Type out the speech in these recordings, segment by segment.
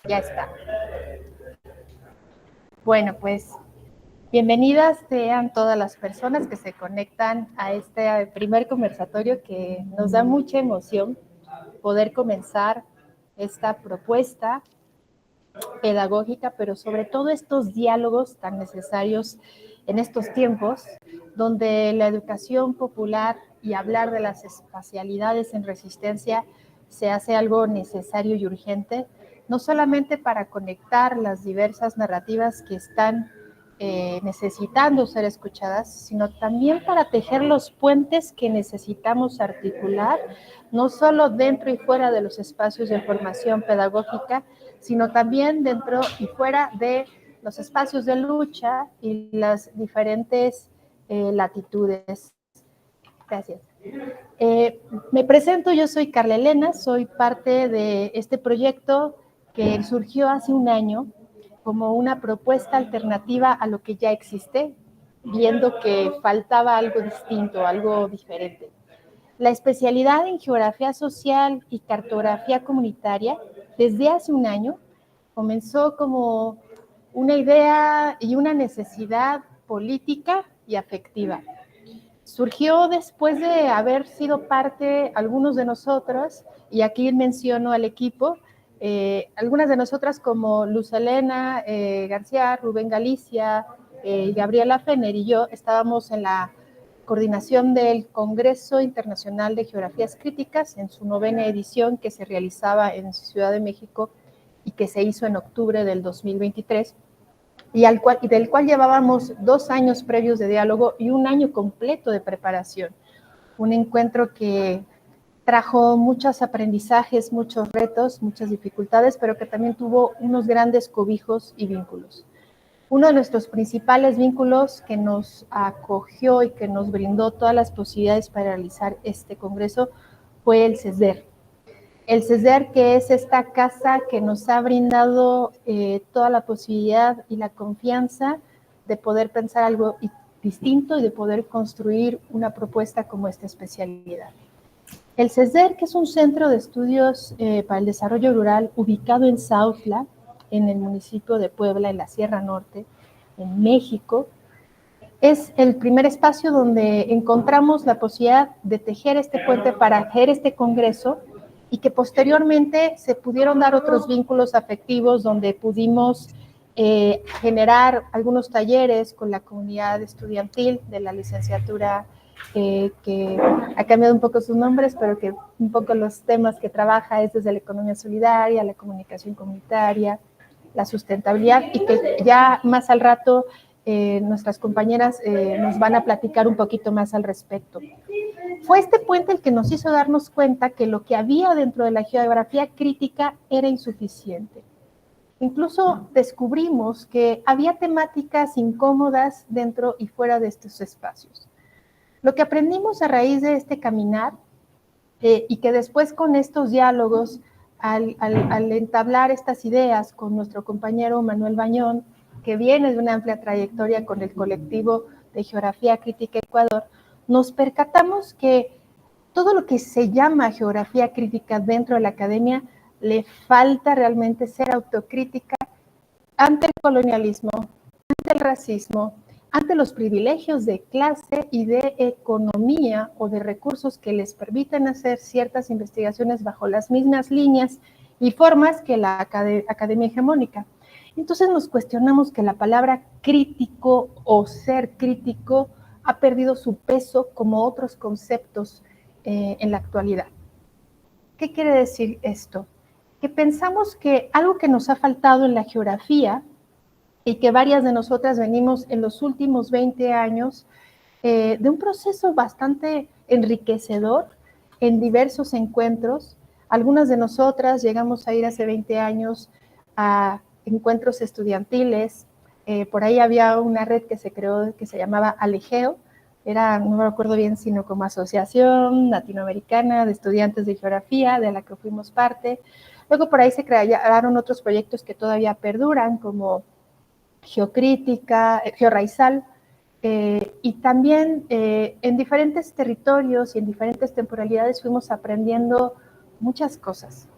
Ya está. Bueno, pues bienvenidas sean todas las personas que se conectan a este primer conversatorio que nos da mucha emoción poder comenzar esta propuesta pedagógica, pero sobre todo estos diálogos tan necesarios en estos tiempos, donde la educación popular y hablar de las espacialidades en resistencia se hace algo necesario y urgente, no solamente para conectar las diversas narrativas que están necesitando ser escuchadas, sino también para tejer los puentes que necesitamos articular, no solo dentro y fuera de los espacios de formación pedagógica, sino también dentro y fuera de los espacios de lucha y las diferentes latitudes. Gracias. Me presento, yo soy Carla Elena, soy parte de este proyecto que surgió hace un año como una propuesta alternativa a lo que ya existe, viendo que faltaba algo distinto, algo diferente. La especialidad en geografía social y cartografía comunitaria desde hace un año comenzó como una idea y una necesidad política y afectiva. Surgió después de haber sido parte algunos de nosotros, y aquí menciono al equipo, algunas de nosotras como Luz Elena García, Rubén Galicia, Gabriela Fener y yo estábamos en la coordinación del Congreso Internacional de Geografías Críticas en su 9ª edición que se realizaba en Ciudad de México y que se hizo en octubre del 2023 y del cual llevábamos 2 años previos de diálogo y un año completo de preparación. Un encuentro que trajo muchos aprendizajes, muchos retos, muchas dificultades, pero que también tuvo unos grandes cobijos y vínculos. Uno de nuestros principales vínculos que nos acogió y que nos brindó todas las posibilidades para realizar este congreso fue el CESDER. El CESDER, que es esta casa que nos ha brindado toda la posibilidad y la confianza de poder pensar algo distinto y de poder construir una propuesta como esta especialidad. El CESDER, que es un centro de estudios para el desarrollo rural ubicado en Sautla, en el municipio de Puebla, en la Sierra Norte, en México, es el primer espacio donde encontramos la posibilidad de tejer este puente para hacer este congreso y que posteriormente se pudieron dar otros vínculos afectivos donde pudimos generar algunos talleres con la comunidad estudiantil de la licenciatura que ha cambiado un poco sus nombres, pero que un poco los temas que trabaja es desde la economía solidaria, la comunicación comunitaria, la sustentabilidad, y que ya más al rato nuestras compañeras nos van a platicar un poquito más al respecto. Fue este puente el que nos hizo darnos cuenta que lo que había dentro de la geografía crítica era insuficiente. Incluso descubrimos que había temáticas incómodas dentro y fuera de estos espacios. Lo que aprendimos a raíz de este caminar y que después con estos diálogos, al entablar estas ideas con nuestro compañero Manuel Bañón, que viene de una amplia trayectoria con el colectivo de Geografía Crítica Ecuador, nos percatamos que todo lo que se llama geografía crítica dentro de la academia le falta realmente ser autocrítica ante el colonialismo, ante el racismo, ante los privilegios de clase y de economía o de recursos que les permiten hacer ciertas investigaciones bajo las mismas líneas y formas que la academia hegemónica. Entonces nos cuestionamos que la palabra crítico o ser crítico ha perdido su peso como otros conceptos en la actualidad. ¿Qué quiere decir esto? Que pensamos que algo que nos ha faltado en la geografía y que varias de nosotras venimos en los últimos 20 años de un proceso bastante enriquecedor en diversos encuentros. Algunas de nosotras llegamos a ir hace 20 años a encuentros estudiantiles. Por ahí había una red que se creó que se llamaba Alegeo, era, no me acuerdo bien, sino como Asociación Latinoamericana de Estudiantes de Geografía, de la que fuimos parte. Luego por ahí se crearon otros proyectos que todavía perduran, como Geocrítica, Georraizal, y también en diferentes territorios y en diferentes temporalidades fuimos aprendiendo muchas cosas.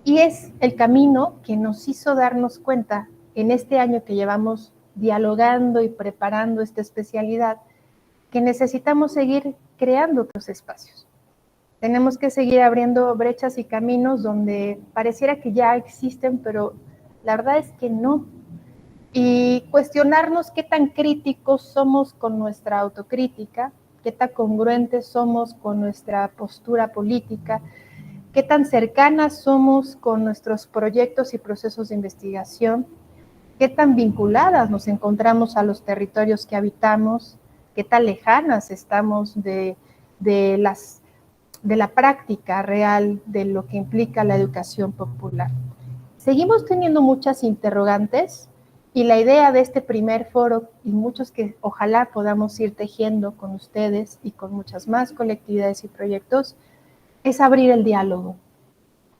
Y es el camino que nos hizo darnos cuenta en este año que llevamos dialogando y preparando esta especialidad, que necesitamos seguir creando otros espacios. Tenemos que seguir abriendo brechas y caminos donde pareciera que ya existen, pero la verdad es que no. Y cuestionarnos qué tan críticos somos con nuestra autocrítica, qué tan congruentes somos con nuestra postura política, qué tan cercanas somos con nuestros proyectos y procesos de investigación, qué tan vinculadas nos encontramos a los territorios que habitamos, qué tan lejanas estamos de la práctica real de lo que implica la educación popular. Seguimos teniendo muchas interrogantes y la idea de este primer foro y muchos que ojalá podamos ir tejiendo con ustedes y con muchas más colectividades y proyectos es abrir el diálogo,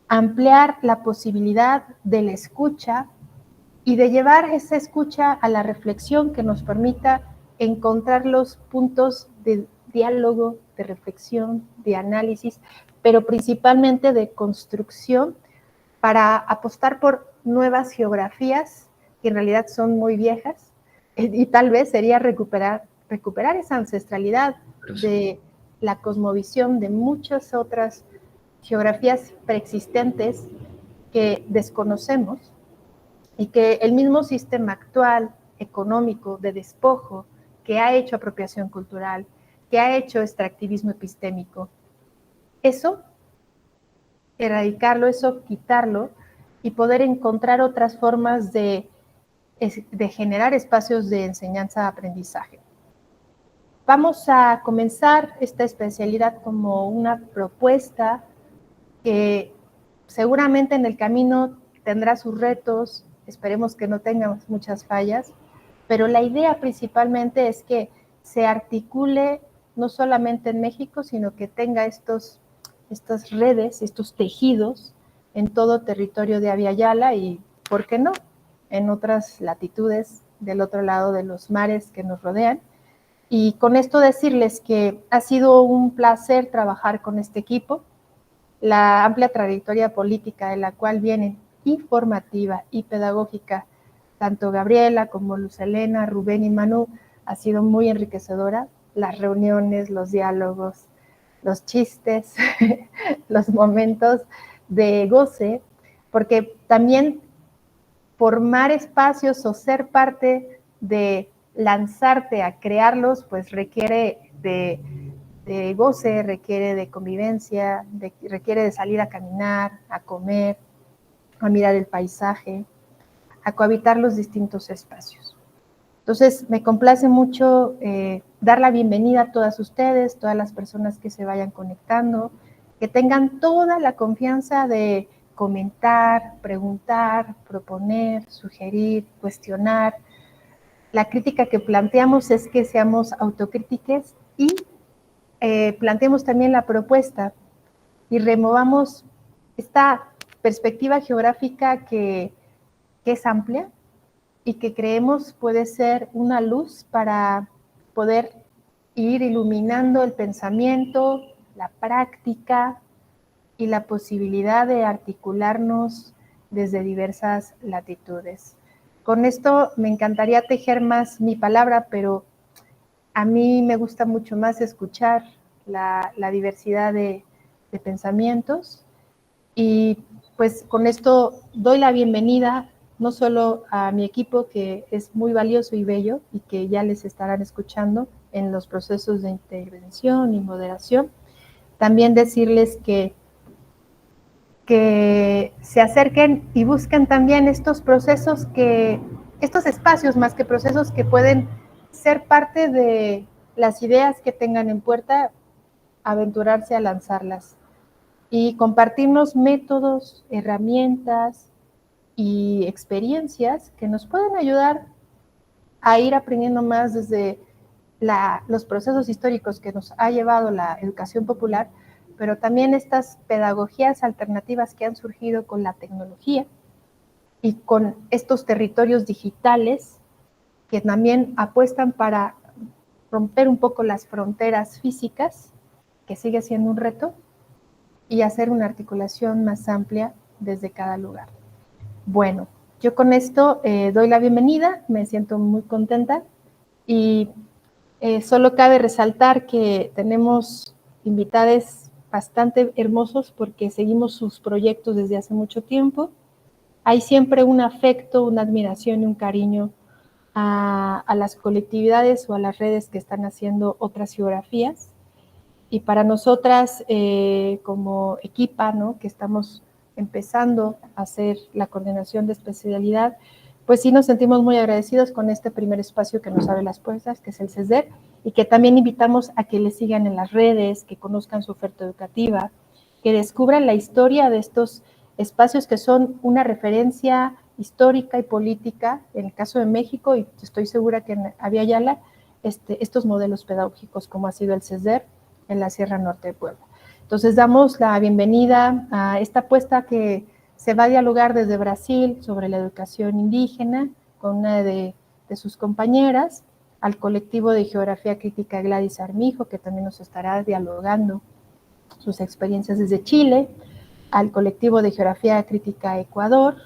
ampliar la posibilidad de la escucha y de llevar esa escucha a la reflexión que nos permita encontrar los puntos de diálogo, de reflexión, de análisis, pero principalmente de construcción para apostar por nuevas geografías que en realidad son muy viejas y tal vez sería recuperar esa ancestralidad de la cosmovisión de muchas otras geografías preexistentes que desconocemos y que el mismo sistema actual económico de despojo que ha hecho apropiación cultural, que ha hecho extractivismo epistémico, eso, erradicarlo, eso, quitarlo y poder encontrar otras formas de generar espacios de enseñanza-aprendizaje. Vamos a comenzar esta especialidad como una propuesta que seguramente en el camino tendrá sus retos, esperemos que no tengamos muchas fallas, pero la idea principalmente es que se articule no solamente en México, sino que tenga estas redes, estos tejidos en todo territorio de Abya Yala y, ¿por qué no?, en otras latitudes del otro lado de los mares que nos rodean. Y con esto decirles que ha sido un placer trabajar con este equipo. La amplia trayectoria política de la cual vienen informativa y pedagógica, tanto Gabriela como Luz Helena, Rubén y Manu, ha sido muy enriquecedora. Las reuniones, los diálogos, los chistes, los momentos de goce, porque también formar espacios o ser parte de lanzarte a crearlos, pues requiere de goce, requiere de convivencia, requiere de salir a caminar, a comer, a mirar el paisaje, a cohabitar los distintos espacios. Entonces, me complace mucho dar la bienvenida a todas ustedes, todas las personas que se vayan conectando, que tengan toda la confianza de comentar, preguntar, proponer, sugerir, cuestionar. La crítica que planteamos es que seamos autocríticos y planteemos también la propuesta y removamos esta perspectiva geográfica que es amplia y que creemos puede ser una luz para poder ir iluminando el pensamiento, la práctica y la posibilidad de articularnos desde diversas latitudes. Con esto me encantaría tejer más mi palabra, pero a mí me gusta mucho más escuchar la diversidad de pensamientos y pues con esto doy la bienvenida no solo a mi equipo, que es muy valioso y bello y que ya les estarán escuchando en los procesos de intervención y moderación, también decirles que se acerquen y busquen también estos procesos estos espacios más que procesos que pueden ser parte de las ideas que tengan en puerta, aventurarse a lanzarlas y compartirnos métodos, herramientas y experiencias que nos pueden ayudar a ir aprendiendo más desde los procesos históricos que nos ha llevado la educación popular, pero también estas pedagogías alternativas que han surgido con la tecnología y con estos territorios digitales que también apuestan para romper un poco las fronteras físicas, que sigue siendo un reto, y hacer una articulación más amplia desde cada lugar. Bueno, yo con esto doy la bienvenida, me siento muy contenta y solo cabe resaltar que tenemos invitados bastante hermosos porque seguimos sus proyectos desde hace mucho tiempo. Hay siempre un afecto, una admiración y un cariño a las colectividades o a las redes que están haciendo otras geografías. Y para nosotras, como equipa, ¿no?, que estamos empezando a hacer la coordinación de especialidad, pues sí nos sentimos muy agradecidos con este primer espacio que nos abre las puertas, que es el CESDER, y que también invitamos a que le sigan en las redes, que conozcan su oferta educativa, que descubran la historia de estos espacios que son una referencia histórica y política, en el caso de México, y estoy segura que en Aviala, estos modelos pedagógicos como ha sido el CESDER en la Sierra Norte de Puebla. Entonces damos la bienvenida a esta apuesta que se va a dialogar desde Brasil sobre la educación indígena con una de sus compañeras, al colectivo de Geografía Crítica Gladys Armijo, que también nos estará dialogando sus experiencias desde Chile, al colectivo de Geografía Crítica Ecuador,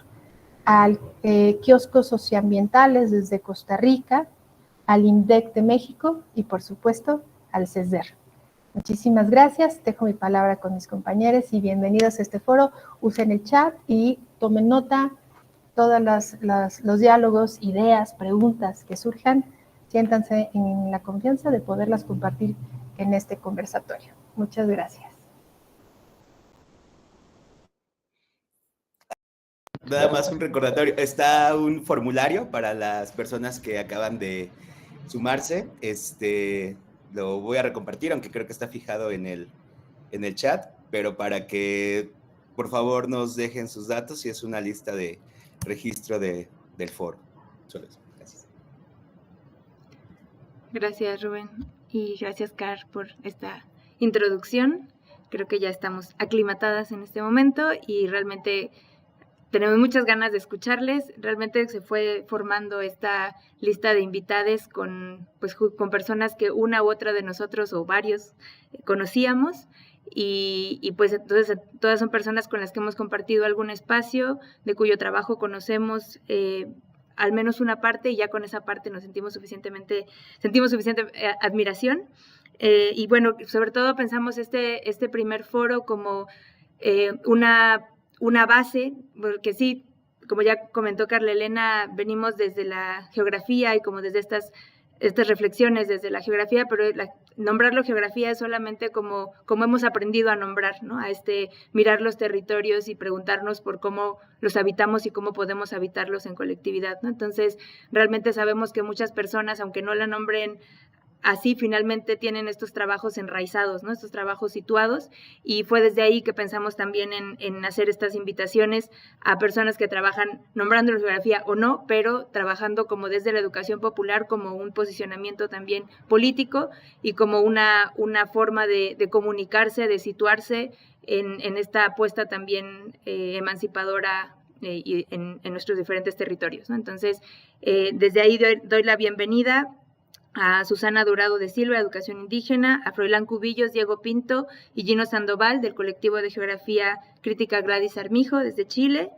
al kioscos socioambientales desde Costa Rica, al INDEC de México y, por supuesto, al CESDER. Muchísimas gracias, dejo mi palabra con mis compañeros y bienvenidos a este foro. Usen el chat y tomen nota, todos los diálogos, ideas, preguntas que surjan, siéntanse en la confianza de poderlas compartir en este conversatorio. Muchas gracias. Nada más un recordatorio, está un formulario para las personas que acaban de sumarse, lo voy a recompartir, aunque creo que está fijado en el chat, pero para que por favor nos dejen sus datos y es una lista de registro del foro. Solo eso. Gracias. Gracias, Rubén, y gracias, Car, por esta introducción. Creo que ya estamos aclimatadas en este momento y realmente tenemos muchas ganas de escucharles. Realmente se fue formando esta lista de invitados con personas que una u otra de nosotros o varios conocíamos y pues entonces todas son personas con las que hemos compartido algún espacio, de cuyo trabajo conocemos al menos una parte y ya con esa parte nos sentimos suficiente admiración. Y bueno, sobre todo pensamos este primer foro como una base, porque sí, como ya comentó Carla Elena, venimos desde la geografía y como desde estas reflexiones desde la geografía, pero nombrarlo geografía es solamente como hemos aprendido a nombrar, ¿no? A mirar los territorios y preguntarnos por cómo los habitamos y cómo podemos habitarlos en colectividad, ¿no? Entonces, realmente sabemos que muchas personas, aunque no la nombren así, finalmente tienen estos trabajos enraizados, ¿no? Estos trabajos situados, y fue desde ahí que pensamos también en hacer estas invitaciones a personas que trabajan nombrando la geografía o no, pero trabajando como desde la educación popular, como un posicionamiento también político y como una forma de comunicarse, de situarse en esta apuesta también emancipadora y en nuestros diferentes territorios, ¿no? Entonces, desde ahí doy la bienvenida a Susana Dorado de Silva, Educación Indígena, a Froilán Cubillos, Diego Pinto y Gino Sandoval, del colectivo de Geografía Crítica Gladys Armijo, desde Chile,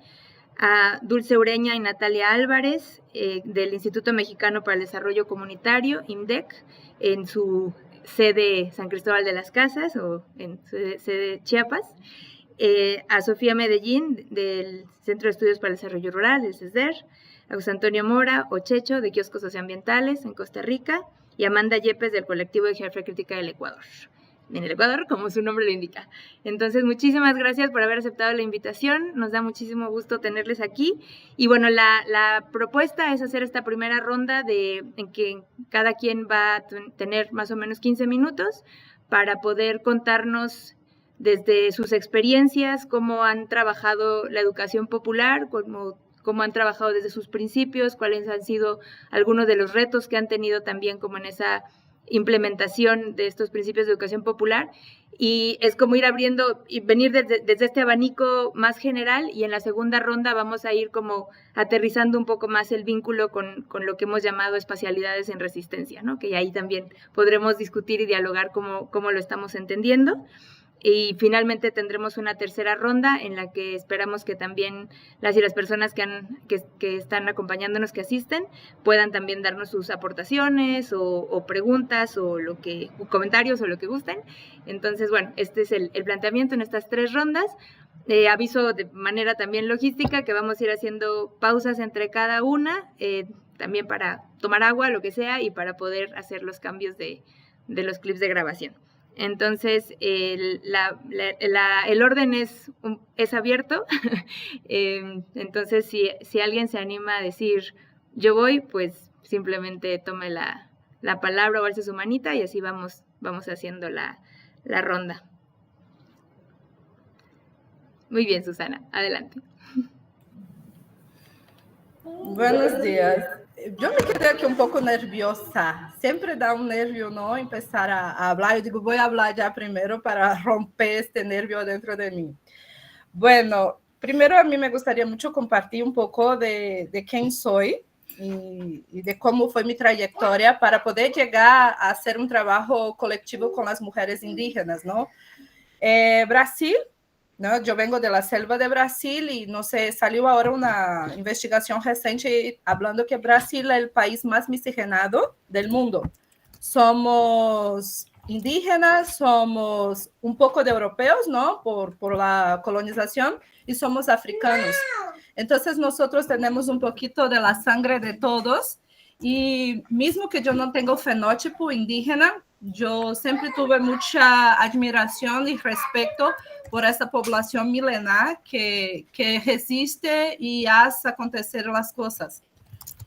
a Dulce Ureña y Natalia Álvarez, del Instituto Mexicano para el Desarrollo Comunitario, IMDEC, en su sede San Cristóbal de las Casas o en su sede Chiapas, a Sofía Medellín, del Centro de Estudios para el Desarrollo Rural, el CESDER, a José Antonio Mora Ochecho, de Kioscos Socioambientales en Costa Rica, y Amanda Yepes, del colectivo de Geografía Crítica del Ecuador. En el Ecuador, como su nombre lo indica. Entonces, muchísimas gracias por haber aceptado la invitación. Nos da muchísimo gusto tenerles aquí. Y bueno, la propuesta es hacer esta primera ronda en que cada quien va a tener más o menos 15 minutos para poder contarnos desde sus experiencias, cómo han trabajado la educación popular, cómo han trabajado desde sus principios, cuáles han sido algunos de los retos que han tenido también como en esa implementación de estos principios de educación popular, y es como ir abriendo y venir desde este abanico más general, y en la segunda ronda vamos a ir como aterrizando un poco más el vínculo con lo que hemos llamado espacialidades en resistencia, ¿no? Que ahí también podremos discutir y dialogar cómo lo estamos entendiendo. Y finalmente tendremos una tercera ronda en la que esperamos que también las personas que están acompañándonos, que asisten, puedan también darnos sus aportaciones o preguntas o comentarios o lo que gusten. Entonces, bueno, este es el planteamiento en estas 3 rondas. Aviso de manera también logística que vamos a ir haciendo pausas entre cada una, también para tomar agua, lo que sea, y para poder hacer los cambios de los clips de grabación. Entonces, el orden es abierto. Entonces, si alguien se anima a decir yo voy, pues simplemente tome la palabra o alce su manita y así vamos haciendo la ronda. Muy bien, Susana, adelante. Buenos días. Yo me quedé aquí un poco nerviosa. Siempre da un nervio, ¿no? Empezar a hablar. Yo digo, voy a hablar ya primero para romper este nervio dentro de mí. Bueno, primero a mí me gustaría mucho compartir un poco de quién soy y de cómo fue mi trayectoria para poder llegar a hacer un trabajo colectivo con las mujeres indígenas, ¿no? Brasil, ¿no? Yo vengo de la selva de Brasil y no sé, salió ahora una investigación reciente hablando que Brasil es el país más miscigenado del mundo. Somos indígenas, somos un poco de europeos, ¿no? Por la colonización y somos africanos. Entonces nosotros tenemos un poquito de la sangre de todos y mismo que yo no tengo fenótipo indígena, yo siempre tuve mucha admiración y respeto por esta población milenar que resiste y hace acontecer las cosas.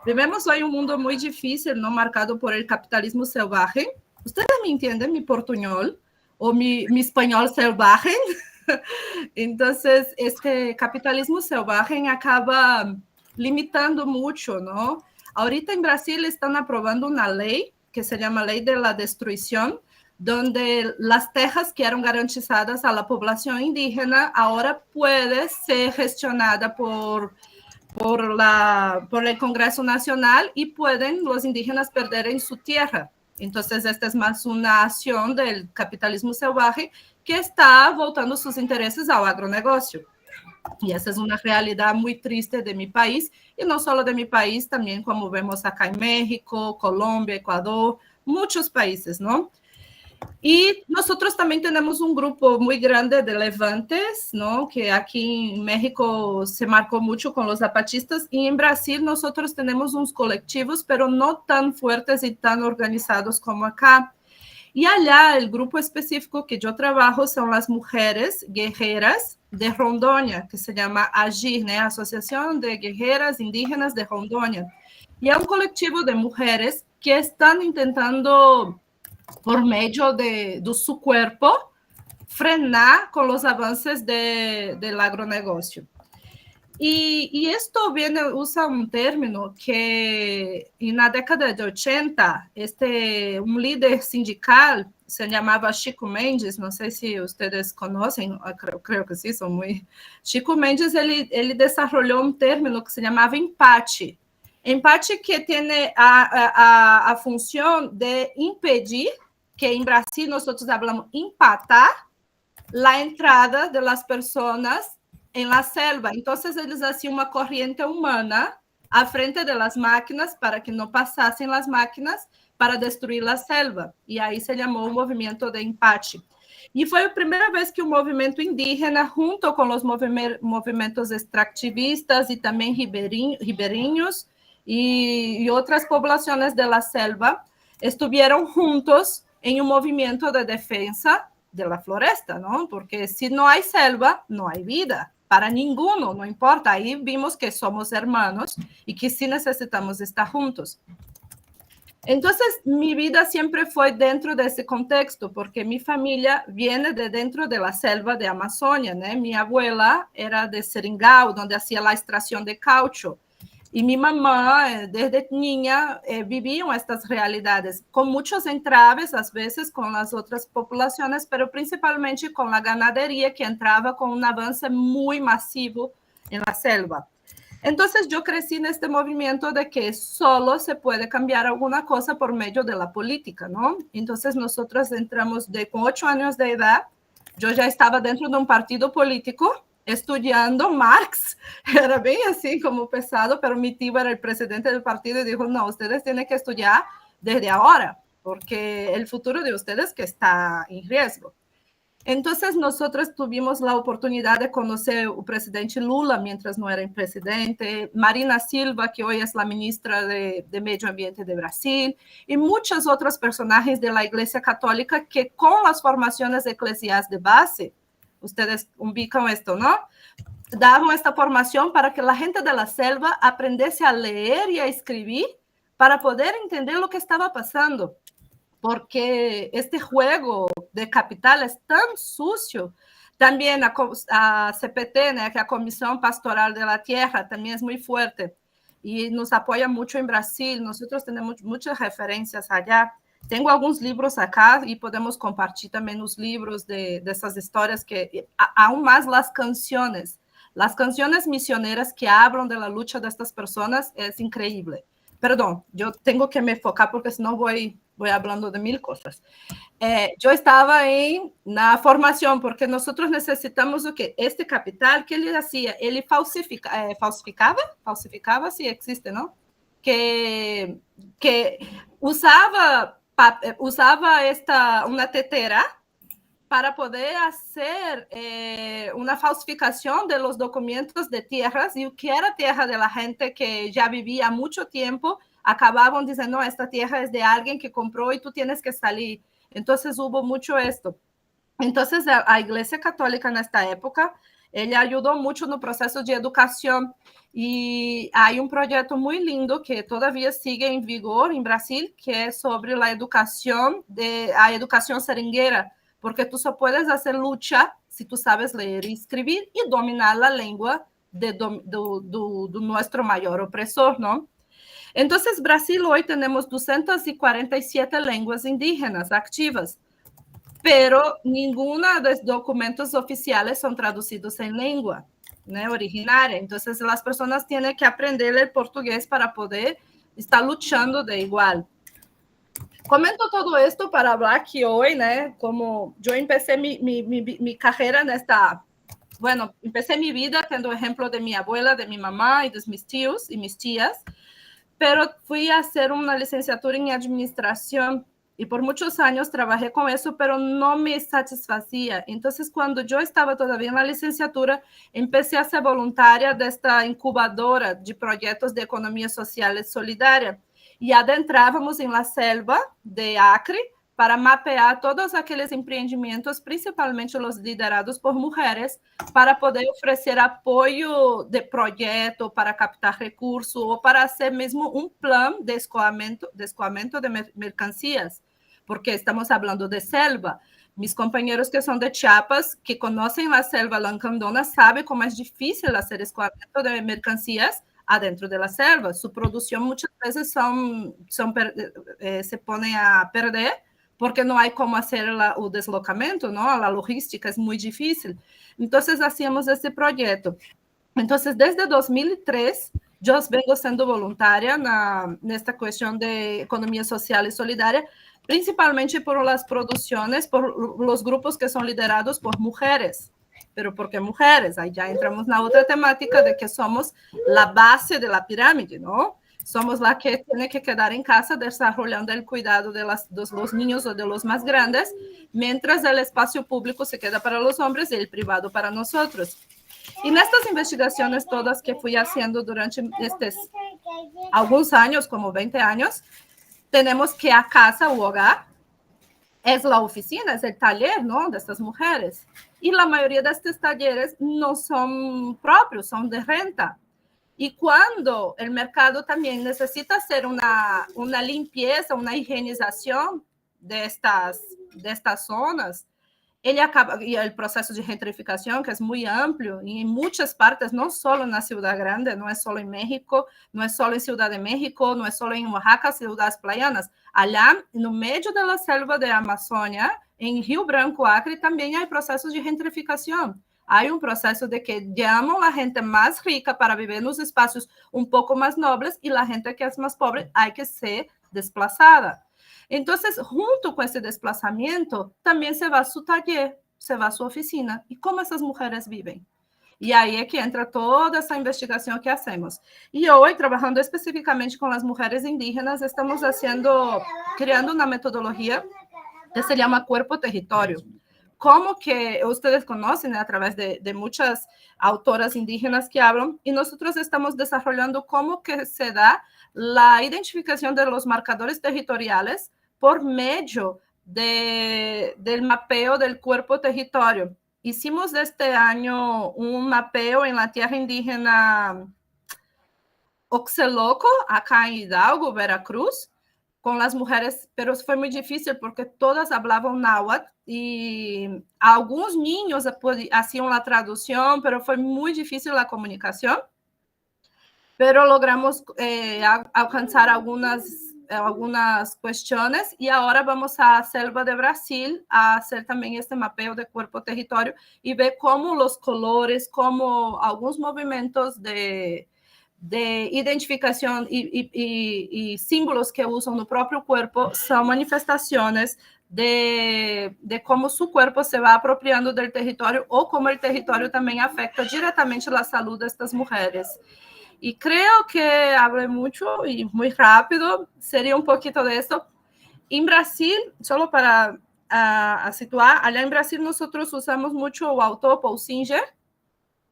Vivimos hoy un mundo muy difícil, ¿no? Marcado por el capitalismo salvaje. ¿Ustedes me entienden mi portuñol o mi español salvaje? Entonces, este capitalismo salvaje acaba limitando mucho, ¿no? Ahorita en Brasil están aprobando una ley que se llama Ley de la Destrucción, donde las tierras que eran garantizadas a la población indígena ahora puede ser gestionada por el Congreso Nacional y pueden los indígenas perder en su tierra. Entonces, esta es más una acción del capitalismo salvaje que está voltando sus intereses al agronegocio. Y esa es una realidad muy triste de mi país, y no solo de mi país, también como vemos acá en México, Colombia, Ecuador, muchos países, ¿no? Y nosotros también tenemos un grupo muy grande de levantes, ¿no? Que aquí en México se marcó mucho con los zapatistas, y en Brasil nosotros tenemos unos colectivos, pero no tan fuertes y tan organizados como acá. Y allá el grupo específico que yo trabajo son las mujeres guerreras de Rondônia, que se llama AGIR, ¿no? Asociación de Guerreras Indígenas de Rondônia. Y es un colectivo de mujeres que están intentando, por medio de su cuerpo, frenar con los avances del agronegocio. Y esto usa un término que en la década de 80, un líder sindical se llamaba Chico Mendes, no sé si ustedes conocen, creo que sí, son muy... Chico Mendes, ele desarrolló un término que se llamaba empate. Empate que tiene a función de impedir, que en Brasil nosotros hablamos empatar, la entrada de las personas en la selva. Entonces, eles hacían una corriente humana a frente de las máquinas para que no pasasen las máquinas para destruir la selva. Y ahí se llamó el movimiento de empate. Y fue la primera vez que un movimiento indígena, junto con los movimentos extractivistas y también riberiños y otras poblaciones de la selva, estuvieron juntos en un movimiento de defensa de la floresta, ¿no? Porque si no hay selva, no hay vida. Para ninguno, no importa. Ahí vimos que somos hermanos y que sí necesitamos estar juntos. Entonces, mi vida siempre fue dentro de ese contexto, porque mi familia viene de dentro de la selva de Amazonia, ¿no? Mi abuela era de Seringal, donde hacía la extracción de caucho. Y mi mamá, desde niña, vivían estas realidades, con muchos entraves, a veces, con las otras poblaciones, pero principalmente con la ganadería, que entraba con un avance muy masivo en la selva. Entonces, yo crecí en este movimiento de que solo se puede cambiar alguna cosa por medio de la política, ¿no? Entonces, nosotros entramos con 8 años de edad yo ya estaba dentro de un partido político estudiando Marx, era bien así como pesado, pero mi tío era el presidente del partido y dijo, no, ustedes tienen que estudiar desde ahora, porque el futuro de ustedes que está en riesgo. Entonces nosotros tuvimos la oportunidad de conocer al presidente Lula mientras no era el presidente, Marina Silva, que hoy es la ministra de Medio Ambiente de Brasil, y muchos otros personajes de la Iglesia Católica que con las formaciones eclesiásticas de base, ustedes ubican esto, ¿no? Daban esta formación para que la gente de la selva aprendiese a leer y a escribir para poder entender lo que estaba pasando. Porque este juego de capital es tan sucio. También a CPT, né, que es la Comisión Pastoral de la Tierra, también es muy fuerte y nos apoya mucho en Brasil. Nosotros tenemos muchas referencias allá. Tengo algunos libros acá y podemos compartir también los libros de esas historias, que aún más las canciones misioneras que hablan de la lucha de estas personas es increíble. Perdón, yo tengo que me enfocar porque si no voy hablando de mil cosas. Yo estaba en la formación porque nosotros necesitamos o que este capital que ele hacía, ele falsificaba, si existe, ¿no? Que usaba una tetera para poder hacer una falsificación de los documentos de tierras, y que era tierra de la gente que ya vivía mucho tiempo, acababan diciendo, no, esta tierra es de alguien que compró y tú tienes que salir. Entonces hubo mucho esto. Entonces a Iglesia Católica en esta época, ella ayudó mucho en el proceso de educación, y hay un proyecto muy lindo que todavía sigue en vigor en Brasil, que es sobre la educación seringueira, porque tú solo puedes hacer lucha si tú sabes leer y escribir y dominar la lengua de nuestro mayor opresor, ¿no? Entonces, Brasil hoy tenemos 247 lenguas indígenas activas, pero ninguna de los documentos oficiales son traducidos en lengua, ¿no?, originaria. Entonces, las personas tienen que aprender el portugués para poder estar luchando de igual. Comento todo esto para hablar que hoy, ¿no?, como yo empecé mi carrera en esta... Bueno, empecé mi vida teniendo ejemplo de mi abuela, de mi mamá y de mis tíos y mis tías, pero fui a hacer una licenciatura en administración y por muchos años trabajé con eso, pero no me satisfacía. Entonces, cuando yo estaba todavía en la licenciatura, empecé a ser voluntaria de esta incubadora de proyectos de economía social y solidaria, y adentrábamos en la selva de Acre para mapear todos aqueles empreendimentos, principalmente los liderados por mujeres, para poder ofrecer apoio de projeto, para captar recursos ou para hacer mesmo um plano de escoamento de mercancías, porque estamos hablando de selva. Mis compañeros que son de Chiapas, que conocen la selva lancandona, saben cómo es difícil hacer escoamento de mercancías adentro de la selva. Su producción muchas veces se pone a perder, porque no hay cómo hacer el deslocamiento, ¿no? La logística es muy difícil. Entonces, hacíamos este proyecto. Entonces, desde 2003, yo vengo siendo voluntaria en esta cuestión de economía social y solidaria, principalmente por las producciones, por los grupos que son liderados por mujeres. Pero ¿por qué mujeres? Ahí ya entramos en la otra temática de que somos la base de la pirámide, ¿no? Somos la que tiene que quedar en casa desarrollando el cuidado de los niños o de los más grandes, mientras el espacio público se queda para los hombres y el privado para nosotros. Y en estas investigaciones todas que fui haciendo durante algunos años, como 20 años, tenemos que a casa, o hogar, es la oficina, es el taller, ¿no?, de estas mujeres. Y la mayoría de estos talleres no son propios, son de renta. Y cuando el mercado también necesita hacer una limpieza, una higienización de estas zonas, y el proceso de gentrificación, que es muy amplio, y en muchas partes, no solo en la ciudad grande, no es solo en México, no es solo en Ciudad de México, no es solo en Oaxaca, ciudades playanas. Allá, no medio de la selva de Amazonia, en Río Branco, Acre, también hay procesos de gentrificación. Hay un proceso de que llaman a la gente más rica para vivir en los espacios un poco más nobles, y la gente que es más pobre hay que ser desplazada. Entonces, junto con ese desplazamiento, también se va a su taller. se va a su oficina y cómo esas mujeres viven. Y ahí es que entra toda esa investigación que hacemos. Y hoy, trabajando específicamente con las mujeres indígenas, estamos creando una metodología que se llama cuerpo-territorio. Como que ustedes conocen a través de muchas autoras indígenas que hablan, y nosotros estamos desarrollando cómo que se da la identificación de los marcadores territoriales por medio del mapeo del cuerpo-territorio. Hicimos este año un mapeo en la tierra indígena Oxeloco, acá en Hidalgo, Veracruz, con las mujeres, pero fue muy difícil porque todas hablaban náhuatl y algunos niños hacían la traducción, pero fue muy difícil la comunicación. Pero logramos alcanzar algunas cuestiones y ahora vamos a Selva de Brasil a hacer también este mapeo de cuerpo-territorio y ver cómo los colores, cómo algunos movimientos de identificación y símbolos que usan no propio cuerpo son manifestaciones de cómo su cuerpo se va apropiando del territorio o cómo el territorio también afecta directamente la salud de estas mujeres. Y creo que hablé mucho y muy rápido, sería un poquito de esto. En Brasil, solo para situar, allá en Brasil nosotros usamos mucho o autor Paul Singer,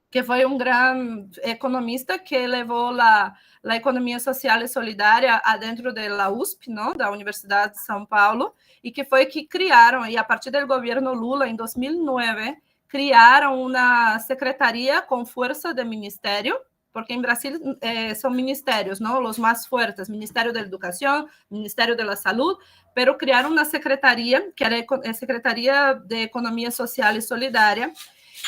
que foi um grande economista que levou a economia social e solidária dentro da USP, não? Da Universidade de São Paulo, e que foi que criaram, e a partir do governo Lula, em 2009, criaram uma secretaria com força de ministério, porque em Brasil são ministérios, não? Os mais fortes, Ministério da Educação, Ministério da Saúde, pero criaram uma secretaria, que era a Secretaria de Economia Social e Solidária,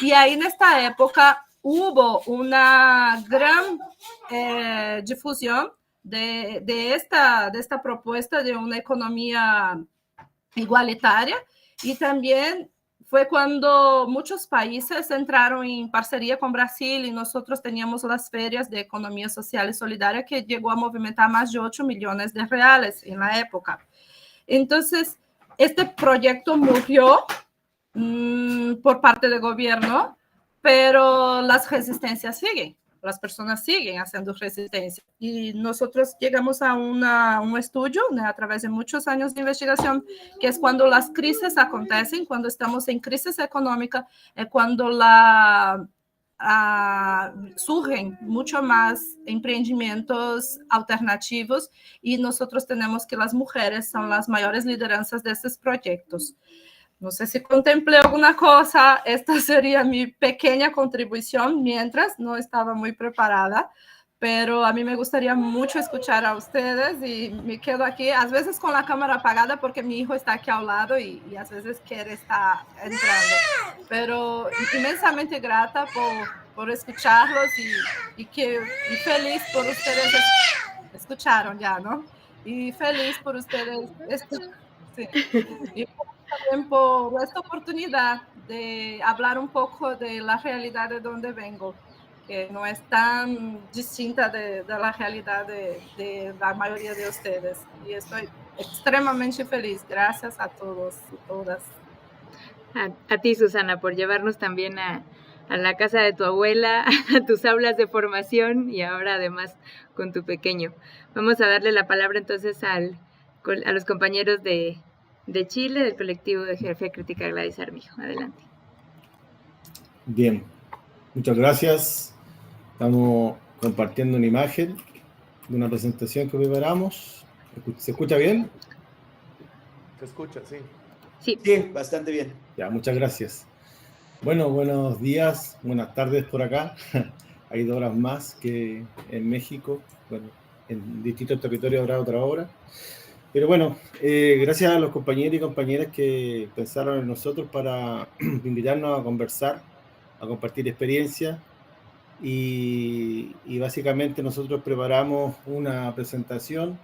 e aí, nesta época, hubo una gran difusión de esta propuesta de una economía igualitaria y también fue cuando muchos países entraron en parcería con Brasil y nosotros teníamos las ferias de economía social y solidaria que llegó a movimentar más de 8 millones de reales en la época. Entonces, este proyecto murió por parte del gobierno, pero las resistencias siguen, las personas siguen haciendo resistencia. Y nosotros llegamos a un estudio, ¿no? A través de muchos años de investigación, que es cuando las crisis acontecen, cuando estamos en crisis económica, cuando surgen mucho más emprendimientos alternativos y nosotros tenemos que las mujeres son las mayores lideranzas de estos proyectos. No sé si contemplé alguna cosa, esta sería mi pequeña contribución, mientras no estaba muy preparada, pero a mí me gustaría mucho escuchar a ustedes y me quedo aquí, a veces con la cámara apagada porque mi hijo está aquí al lado y a veces quiere estar entrando, pero inmensamente grata por escucharlos y feliz por ustedes, escucharon ya, ¿no? Y feliz por ustedes, sí. Y también por esta oportunidad de hablar un poco de la realidad de donde vengo, que no es tan distinta de la realidad de la mayoría de ustedes. Y estoy extremadamente feliz. Gracias a todos y todas. A ti, Susana, por llevarnos también a la casa de tu abuela, a tus aulas de formación y ahora además con tu pequeño. Vamos a darle la palabra entonces a los compañeros de Chile, del colectivo de Geografía Crítica Gladys Armijo. Adelante. Bien, muchas gracias. Estamos compartiendo una imagen de una presentación que preparamos. ¿Se escucha bien? Se escucha, sí. Sí, bastante bien. Ya, muchas gracias. Bueno, buenos días, buenas tardes por acá. Hay 2 horas más que en México. Bueno, en distintos territorios habrá otra hora. Pero bueno, gracias a los compañeros y compañeras que pensaron en nosotros para invitarnos a conversar, a compartir experiencias y básicamente nosotros preparamos una presentación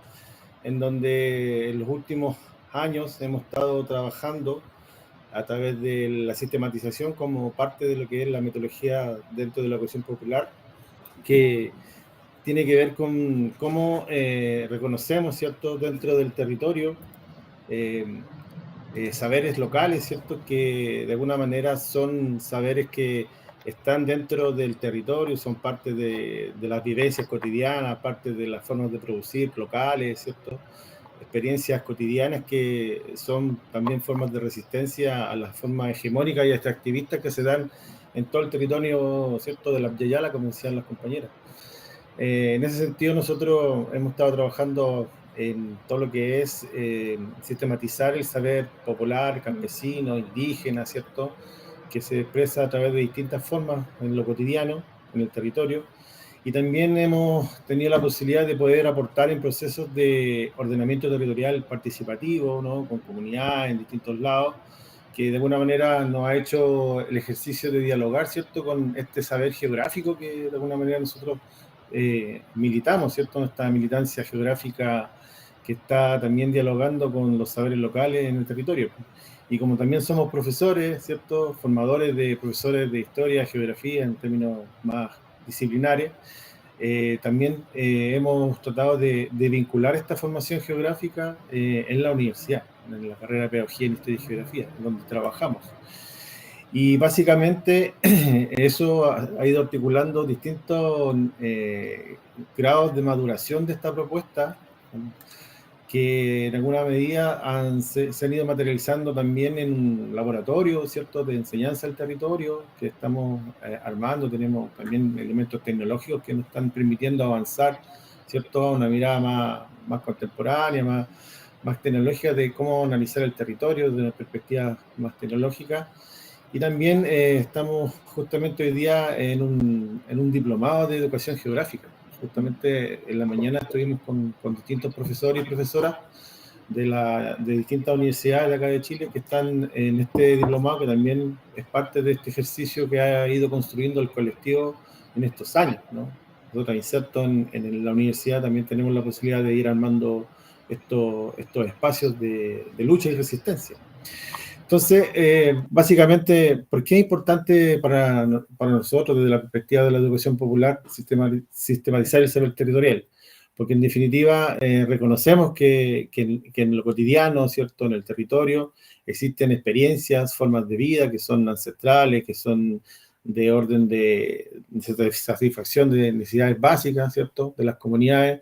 en donde en los últimos años hemos estado trabajando a través de la sistematización como parte de lo que es la metodología dentro de la cohesión popular, que tiene que ver con cómo reconocemos, ¿cierto?, dentro del territorio saberes locales, ¿cierto? Que de alguna manera son saberes que están dentro del territorio, son parte de las vivencias cotidianas, parte de las formas de producir locales, ¿cierto? Experiencias cotidianas que son también formas de resistencia a las formas hegemónicas y extractivistas que se dan en todo el territorio, ¿cierto?, de la Yayala, como decían las compañeras. En ese sentido, nosotros hemos estado trabajando en todo lo que es sistematizar el saber popular, campesino, indígena, ¿cierto?, que se expresa a través de distintas formas en lo cotidiano, en el territorio. Y también hemos tenido la posibilidad de poder aportar en procesos de ordenamiento territorial participativo, ¿no?, con comunidades en distintos lados, que de alguna manera nos ha hecho el ejercicio de dialogar, ¿cierto?, con este saber geográfico que de alguna manera nosotros militamos, ¿cierto?, nuestra militancia geográfica que está también dialogando con los saberes locales en el territorio. Y como también somos profesores, ¿cierto?, formadores de profesores de historia, geografía, en términos más disciplinares, también hemos tratado de vincular esta formación geográfica en la universidad, en la carrera de Pedagogía en Historia y Geografía, donde trabajamos. Y básicamente eso ha ido articulando distintos grados de maduración de esta propuesta, que en alguna medida se han ido materializando también en un laboratorio, ¿cierto?, de enseñanza del territorio que estamos armando. Tenemos también elementos tecnológicos que nos están permitiendo avanzar, ¿cierto?, a una mirada más contemporánea, más tecnológica de cómo analizar el territorio desde una perspectiva más tecnológica. Y también estamos justamente hoy día en un diplomado de educación geográfica. Justamente en la mañana estuvimos con distintos profesores y profesoras de distintas universidades de acá de Chile que están en este diplomado, que también es parte de este ejercicio que ha ido construyendo el colectivo en estos años, ¿no? Nosotros, insertos en la universidad, también tenemos la posibilidad de ir armando estos espacios de lucha y resistencia. Entonces, básicamente, ¿por qué es importante para nosotros, desde la perspectiva de la educación popular, sistematizar el saber territorial? Porque en definitiva reconocemos que en lo cotidiano, ¿cierto?, en el territorio, existen experiencias, formas de vida que son ancestrales, que son de orden de satisfacción de necesidades básicas, ¿cierto?, de las comunidades,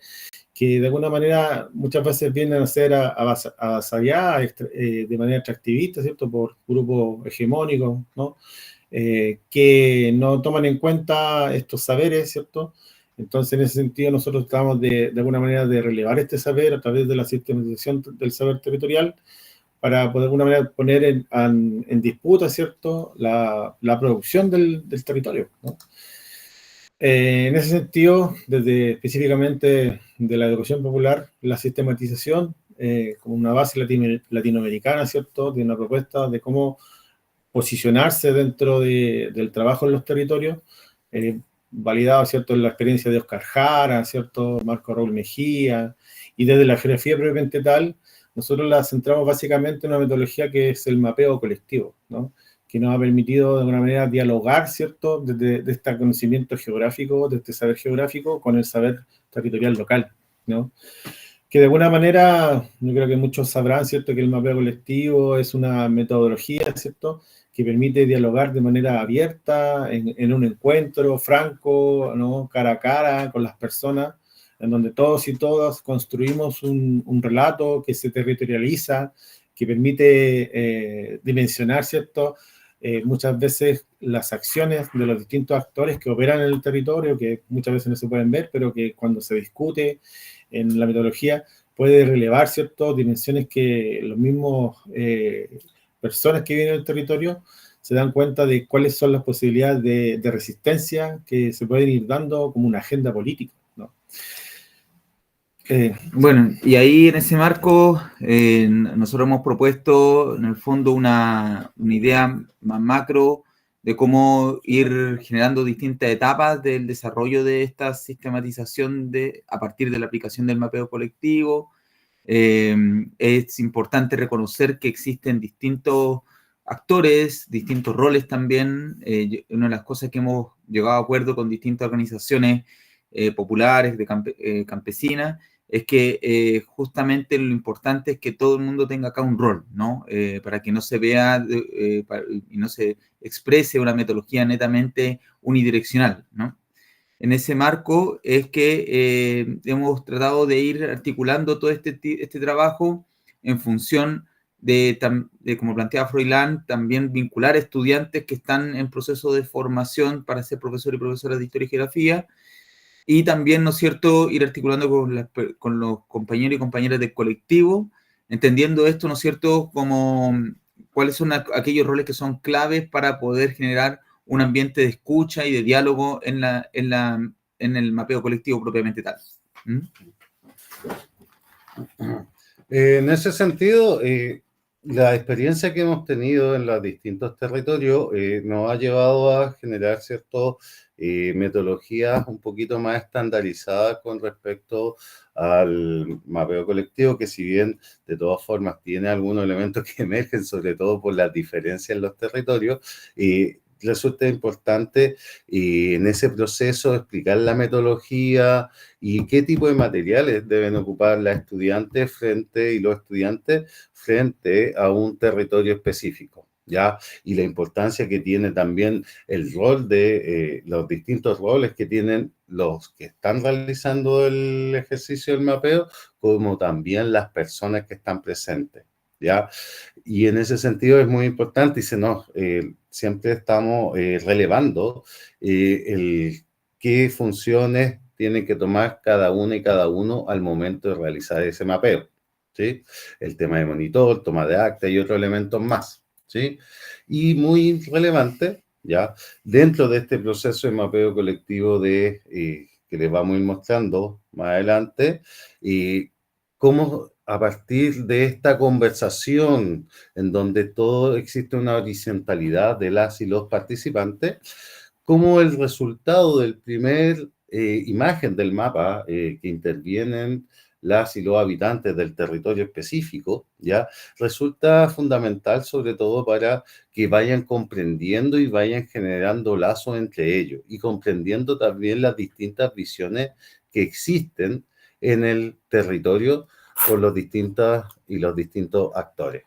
que de alguna manera muchas veces vienen a ser avasalladas de manera extractivista, ¿cierto?, por grupos hegemónicos, ¿no?, que no toman en cuenta estos saberes, ¿cierto? Entonces, en ese sentido, nosotros tratamos de alguna manera de relevar este saber a través de la sistematización del saber territorial para poder de alguna manera poner en disputa, ¿cierto?, la producción del territorio, ¿no? En ese sentido, desde específicamente de la educación popular, la sistematización como una base latinoamericana, ¿cierto?, de una propuesta de cómo posicionarse dentro del trabajo en los territorios, validado, ¿cierto?, en la experiencia de Oscar Jara, ¿cierto?, Marco Raúl Mejía, y desde la geografía propiamente tal, nosotros la centramos básicamente en una metodología que es el mapeo colectivo, ¿no?, que nos ha permitido de alguna manera dialogar, ¿cierto?, de este conocimiento geográfico, de este saber geográfico, con el saber territorial local, ¿no? Que de alguna manera, yo creo que muchos sabrán, ¿cierto?, que el mapeo colectivo es una metodología, ¿cierto?, que permite dialogar de manera abierta, en un encuentro franco, ¿no?, cara a cara con las personas, en donde todos y todas construimos un relato que se territorializa, que permite dimensionar, ¿cierto?, muchas veces las acciones de los distintos actores que operan en el territorio, que muchas veces no se pueden ver, pero que cuando se discute en la metodología puede relevar, ¿cierto?, dimensiones que los mismos personas que viven en el territorio se dan cuenta de cuáles son las posibilidades de resistencia que se pueden ir dando como una agenda política, ¿no? Bueno, y ahí en ese marco nosotros hemos propuesto en el fondo una idea más macro de cómo ir generando distintas etapas del desarrollo de esta sistematización a partir de la aplicación del mapeo colectivo. Es importante reconocer que existen distintos actores, distintos roles también. Una de las cosas que hemos llegado a acuerdo con distintas organizaciones populares, campesinas, es que justamente lo importante es que todo el mundo tenga acá un rol, ¿no? Para que no se vea y no se exprese una metodología netamente unidireccional, ¿no? En ese marco es que hemos tratado de ir articulando todo este trabajo en función de, como planteaba Froilán, también vincular estudiantes que están en proceso de formación para ser profesores y profesoras de Historia y Geografía, y también, ¿no es cierto?, ir articulando con los compañeros y compañeras del colectivo, entendiendo esto, ¿no es cierto?, como cuáles son aquellos roles que son claves para poder generar un ambiente de escucha y de diálogo en el mapeo colectivo propiamente tal. ¿Mm? En ese sentido, la experiencia que hemos tenido en los distintos territorios nos ha llevado a generar ciertas metodologías un poquito más estandarizadas con respecto al mapeo colectivo, que si bien de todas formas tiene algunos elementos que emergen, sobre todo por las diferencias en los territorios, resulta importante en ese proceso explicar la metodología y qué tipo de materiales deben ocupar las estudiantes y los estudiantes frente a un territorio específico, ¿ya? Y la importancia que tiene también el rol de los distintos roles que tienen los que están realizando el ejercicio del mapeo, como también las personas que están presentes, ¿ya? Y en ese sentido es muy importante y siempre estamos relevando qué funciones tiene que tomar cada una y cada uno al momento de realizar ese mapeo, ¿sí? El tema de monitor, toma de acta y otros elementos más, ¿sí? Y muy relevante, ¿ya? Dentro de este proceso de mapeo colectivo que les vamos a ir mostrando más adelante, cómo a partir de esta conversación en donde todo existe una horizontalidad de las y los participantes, cómo el resultado del primer imagen del mapa que intervienen las y los habitantes del territorio específico, ¿ya? Resulta fundamental sobre todo para que vayan comprendiendo y vayan generando lazos entre ellos y comprendiendo también las distintas visiones que existen en el territorio por los distintos actores.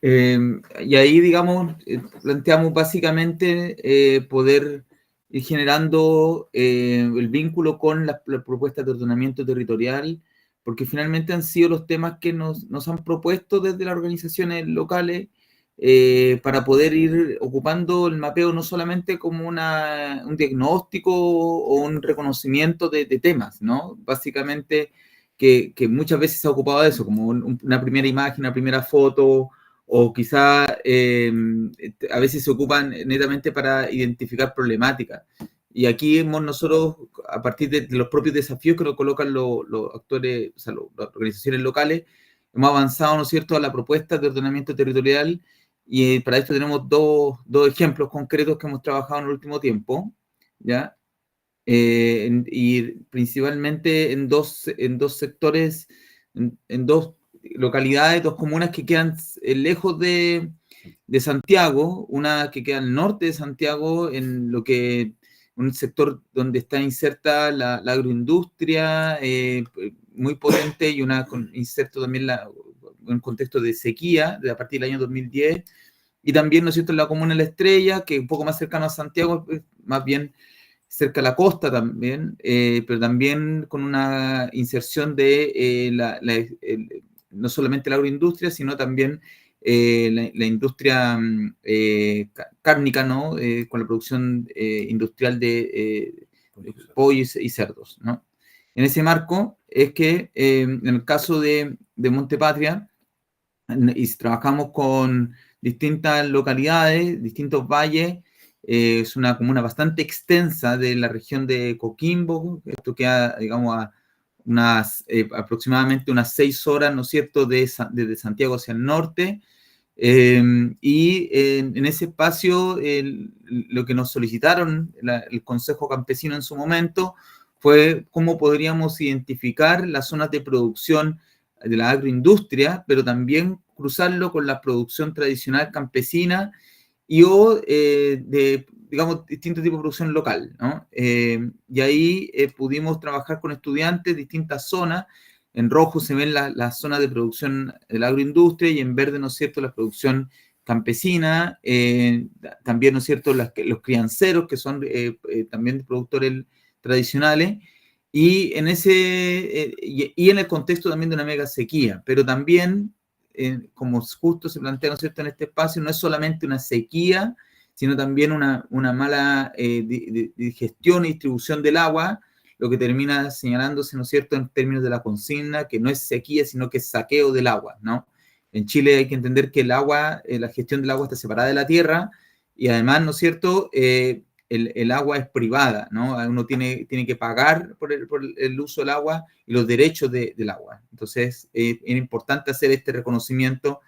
Y ahí, digamos, planteamos básicamente poder ir generando el vínculo con las propuestas de ordenamiento territorial, porque finalmente han sido los temas que nos han propuesto desde las organizaciones locales para poder ir ocupando el mapeo no solamente como un diagnóstico o un reconocimiento de temas, ¿no? Básicamente que muchas veces se ha ocupado de eso, como una primera imagen, una primera foto, o quizá a veces se ocupan netamente para identificar problemáticas. Y aquí hemos nosotros, a partir de los propios desafíos que nos colocan los actores, o sea, las organizaciones locales, hemos avanzado, ¿no es cierto?, a la propuesta de ordenamiento territorial, y para esto tenemos dos ejemplos concretos que hemos trabajado en el último tiempo, ¿ya? Y principalmente en dos sectores, en dos localidades, dos comunas que quedan lejos de Santiago, una que queda al norte de Santiago, en un sector donde está inserta la agroindustria muy potente, y inserto también un contexto de sequía a partir del año 2010, y también, ¿no es cierto?, en la comuna La Estrella, que es un poco más cercano a Santiago, más bien cerca de la costa también, pero también con una inserción de no solamente la agroindustria, sino también la industria cárnica, ¿no? Con la producción industrial de pollos y cerdos, ¿no? En ese marco es que en el caso de Montepatria, y trabajamos con distintas localidades, distintos valles. Es una comuna bastante extensa de la región de Coquimbo. Esto queda, digamos, a aproximadamente unas 6 horas, ¿no es cierto?, desde Santiago hacia el norte. Y en ese espacio, lo que nos solicitaron el Consejo Campesino en su momento fue cómo podríamos identificar las zonas de producción de la agroindustria, pero también cruzarlo con la producción tradicional campesina y de digamos, distintos tipos de producción local, ¿no? Y ahí pudimos trabajar con estudiantes distintas zonas. En rojo se ven las zonas de producción de la agroindustria y en verde, ¿no es cierto?, la producción campesina, también, ¿no es cierto?, los crianceros, que son también productores tradicionales, y en y en el contexto también de una mega sequía, pero también, como justo se plantea, ¿no es cierto?, en este espacio, no es solamente una sequía, sino también una mala gestión y distribución del agua, lo que termina señalándose, ¿no es cierto?, en términos de la consigna, que no es sequía, sino que es saqueo del agua, ¿no? En Chile hay que entender que el agua, la gestión del agua está separada de la tierra, y además, ¿no es cierto?, el agua es privada, ¿no? Uno tiene que pagar por el uso del agua y los derechos del agua. Entonces, es importante hacer este reconocimiento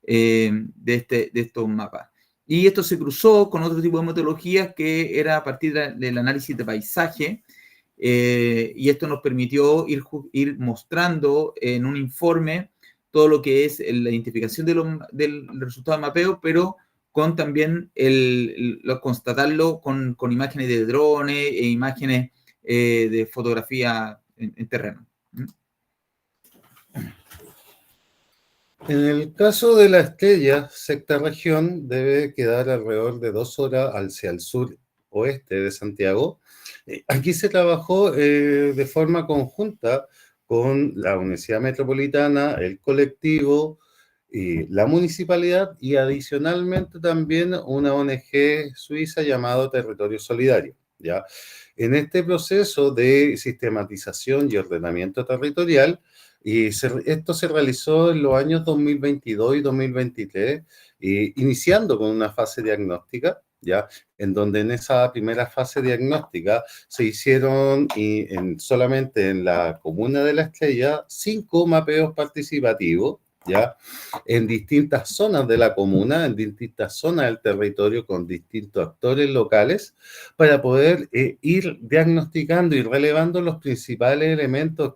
de estos mapas. Y esto se cruzó con otro tipo de metodologías que era a partir del análisis de paisaje, y esto nos permitió ir mostrando en un informe todo lo que es la identificación del resultado de mapeo, pero con también constatarlo con imágenes de drones e imágenes de fotografía en terreno. En el caso de la estrella, sexta región debe quedar alrededor de 2 horas hacia el sur oeste de Santiago. Aquí se trabajó de forma conjunta con la Universidad Metropolitana, el colectivo, la municipalidad y adicionalmente también una ONG suiza llamada Territorio Solidario, ¿ya? En este proceso de sistematización y ordenamiento territorial, esto se realizó en los años 2022 y 2023, iniciando con una fase diagnóstica, ¿ya? En donde en esa primera fase diagnóstica se hicieron solamente en la comuna de La Estrella 5 mapeos participativos, ¿ya? En distintas zonas de la comuna, en distintas zonas del territorio con distintos actores locales, para poder ir diagnosticando y relevando los principales elementos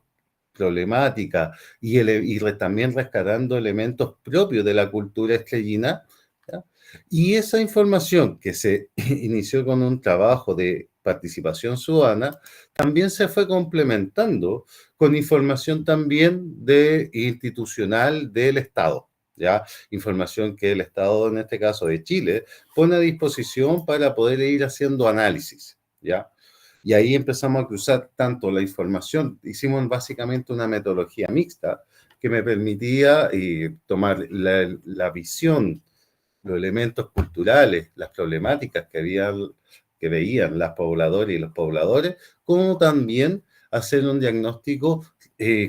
problemática y también rescatando elementos propios de la cultura estrellina, ¿ya? Y esa información que se inició con un trabajo de participación ciudadana, también se fue complementando con información también institucional del Estado, ¿ya? Información que el Estado, en este caso de Chile, pone a disposición para poder ir haciendo análisis, ¿ya? Y ahí empezamos a cruzar tanto la información, hicimos básicamente una metodología mixta que me permitía tomar la visión, los elementos culturales, las problemáticas que veían las pobladoras y los pobladores, como también hacer un diagnóstico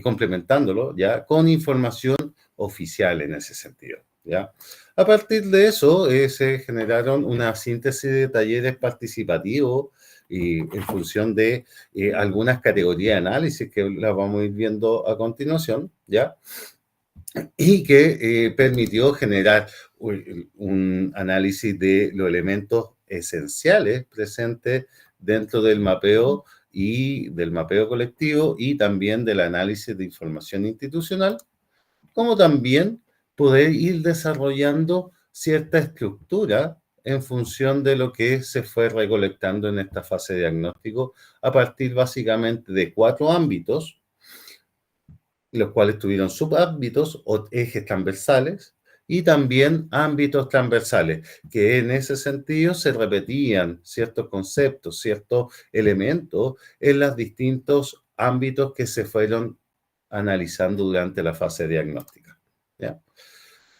complementándolo, ¿ya? Con información oficial en ese sentido, ¿ya? A partir de eso se generaron una síntesis de talleres participativos en función de algunas categorías de análisis que las vamos a ir viendo a continuación, ¿ya? Y que permitió generar un análisis de los elementos esenciales presentes dentro del mapeo y del mapeo colectivo y también del análisis de información institucional, como también poder ir desarrollando cierta estructura en función de lo que se fue recolectando en esta fase de diagnóstico a partir básicamente de 4 ámbitos, los cuales tuvieron subámbitos o ejes transversales y también ámbitos transversales, que en ese sentido se repetían ciertos conceptos, ciertos elementos en los distintos ámbitos que se fueron analizando durante la fase diagnóstica, ¿ya?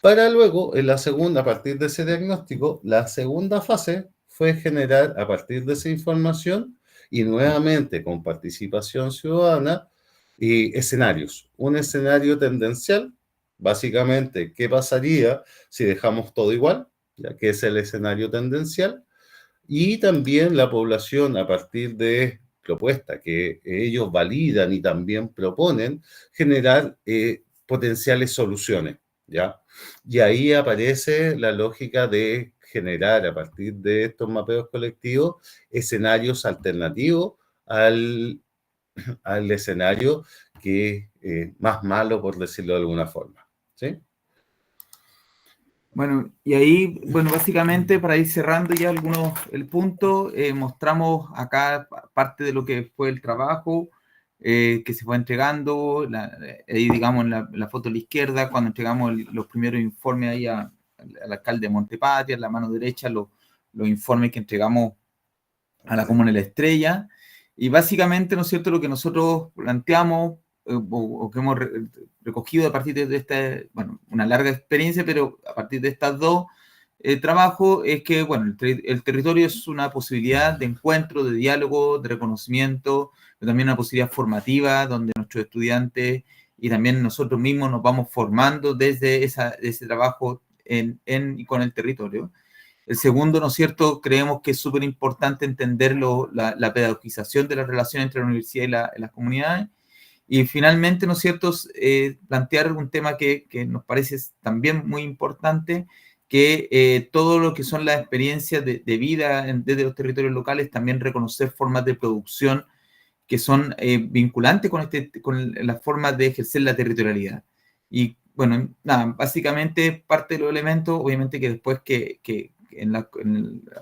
Para luego, en la segunda, a partir de ese diagnóstico, la segunda fase fue generar, a partir de esa información, y nuevamente con participación ciudadana, escenarios. Un escenario tendencial, básicamente, ¿qué pasaría si dejamos todo igual? Ya que es el escenario tendencial. Y también la población, a partir de propuestas que ellos validan y también proponen, generar potenciales soluciones, ¿ya? Y ahí aparece la lógica de generar, a partir de estos mapeos colectivos, escenarios alternativos al escenario que es más malo, por decirlo de alguna forma, ¿sí? Bueno, y ahí, bueno, básicamente para ir cerrando ya el punto, mostramos acá parte de lo que fue el trabajo que se fue entregando, ahí digamos en la foto a la izquierda, cuando entregamos los primeros informes ahí al alcalde de Montepatria, en la mano derecha los informes que entregamos a la Comuna de la Estrella, y básicamente, ¿no es cierto?, lo que nosotros planteamos o que hemos recogido a partir de esta, bueno, una larga experiencia, pero a partir de estas dos trabajos, es que, bueno, el territorio es una posibilidad de encuentro, de diálogo, de reconocimiento, pero también una posibilidad formativa, donde nuestros estudiantes y también nosotros mismos nos vamos formando desde ese trabajo y con el territorio. El segundo, ¿no es cierto?, creemos que es súper importante entender la pedagogización de la relación entre la universidad y las comunidades. Y finalmente, ¿no es cierto?, plantear un tema que nos parece también muy importante, que todo lo que son las experiencias de vida desde los territorios locales, también reconocer formas de producción que son vinculantes con las formas de ejercer la territorialidad. Y bueno, nada, básicamente parte de los elementos, obviamente que después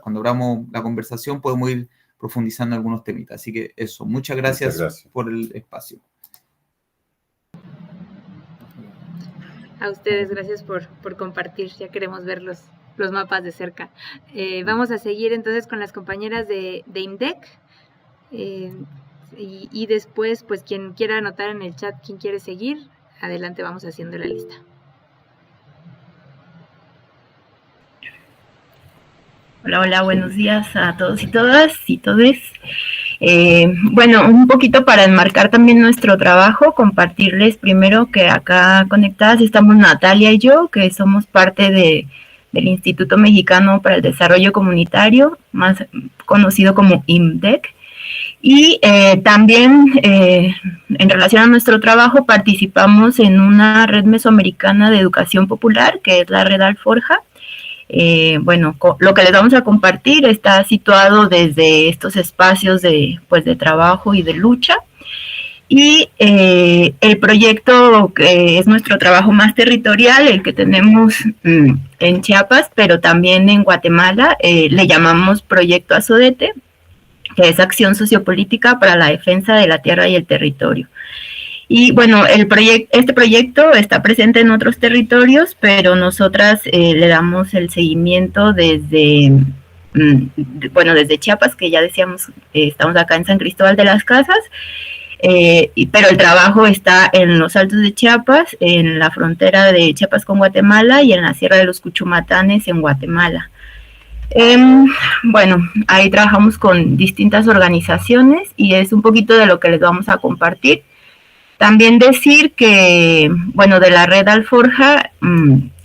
cuando abramos la conversación podemos ir profundizando en algunos temitas. Así que eso, muchas gracias por el espacio. A ustedes, gracias por compartir, ya queremos ver los mapas de cerca. Vamos a seguir entonces con las compañeras de IMDEC, y después, pues quien quiera anotar en el chat quién quiere seguir, adelante, vamos haciendo la lista. Hola, hola, buenos días a todos y todas y todes. Bueno, un poquito para enmarcar también nuestro trabajo, compartirles primero que acá conectadas estamos Natalia y yo, que somos parte del Instituto Mexicano para el Desarrollo Comunitario, más conocido como IMDEC. Y también en relación a nuestro trabajo participamos en una red mesoamericana de educación popular, que es la red Alforja. Bueno, lo que les vamos a compartir está situado desde estos espacios de trabajo y de lucha. Y el proyecto, que es nuestro trabajo más territorial, el que tenemos en Chiapas, pero también en Guatemala, le llamamos Proyecto Azodete, que es Acción Sociopolítica para la Defensa de la Tierra y el Territorio. Y bueno, este proyecto está presente en otros territorios, pero nosotras le damos el seguimiento desde Chiapas, que ya decíamos, estamos acá en San Cristóbal de las Casas, pero el trabajo está en los Altos de Chiapas, en la frontera de Chiapas con Guatemala y en la Sierra de los Cuchumatanes en Guatemala. Bueno, ahí trabajamos con distintas organizaciones y es un poquito de lo que les vamos a compartir. También decir que, bueno, de la red Alforja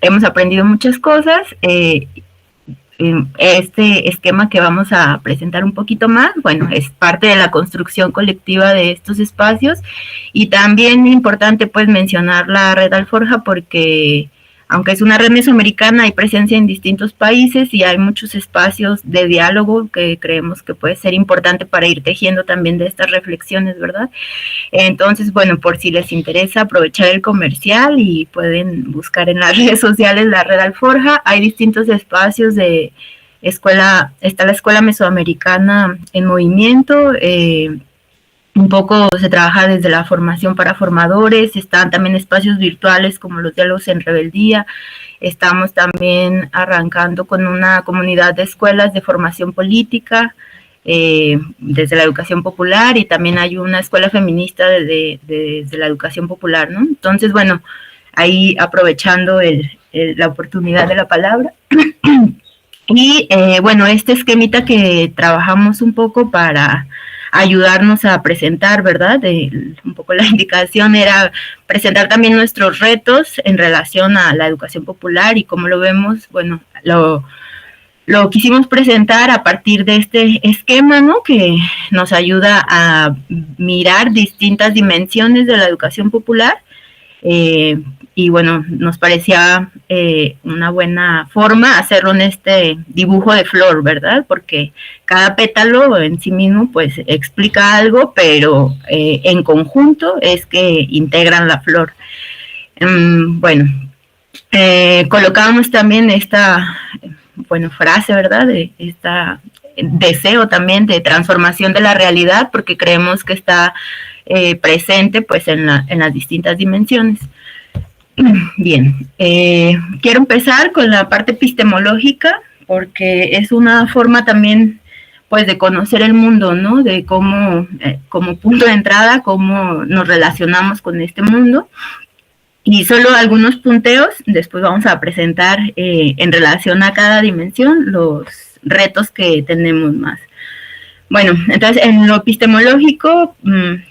hemos aprendido muchas cosas. Este esquema que vamos a presentar un poquito más, bueno, es parte de la construcción colectiva de estos espacios, y también importante pues mencionar la red Alforja porque aunque es una red mesoamericana, hay presencia en distintos países y hay muchos espacios de diálogo que creemos que puede ser importante para ir tejiendo también de estas reflexiones, ¿verdad? Entonces, bueno, por si les interesa aprovechar el comercial y pueden buscar en las redes sociales la red Alforja, hay distintos espacios de escuela, está la Escuela Mesoamericana en Movimiento, un poco se trabaja desde la formación para formadores, están también espacios virtuales como los diálogos en rebeldía, estamos también arrancando con una comunidad de escuelas de formación política desde la educación popular, y también hay una escuela feminista desde la educación popular, ¿no? Entonces, bueno, ahí aprovechando la oportunidad de la palabra. Y bueno, este esquemita que trabajamos un poco para ayudarnos a presentar, ¿verdad? Un poco la indicación era presentar también nuestros retos en relación a la educación popular y cómo lo vemos. Bueno, lo quisimos presentar a partir de este esquema, ¿no? Que nos ayuda a mirar distintas dimensiones de la educación popular. Y bueno, nos parecía una buena forma hacerlo en este dibujo de flor, ¿verdad? Porque cada pétalo en sí mismo pues explica algo, pero en conjunto es que integran la flor. Bueno, colocábamos también esta, frase, ¿verdad? De esta deseo también de transformación de la realidad, porque creemos que está presente pues en las distintas dimensiones. Bien, quiero empezar con la parte epistemológica, porque es una forma también pues de conocer el mundo, ¿no? De cómo, como punto de entrada, cómo nos relacionamos con este mundo. Y solo algunos punteos, después vamos a presentar en relación a cada dimensión los retos que tenemos más. Bueno, entonces en lo epistemológico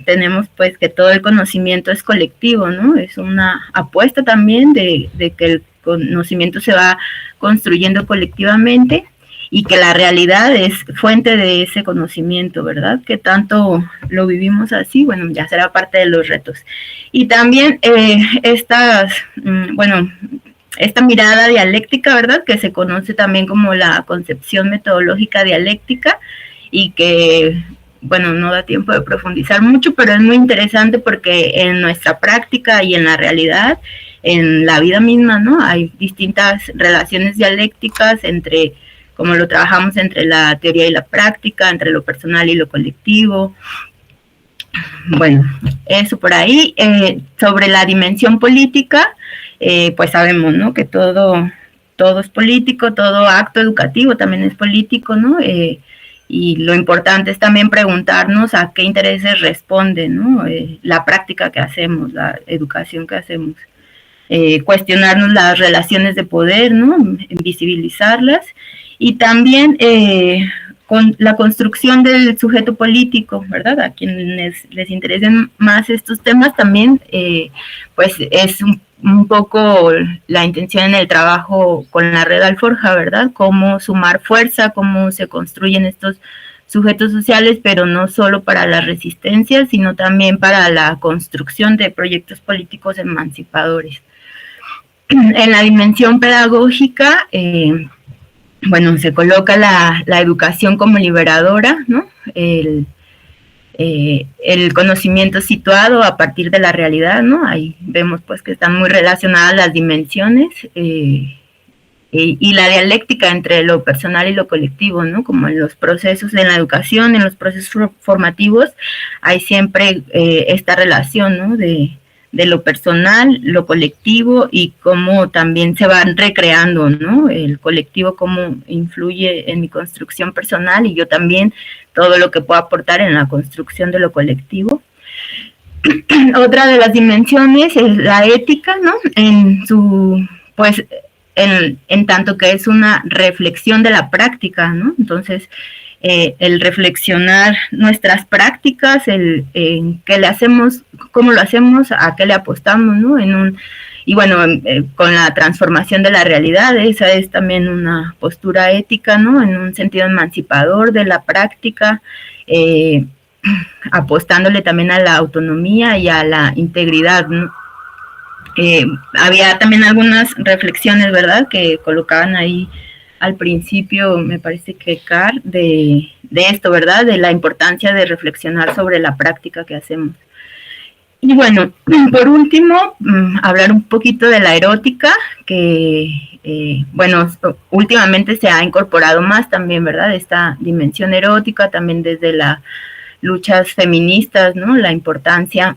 tenemos pues que todo el conocimiento es colectivo, ¿no? Es una apuesta también de que el conocimiento se va construyendo colectivamente y que la realidad es fuente de ese conocimiento, ¿verdad? Que tanto lo vivimos así, bueno, ya será parte de los retos. Y también esta mirada dialéctica, ¿verdad? Que se conoce también como la concepción metodológica dialéctica y que, bueno, no da tiempo de profundizar mucho, pero es muy interesante porque en nuestra práctica y en la realidad, en la vida misma, ¿no? Hay distintas relaciones dialécticas entre, como lo trabajamos entre la teoría y la práctica, entre lo personal y lo colectivo. Bueno, eso por ahí. Sobre la dimensión política, pues sabemos, ¿no? Que todo es político, todo acto educativo también es político, ¿no? Y lo importante es también preguntarnos a qué intereses responde, ¿no? La práctica que hacemos, la educación que hacemos. Cuestionarnos las relaciones de poder, ¿no? Visibilizarlas. Y también con la construcción del sujeto político, ¿verdad? A quienes les interesen más estos temas también, pues es un poco la intención en el trabajo con la red Alforja, ¿verdad? Cómo sumar fuerza, cómo se construyen estos sujetos sociales, pero no solo para la resistencia, sino también para la construcción de proyectos políticos emancipadores. En la dimensión pedagógica, se coloca la educación como liberadora, ¿no? El conocimiento situado a partir de la realidad, ¿no? Ahí vemos pues que están muy relacionadas las dimensiones y la dialéctica entre lo personal y lo colectivo, ¿no? Como en los procesos de la educación, en los procesos formativos, hay siempre esta relación, ¿no? De lo personal, lo colectivo y cómo también se van recreando, ¿no? El colectivo, cómo influye en mi construcción personal y yo también todo lo que puedo aportar en la construcción de lo colectivo. Otra de las dimensiones es la ética, ¿no? En tanto que es una reflexión de la práctica, ¿no? Entonces, el reflexionar nuestras prácticas, qué le hacemos, cómo lo hacemos, a qué le apostamos, ¿no? Con la transformación de la realidad, esa es también una postura ética, ¿no? En un sentido emancipador de la práctica, apostándole también a la autonomía y a la integridad, ¿no? Había también algunas reflexiones, ¿verdad?, que colocaban ahí al principio, me parece que de esto, ¿verdad?, de la importancia de reflexionar sobre la práctica que hacemos. Y bueno, por último, hablar un poquito de la erótica, que, últimamente se ha incorporado más también, ¿verdad?, esta dimensión erótica, también desde las luchas feministas, ¿no?, la importancia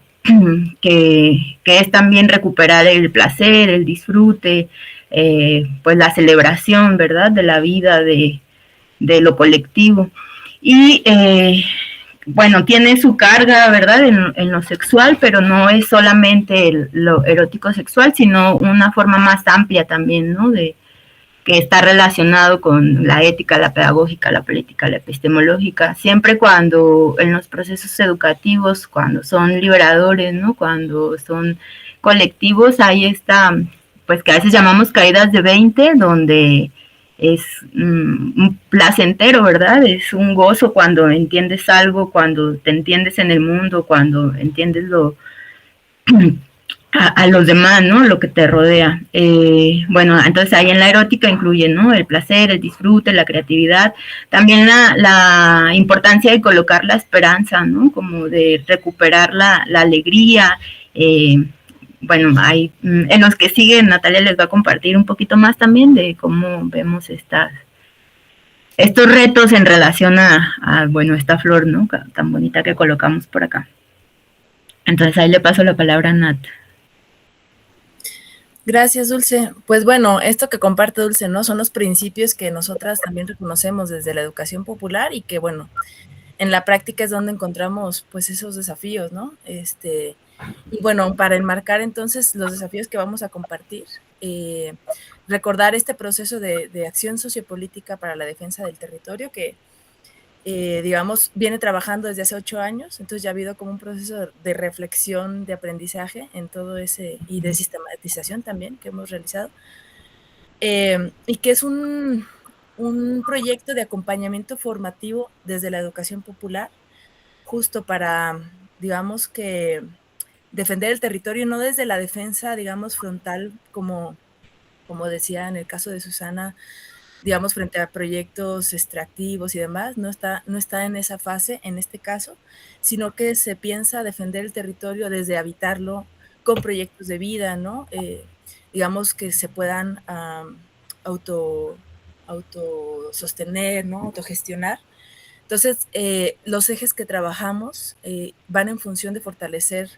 que es también recuperar el placer, el disfrute, pues la celebración, ¿verdad?, de la vida, de lo colectivo. Y, tiene su carga, ¿verdad?, en lo sexual, pero no es solamente lo erótico sexual, sino una forma más amplia también, ¿no?, que está relacionado con la ética, la pedagógica, la política, la epistemológica. Siempre cuando en los procesos educativos, cuando son liberadores, ¿no?, cuando son colectivos, hay esta, pues que a veces llamamos caídas de 20, donde es un placentero, ¿verdad? Es un gozo cuando entiendes algo, cuando te entiendes en el mundo, cuando entiendes a los demás, ¿no?, lo que te rodea. Entonces ahí en la erótica incluye, ¿no?, el placer, el disfrute, la creatividad, también la importancia de colocar la esperanza, ¿no?, como de recuperar la alegría, bueno, hay, en los que siguen Natalia les va a compartir un poquito más también de cómo vemos estos retos en relación a, bueno, esta flor, ¿no? Tan bonita que colocamos por acá. Entonces ahí le paso la palabra a Nat. Gracias, Dulce. Pues bueno, esto que comparte Dulce, ¿no? Son los principios que nosotras también reconocemos desde la educación popular y que, bueno, en la práctica es donde encontramos, pues, esos desafíos, ¿no? Y bueno, para enmarcar entonces los desafíos que vamos a compartir, recordar este proceso de acción sociopolítica para la defensa del territorio que, digamos, viene trabajando desde hace 8 años, entonces ya ha habido como un proceso de reflexión, de aprendizaje en todo ese, y de sistematización también que hemos realizado, y que es un proyecto de acompañamiento formativo desde la educación popular, justo para, digamos que, defender el territorio, no desde la defensa, digamos, frontal, como decía en el caso de Susana, digamos, frente a proyectos extractivos y demás, no está en esa fase en este caso, sino que se piensa defender el territorio desde habitarlo con proyectos de vida, ¿no? Digamos que se puedan autosostener, ¿no? Autogestionar. Entonces, los ejes que trabajamos van en función de fortalecer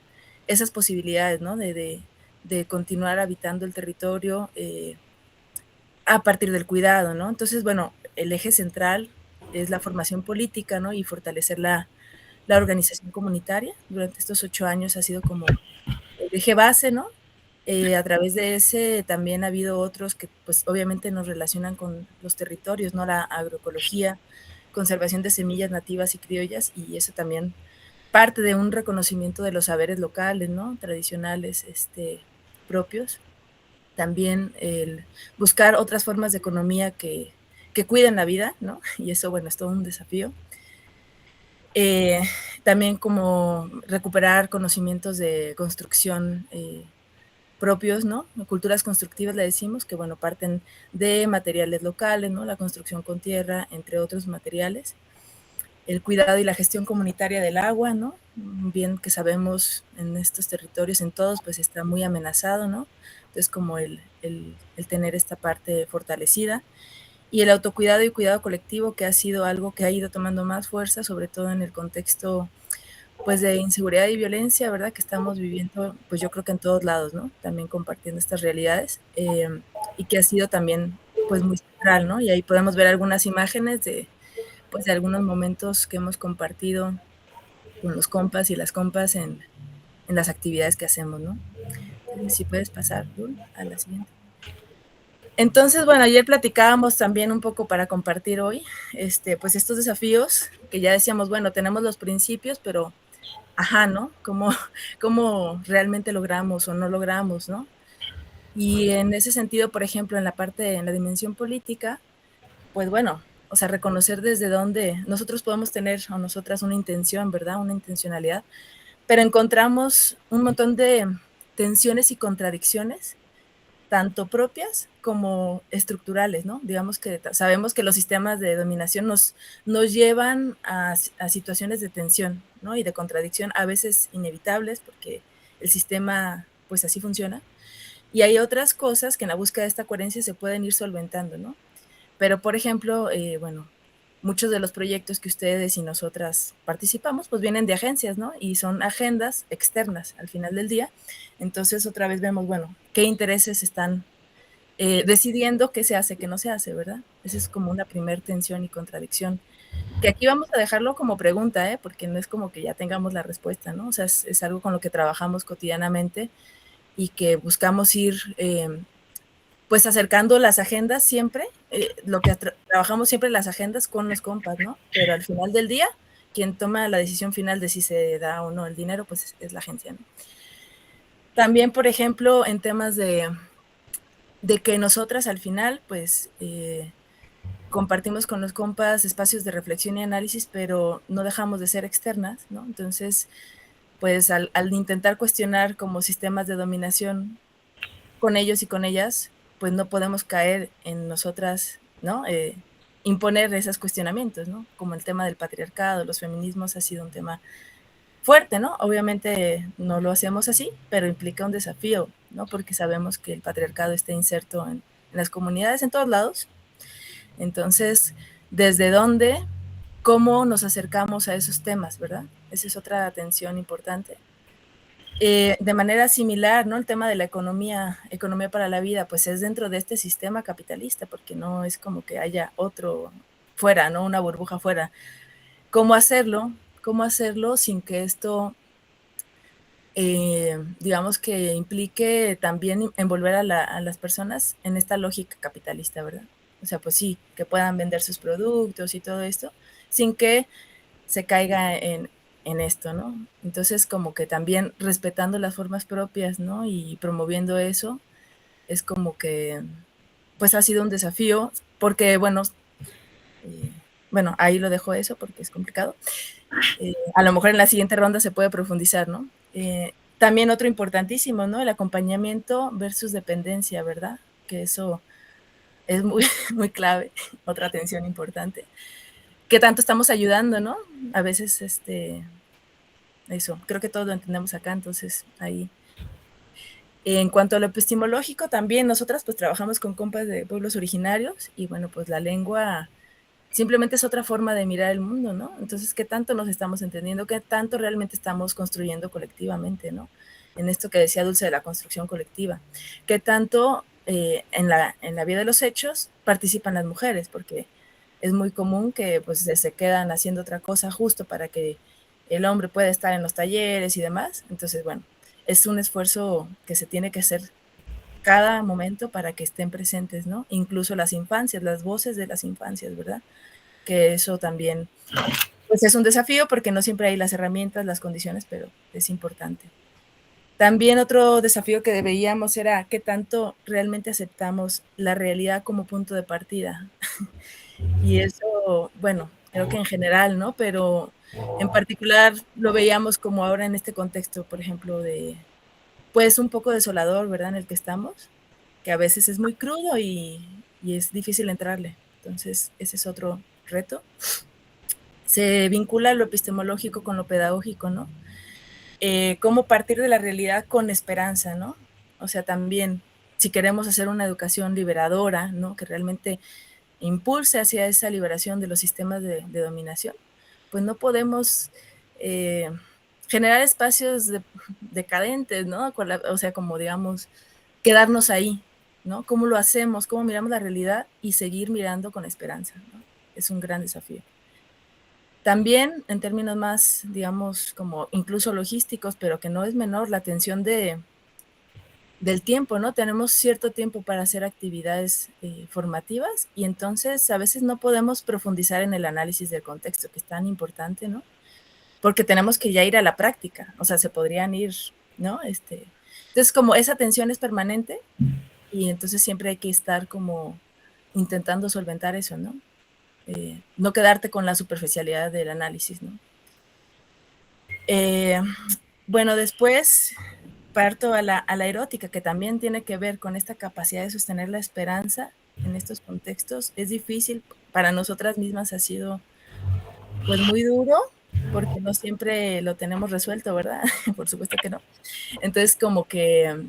esas posibilidades, ¿no? De continuar habitando el territorio a partir del cuidado, ¿no? Entonces, bueno, el eje central es la formación política, ¿no? Y fortalecer la organización comunitaria. Durante estos 8 años ha sido como el eje base, ¿no? A través de ese también ha habido otros que, pues, obviamente nos relacionan con los territorios, ¿no? La agroecología, conservación de semillas nativas y criollas, y eso también parte de un reconocimiento de los saberes locales, ¿no? Tradicionales, propios. También el buscar otras formas de economía que cuiden la vida, ¿no? Y eso, bueno, es todo un desafío. También como recuperar conocimientos de construcción propios, ¿no? Culturas constructivas, le decimos, que, bueno, parten de materiales locales, ¿no? La construcción con tierra, entre otros materiales. El cuidado y la gestión comunitaria del agua, ¿no? Bien que sabemos en estos territorios, en todos, pues está muy amenazado, ¿no? Entonces, como el tener esta parte fortalecida. Y el autocuidado y cuidado colectivo, que ha sido algo que ha ido tomando más fuerza, sobre todo en el contexto, pues, de inseguridad y violencia, ¿verdad? Que estamos viviendo, pues yo creo que en todos lados, ¿no? También compartiendo estas realidades, y que ha sido también, pues, muy central, ¿no? Y ahí podemos ver algunas imágenes de algunos momentos que hemos compartido con los compas y las compas en las actividades que hacemos, ¿no? Entonces, si puedes pasar, Dul, a la siguiente. Entonces, bueno, ayer platicábamos también un poco para compartir hoy, pues estos desafíos que ya decíamos, bueno, tenemos los principios, pero, ajá, ¿no? ¿Cómo realmente logramos o no logramos, ¿no? Y en ese sentido, por ejemplo, en la dimensión política, pues bueno, o sea, reconocer desde dónde nosotros podemos tener, o nosotras, una intención, ¿verdad? Una intencionalidad, pero encontramos un montón de tensiones y contradicciones, tanto propias como estructurales, ¿no? Digamos que sabemos que los sistemas de dominación nos llevan a situaciones de tensión, ¿no? Y de contradicción, a veces inevitables, porque el sistema, pues, así funciona. Y hay otras cosas que en la búsqueda de esta coherencia se pueden ir solventando, ¿no? Pero, por ejemplo, bueno, muchos de los proyectos que ustedes y nosotras participamos, pues vienen de agencias, ¿no? Y son agendas externas al final del día. Entonces, otra vez vemos, bueno, qué intereses están decidiendo qué se hace, qué no se hace, ¿verdad? Esa es como una primer tensión y contradicción, que aquí vamos a dejarlo como pregunta, porque no es como que ya tengamos la respuesta, ¿no? O sea, es algo con lo que trabajamos cotidianamente y que buscamos ir pues acercando las agendas siempre, lo que trabajamos siempre las agendas con los compas, ¿no? Pero al final del día, quien toma la decisión final de si se da o no el dinero, pues es la agencia, ¿no? También, por ejemplo, en temas de que nosotras al final, pues, compartimos con los compas espacios de reflexión y análisis, pero no dejamos de ser externas, ¿no? Entonces, pues al intentar cuestionar como sistemas de dominación con ellos y con ellas, pues no podemos caer en nosotras, ¿no? Imponer esos cuestionamientos, ¿no? Como el tema del patriarcado, los feminismos ha sido un tema fuerte, ¿no? Obviamente no lo hacemos así, pero implica un desafío, ¿no? Porque sabemos que el patriarcado está inserto en las comunidades, en todos lados. Entonces, ¿desde dónde? ¿Cómo nos acercamos a esos temas, verdad? Esa es otra atención importante. De manera similar, ¿no? El tema de la economía para la vida, pues es dentro de este sistema capitalista, porque no es como que haya otro fuera, ¿no? Una burbuja fuera. ¿Cómo hacerlo? ¿Cómo hacerlo sin que esto, digamos que implique también envolver a las personas en esta lógica capitalista, ¿verdad? O sea, pues sí, que puedan vender sus productos y todo esto, sin que se caiga en esto, ¿no? Entonces, como que también respetando las formas propias, ¿no? Y promoviendo eso, es como que, pues ha sido un desafío, porque, bueno, ahí lo dejo eso porque es complicado. A lo mejor en la siguiente ronda se puede profundizar, ¿no? También otro importantísimo, ¿no? El acompañamiento versus dependencia, ¿verdad? Que eso es muy, muy clave, otra atención importante. ¿Qué tanto estamos ayudando, no? A veces, eso, creo que todos lo entendemos acá, entonces ahí. En cuanto a lo epistemológico, también nosotras pues trabajamos con compas de pueblos originarios y bueno, pues la lengua simplemente es otra forma de mirar el mundo, ¿no? Entonces, ¿qué tanto nos estamos entendiendo? ¿Qué tanto realmente estamos construyendo colectivamente, ¿no? En esto que decía Dulce de la construcción colectiva. ¿Qué tanto en la vida de los hechos participan las mujeres? Porque es muy común que pues se quedan haciendo otra cosa justo para que el hombre pueda estar en los talleres y demás. Entonces, bueno, es un esfuerzo que se tiene que hacer cada momento para que estén presentes, ¿no? Incluso las infancias, las voces de las infancias, ¿verdad? Que eso también, pues es un desafío porque no siempre hay las herramientas, las condiciones, pero es importante. También otro desafío que veíamos era qué tanto realmente aceptamos la realidad como punto de partida. Y eso, bueno, creo que en general, ¿no? Pero en particular lo veíamos como ahora en este contexto, por ejemplo, de, pues un poco desolador, ¿verdad? En el que estamos, que a veces es muy crudo y es difícil entrarle. Entonces, ese es otro reto. Se vincula lo epistemológico con lo pedagógico, ¿no? Cómo partir de la realidad con esperanza, ¿no? O sea, también, si queremos hacer una educación liberadora, ¿no? Que realmente impulse hacia esa liberación de los sistemas de dominación, pues no podemos generar espacios decadentes, ¿no? O sea, como digamos, quedarnos ahí, ¿no? ¿Cómo lo hacemos? ¿Cómo miramos la realidad y seguir mirando con esperanza, ¿no? Es un gran desafío. También, en términos más, digamos, como incluso logísticos, pero que no es menor, la atención del tiempo, ¿no? Tenemos cierto tiempo para hacer actividades formativas y entonces a veces no podemos profundizar en el análisis del contexto, que es tan importante, ¿no? Porque tenemos que ya ir a la práctica, o sea, se podrían ir, ¿no? Entonces, como esa tensión es permanente y entonces siempre hay que estar como intentando solventar eso, ¿no? No quedarte con la superficialidad del análisis, ¿no? Bueno, después parto a la erótica, que también tiene que ver con esta capacidad de sostener la esperanza en estos contextos. Es difícil, para nosotras mismas ha sido pues muy duro, porque no siempre lo tenemos resuelto, ¿verdad? Por supuesto que no. Entonces, como que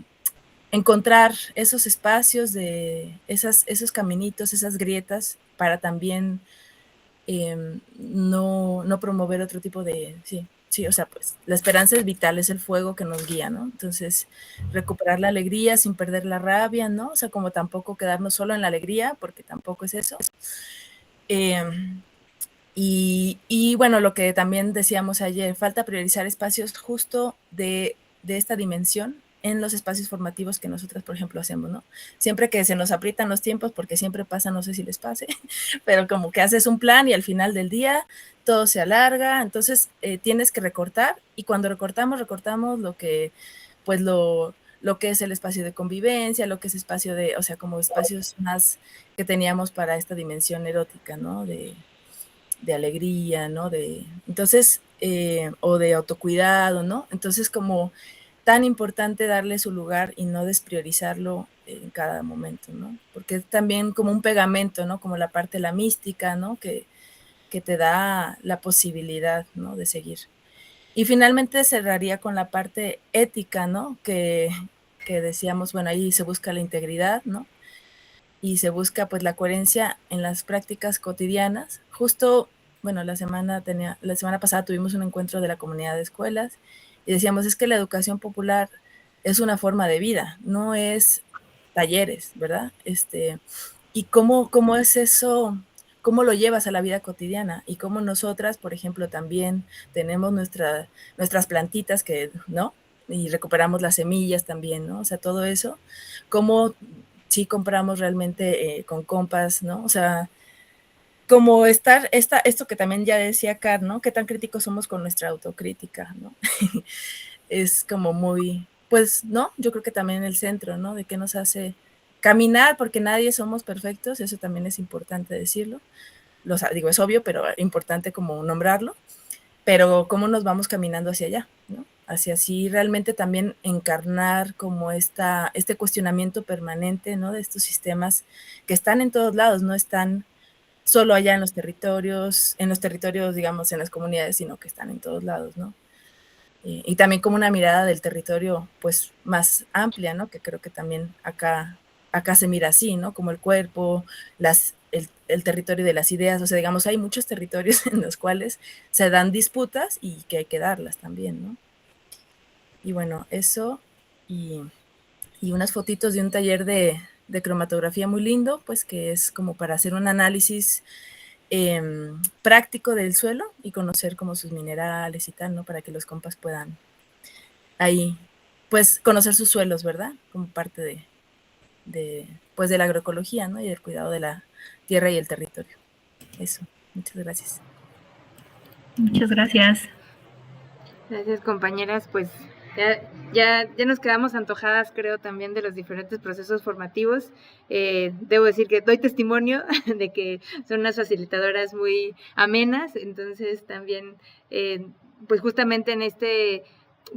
encontrar esos espacios de esos caminitos, esas grietas, para también no promover otro tipo de, sí, o sea, pues la esperanza es vital, es el fuego que nos guía, ¿no? Entonces, recuperar la alegría sin perder la rabia, ¿no? O sea, como tampoco quedarnos solo en la alegría, porque tampoco es eso. Y bueno, lo que también decíamos ayer, falta priorizar espacios justo de esta dimensión en los espacios formativos que nosotros, por ejemplo, hacemos, ¿no? Siempre que se nos aprietan los tiempos, porque siempre pasa, no sé si les pase, pero como que haces un plan y al final del día todo se alarga, entonces tienes que recortar y cuando recortamos lo que, pues lo que es el espacio de convivencia, lo que es espacio de, o sea, como espacios más que teníamos para esta dimensión erótica, ¿no? De alegría, ¿no? Entonces, o de autocuidado, ¿no? Entonces, como tan importante darle su lugar y no despriorizarlo en cada momento, ¿no? Porque es también como un pegamento, ¿no? Como la parte de la mística, ¿no? Que te da la posibilidad, ¿no? De seguir. Y finalmente cerraría con la parte ética, ¿no? Que decíamos, bueno, ahí se busca la integridad, ¿no? Y se busca pues la coherencia en las prácticas cotidianas. Justo, bueno, la semana pasada tuvimos un encuentro de la comunidad de escuelas y decíamos, es que la educación popular es una forma de vida, no es talleres, ¿verdad? ¿Y cómo es eso? ¿Cómo lo llevas a la vida cotidiana? Y cómo nosotras, por ejemplo, también tenemos nuestras plantitas que, ¿no? Y recuperamos las semillas también, ¿no? O sea, todo eso, cómo sí compramos realmente con compas, ¿no? O sea, como esto que también ya decía Car, ¿no? Qué tan críticos somos con nuestra autocrítica, ¿no? Es como muy, pues, ¿no? Yo creo que también el centro, ¿no? De qué nos hace caminar, porque nadie somos perfectos, eso también es importante decirlo. Digo, es obvio, pero importante como nombrarlo, pero cómo nos vamos caminando hacia allá, ¿no? Hacia así realmente también encarnar como este cuestionamiento permanente, ¿no? De estos sistemas que están en todos lados, no están solo allá en los territorios, digamos, en las comunidades, sino que están en todos lados, ¿no? Y también como una mirada del territorio, pues, más amplia, ¿no? Que creo que también acá se mira así, ¿no? Como el cuerpo, el territorio de las ideas, o sea, digamos, hay muchos territorios en los cuales se dan disputas y que hay que darlas también, ¿no? Y bueno, eso, y unas fotitos de un taller de cromatografía muy lindo, pues que es como para hacer un análisis práctico del suelo y conocer como sus minerales y tal, ¿no? Para que los compas puedan ahí, pues, conocer sus suelos, ¿verdad? Como parte pues, de la agroecología, ¿no? Y del cuidado de la tierra y el territorio. Eso, muchas gracias. Muchas gracias. Gracias, compañeras. Pues ya nos quedamos antojadas, creo, también de los diferentes procesos formativos. Debo decir que doy testimonio de que son unas facilitadoras muy amenas, entonces también, pues justamente en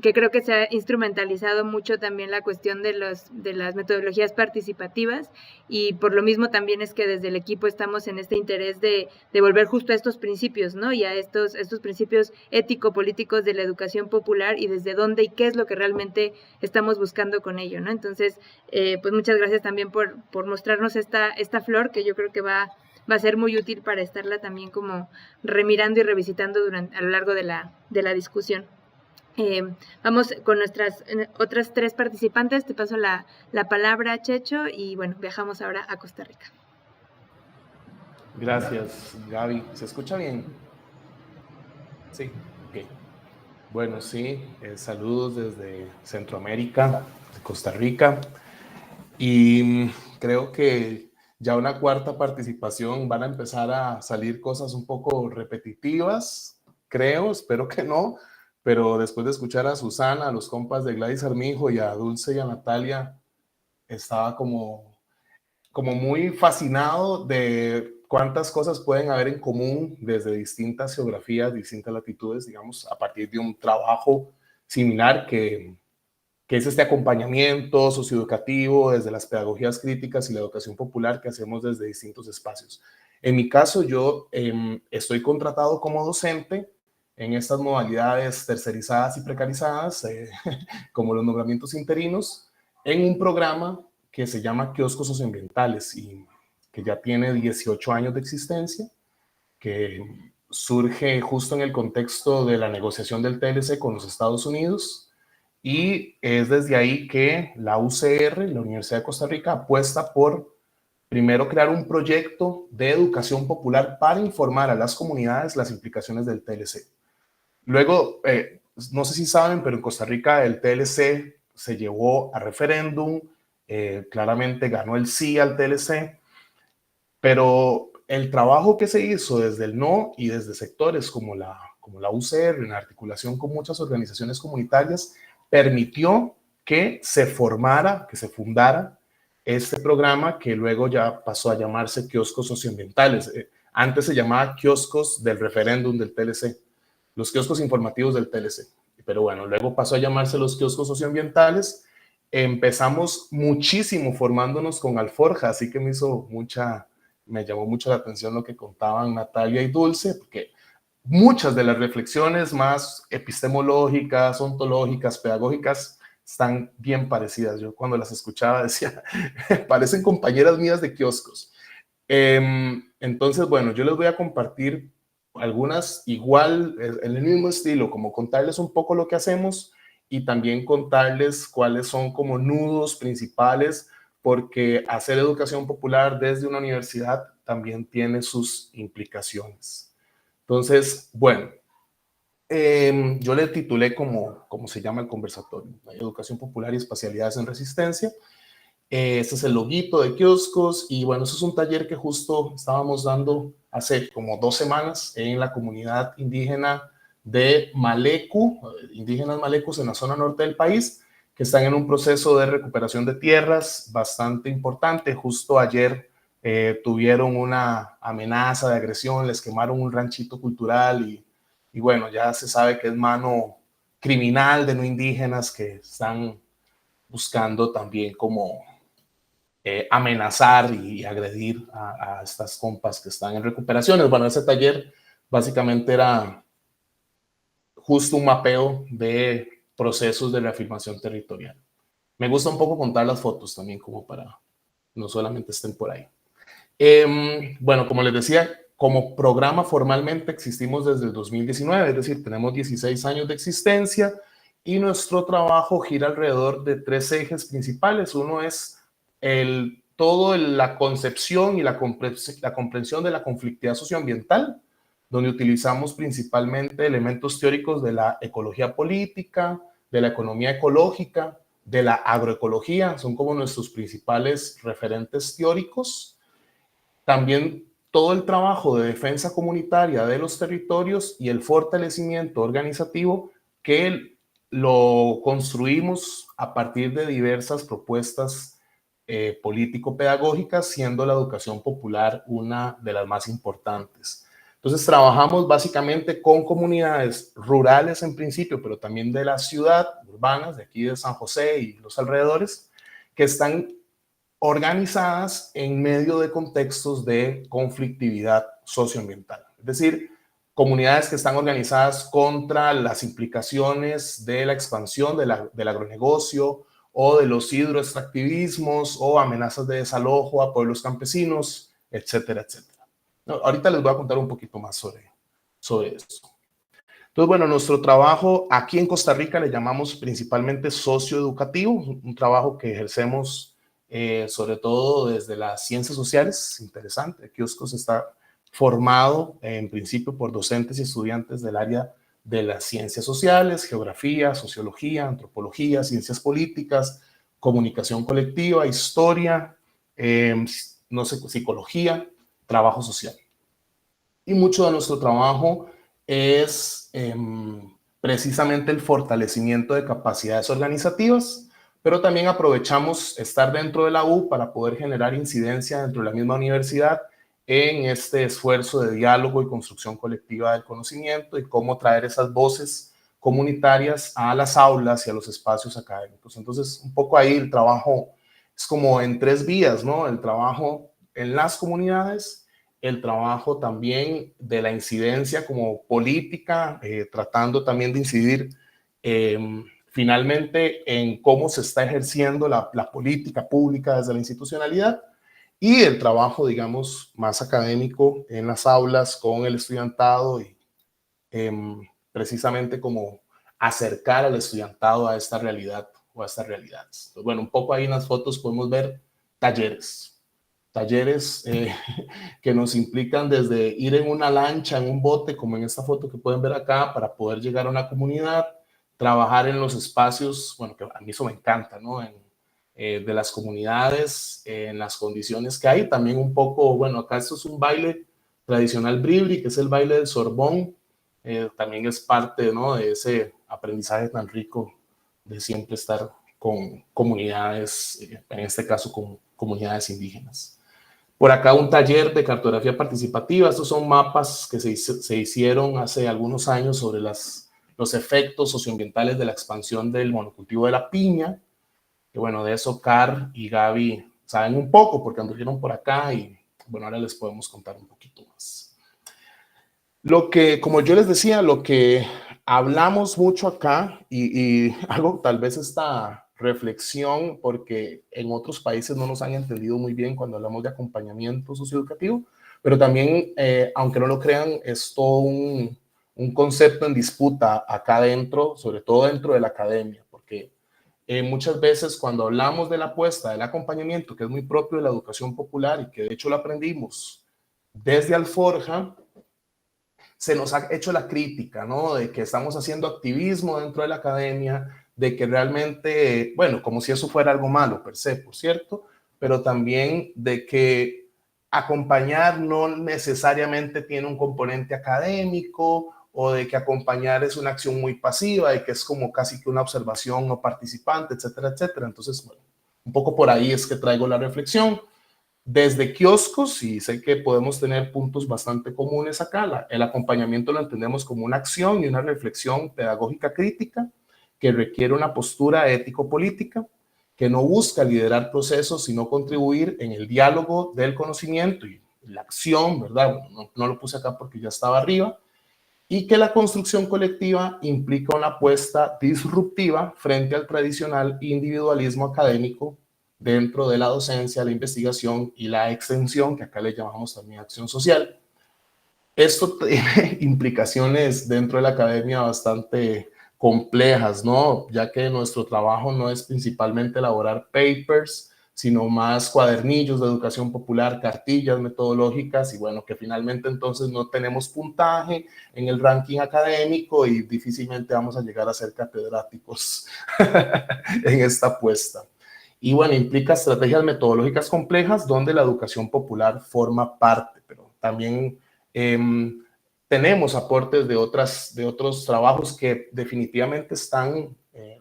que creo que se ha instrumentalizado mucho también la cuestión de las metodologías participativas, y por lo mismo también es que desde el equipo estamos en este interés de volver justo a estos principios, ¿no? Y a estos principios ético-políticos de la educación popular, y desde dónde y qué es lo que realmente estamos buscando con ello, ¿no? Entonces, pues muchas gracias también por mostrarnos esta flor, que yo creo que va a ser muy útil para estarla también como remirando y revisitando a lo largo de la discusión. Vamos con nuestras otras tres participantes. Te paso la palabra, Checho, y bueno, viajamos ahora a Costa Rica. Gracias, Gaby. ¿Se escucha bien? Sí, ok. Bueno, sí, saludos desde Centroamérica, de Costa Rica, y creo que ya una cuarta participación van a empezar a salir cosas un poco repetitivas, creo, espero que no, pero después de escuchar a Susana, a los compas de Gladys Armijo y a Dulce y a Natalia, estaba como muy fascinado de cuántas cosas pueden haber en común desde distintas geografías, distintas latitudes, digamos, a partir de un trabajo similar que es este acompañamiento socioeducativo desde las pedagogías críticas y la educación popular que hacemos desde distintos espacios. En mi caso, yo estoy contratado como docente en estas modalidades tercerizadas y precarizadas, como los nombramientos interinos, en un programa que se llama Kioscos Socioambientales y que ya tiene 18 años de existencia, que surge justo en el contexto de la negociación del TLC con los Estados Unidos, y es desde ahí que la UCR, la Universidad de Costa Rica, apuesta por primero crear un proyecto de educación popular para informar a las comunidades las implicaciones del TLC. Luego, no sé si saben, pero en Costa Rica el TLC se llevó a referéndum, claramente ganó el sí al TLC, pero el trabajo que se hizo desde el no y desde sectores como la UCR, en articulación con muchas organizaciones comunitarias, permitió que se fundara este programa, que luego ya pasó a llamarse Kioscos Socioambientales. Antes se llamaba Kioscos del Referéndum del TLC, los kioscos informativos del TLC. Pero bueno, luego pasó a llamarse los Kioscos Socioambientales. Empezamos muchísimo formándonos con Alforja, así que me llamó mucho la atención lo que contaban Natalia y Dulce, porque muchas de las reflexiones más epistemológicas, ontológicas, pedagógicas, están bien parecidas. Yo cuando las escuchaba decía, parecen compañeras mías de kioscos. Entonces, bueno, yo les voy a compartir algunas igual, en el mismo estilo, como contarles un poco lo que hacemos y también contarles cuáles son como nudos principales, porque hacer educación popular desde una universidad también tiene sus implicaciones. Entonces, bueno, yo le titulé como se llama el conversatorio, Educación Popular y Espacialidades en Resistencia. Este es el loguito de kioscos y bueno, eso es un taller que justo estábamos dando hace como 2 semanas en la comunidad indígena de Malecu, indígenas malecos en la zona norte del país, que están en un proceso de recuperación de tierras bastante importante. Justo ayer tuvieron una amenaza de agresión, les quemaron un ranchito cultural y bueno, ya se sabe que es mano criminal de no indígenas que están buscando también como amenazar y agredir a estas compas que están en recuperaciones. Bueno, ese taller básicamente era justo un mapeo de procesos de reafirmación territorial. Me gusta un poco contar las fotos también como para no solamente estén por ahí. Bueno, como les decía, como programa formalmente existimos desde el 2019, es decir, tenemos 16 años de existencia y nuestro trabajo gira alrededor de 3 ejes principales. Uno es la concepción y la comprensión de la conflictividad socioambiental, donde utilizamos principalmente elementos teóricos de la ecología política, de la economía ecológica, de la agroecología, son como nuestros principales referentes teóricos. También todo el trabajo de defensa comunitaria de los territorios y el fortalecimiento organizativo que lo construimos a partir de diversas propuestas político-pedagógicas, siendo la educación popular una de las más importantes. Entonces trabajamos básicamente con comunidades rurales en principio, pero también de la ciudad, urbanas, de aquí de San José y los alrededores, que están organizadas en medio de contextos de conflictividad socioambiental. Es decir, comunidades que están organizadas contra las implicaciones de la expansión del agronegocio o de los hidroextractivismos o amenazas de desalojo a pueblos campesinos, etcétera, etcétera. No, ahorita les voy a contar un poquito más sobre esto. Entonces, bueno, nuestro trabajo aquí en Costa Rica le llamamos principalmente socioeducativo, un trabajo que ejercemos sobre todo desde las ciencias sociales. Interesante, Kioscos está formado en principio por docentes y estudiantes del área de las ciencias sociales, geografía, sociología, antropología, ciencias políticas, comunicación colectiva, historia, no sé, psicología, trabajo social. Y mucho de nuestro trabajo es precisamente el fortalecimiento de capacidades organizativas, pero también aprovechamos estar dentro de la U para poder generar incidencia dentro de la misma universidad en este esfuerzo de diálogo y construcción colectiva del conocimiento y cómo traer esas voces comunitarias a las aulas y a los espacios académicos. Entonces, un poco ahí el trabajo es como en 3 vías, ¿no? El trabajo en las comunidades, el trabajo también de la incidencia como política, tratando también de incidir finalmente en cómo se está ejerciendo la política pública desde la institucionalidad, y el trabajo, digamos, más académico en las aulas con el estudiantado y precisamente como acercar al estudiantado a esta realidad o a estas realidades. Entonces, bueno, un poco ahí en las fotos podemos ver talleres que nos implican desde ir en una lancha, en un bote, como en esta foto que pueden ver acá, para poder llegar a una comunidad, trabajar en los espacios, bueno, que a mí eso me encanta, ¿no? De las comunidades, en las condiciones que hay, también un poco, bueno, acá esto es un baile tradicional bribri, que es el baile del sorbón, también es parte, ¿no? De ese aprendizaje tan rico de siempre estar con comunidades, en este caso con comunidades indígenas. Por acá un taller de cartografía participativa. Estos son mapas que se hicieron hace algunos años sobre los efectos socioambientales de la expansión del monocultivo de la piña. Que bueno, de eso Car y Gaby saben un poco porque anduvieron por acá y bueno, ahora les podemos contar un poquito más. Como yo les decía, lo que hablamos mucho acá y hago tal vez esta reflexión porque en otros países no nos han entendido muy bien cuando hablamos de acompañamiento socioeducativo, pero también, aunque no lo crean, es todo un concepto en disputa acá dentro, sobre todo dentro de la academia, porque muchas veces cuando hablamos de la apuesta del acompañamiento, que es muy propio de la educación popular y que de hecho lo aprendimos desde Alforja, se nos ha hecho la crítica, ¿no? De que estamos haciendo activismo dentro de la academia, de que realmente, bueno, como si eso fuera algo malo per se, por cierto, pero también de que acompañar no necesariamente tiene un componente académico o de que acompañar es una acción muy pasiva y que es como casi que una observación no participante, etcétera, etcétera. Entonces, bueno, un poco por ahí es que traigo la reflexión. Desde kioscos, y sé que podemos tener puntos bastante comunes acá, el acompañamiento lo entendemos como una acción y una reflexión pedagógica crítica que requiere una postura ético-política, que no busca liderar procesos, sino contribuir en el diálogo del conocimiento y la acción, ¿verdad? No lo puse acá porque ya estaba arriba, y que la construcción colectiva implica una apuesta disruptiva frente al tradicional individualismo académico dentro de la docencia, la investigación y la extensión, que acá le llamamos también acción social. Esto tiene implicaciones dentro de la academia bastante complejas, ¿no? Ya que nuestro trabajo no es principalmente elaborar papers, sino más cuadernillos de educación popular, cartillas metodológicas, y bueno, que finalmente entonces no tenemos puntaje en el ranking académico y difícilmente vamos a llegar a ser catedráticos en esta apuesta. Y bueno, implica estrategias metodológicas complejas donde la educación popular forma parte, pero también tenemos aportes de otros trabajos que definitivamente están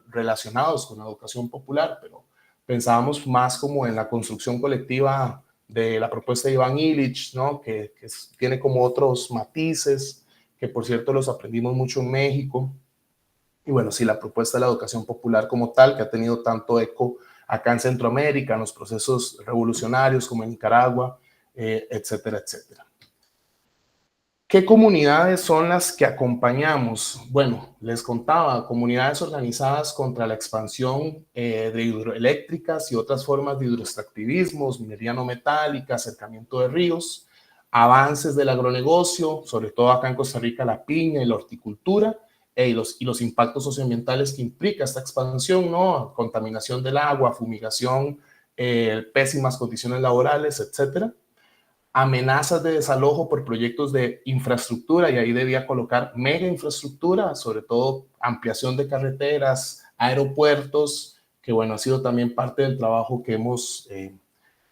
relacionados con la educación popular, pero pensábamos más como en la construcción colectiva de la propuesta de Iván Illich, ¿no? que tiene como otros matices, que por cierto los aprendimos mucho en México. Y bueno, sí, la propuesta de la educación popular como tal, que ha tenido tanto eco acá en Centroamérica, en los procesos revolucionarios como en Nicaragua, etcétera, etcétera. ¿Qué comunidades son las que acompañamos? Bueno, les contaba, comunidades organizadas contra la expansión de hidroeléctricas y otras formas de hidroextractivismos, minería no metálica, acercamiento de ríos, avances del agronegocio, sobre todo acá en Costa Rica la piña y la horticultura, y los impactos socioambientales que implica esta expansión, ¿no? Contaminación del agua, fumigación, pésimas condiciones laborales, etcétera. Amenazas de desalojo por proyectos de infraestructura, y ahí debía colocar mega infraestructura, sobre todo ampliación de carreteras, aeropuertos, que bueno, ha sido también parte del trabajo que hemos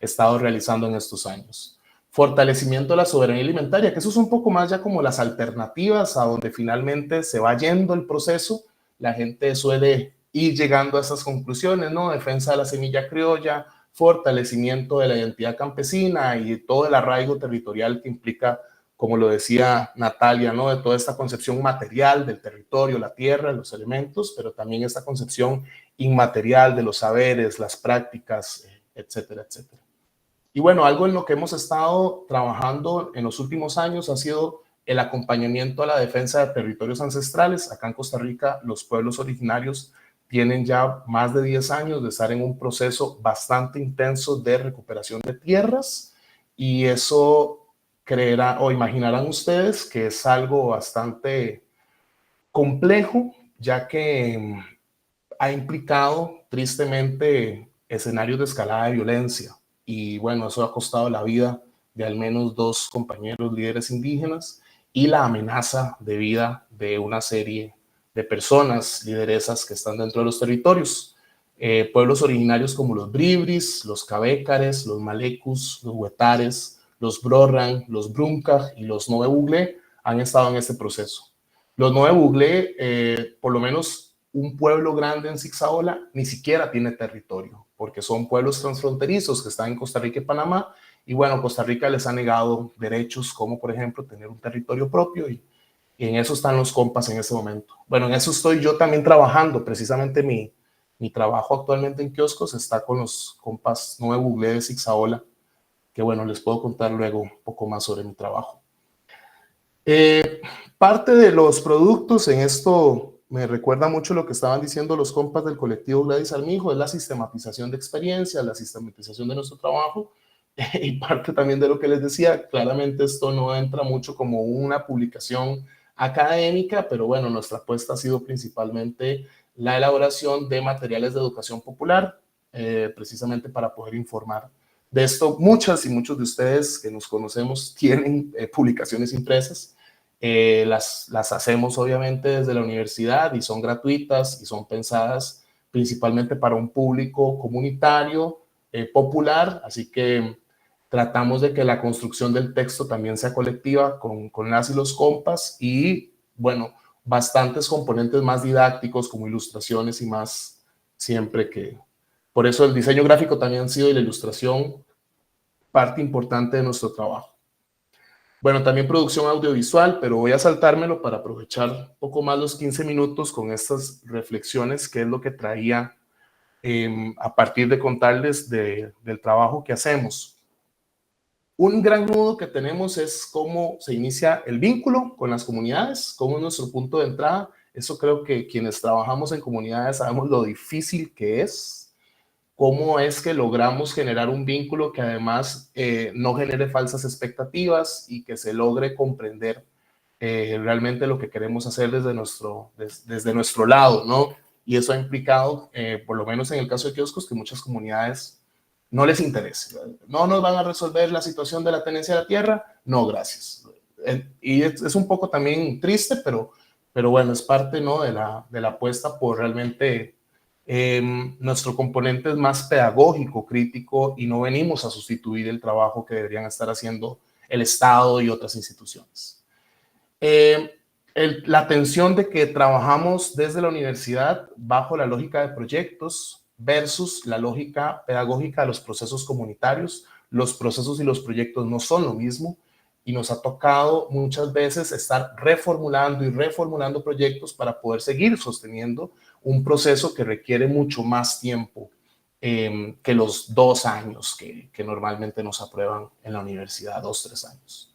estado realizando en estos años. Fortalecimiento de la soberanía alimentaria, que eso es un poco más ya como las alternativas a donde finalmente se va yendo el proceso. La gente suele ir llegando a esas conclusiones, ¿no? Defensa de la semilla criolla, fortalecimiento de la identidad campesina y todo el arraigo territorial que implica, como lo decía Natalia, ¿no? De toda esta concepción material del territorio, la tierra, los elementos, pero también esta concepción inmaterial de los saberes, las prácticas, etcétera, etcétera. Y bueno, algo en lo que hemos estado trabajando en los últimos años ha sido el acompañamiento a la defensa de territorios ancestrales. Acá en Costa Rica, los pueblos originarios tienen ya más de 10 años de estar en un proceso bastante intenso de recuperación de tierras, y eso creerán o imaginarán ustedes que es algo bastante complejo, ya que ha implicado tristemente escenarios de escalada de violencia. Y bueno, eso ha costado la vida de al menos 2 compañeros líderes indígenas y la amenaza de vida de una serie de personas, lideresas que están dentro de los territorios. Pueblos originarios como los Bribris, los Cabécares, los Malecus, los Huetares, los Brorran, los Bruncaj y los Nove Buglé han estado en este proceso. Los Nove Buglé, por lo menos un pueblo grande en Zixaola, ni siquiera tiene territorio, porque son pueblos transfronterizos que están en Costa Rica y Panamá, y bueno, Costa Rica les ha negado derechos como, por ejemplo, tener un territorio propio, y en eso están los compas en ese momento. Bueno, en eso estoy yo también trabajando. Precisamente mi trabajo actualmente en kioscos está con los compas Nove Buglé de Zixaola, que bueno, les puedo contar luego un poco más sobre mi trabajo. Parte de los productos, en esto me recuerda mucho lo que estaban diciendo los compas del colectivo Gladys Armijo, es la sistematización de experiencias, la sistematización de nuestro trabajo, y parte también de lo que les decía, claramente esto no entra mucho como una publicación académica, pero bueno, nuestra apuesta ha sido principalmente la elaboración de materiales de educación popular, precisamente para poder informar de esto. Muchas y muchos de ustedes que nos conocemos tienen publicaciones impresas. Las hacemos obviamente desde la universidad y son gratuitas y son pensadas principalmente para un público comunitario, popular, así que tratamos de que la construcción del texto también sea colectiva con las y los compas y, bueno, bastantes componentes más didácticos como ilustraciones y más siempre que... Por eso el diseño gráfico también ha sido y la ilustración parte importante de nuestro trabajo. Bueno, también producción audiovisual, pero voy a saltármelo para aprovechar un poco más los 15 minutos con estas reflexiones, que es lo que traía a partir de contarles del trabajo que hacemos. Un gran nudo que tenemos es cómo se inicia el vínculo con las comunidades, cómo es nuestro punto de entrada. Eso creo que quienes trabajamos en comunidades sabemos lo difícil que es, cómo es que logramos generar un vínculo que además no genere falsas expectativas y que se logre comprender realmente lo que queremos hacer desde nuestro lado, ¿no? Y eso ha implicado, por lo menos en el caso de kioscos, que muchas comunidades no les interese. No nos van a resolver la situación de la tenencia de la tierra, no, gracias. Y es un poco también triste, pero bueno, es parte, ¿no?, de la apuesta por realmente nuestro componente es más pedagógico, crítico, y no venimos a sustituir el trabajo que deberían estar haciendo el Estado y otras instituciones. La atención de que trabajamos desde la universidad bajo la lógica de proyectos versus la lógica pedagógica de los procesos comunitarios. Los procesos y los proyectos no son lo mismo y nos ha tocado muchas veces estar reformulando y reformulando proyectos para poder seguir sosteniendo un proceso que requiere mucho más tiempo que los 2 años que normalmente nos aprueban en la universidad, 2, 3 años.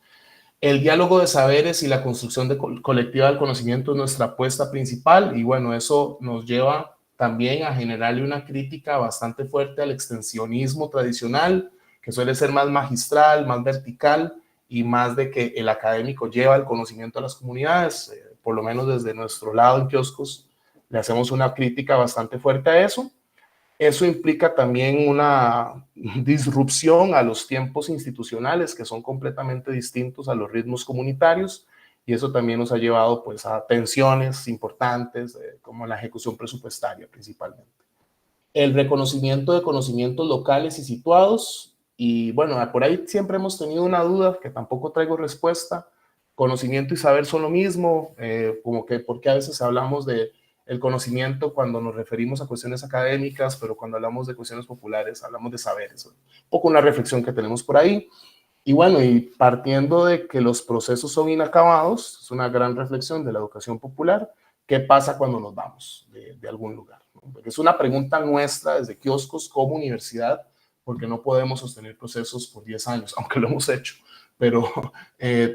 El diálogo de saberes y la construcción colectiva del conocimiento es nuestra apuesta principal y bueno, eso nos lleva también a generarle una crítica bastante fuerte al extensionismo tradicional, que suele ser más magistral, más vertical y más de que el académico lleva el conocimiento a las comunidades. Por lo menos desde nuestro lado en kioscos le hacemos una crítica bastante fuerte a eso. Eso implica también una disrupción a los tiempos institucionales que son completamente distintos a los ritmos comunitarios y eso también nos ha llevado pues a tensiones importantes como la ejecución presupuestaria principalmente. El reconocimiento de conocimientos locales y situados y bueno, por ahí siempre hemos tenido una duda que tampoco traigo respuesta. Conocimiento y saber son lo mismo, como que porque a veces hablamos de el conocimiento cuando nos referimos a cuestiones académicas, pero cuando hablamos de cuestiones populares, hablamos de saberes. Un poco una reflexión que tenemos por ahí. Y bueno, y partiendo de que los procesos son inacabados, es una gran reflexión de la educación popular, ¿qué pasa cuando nos vamos de algún lugar? Porque es una pregunta nuestra desde kioscos como universidad, porque no podemos sostener procesos por 10 años, aunque lo hemos hecho, pero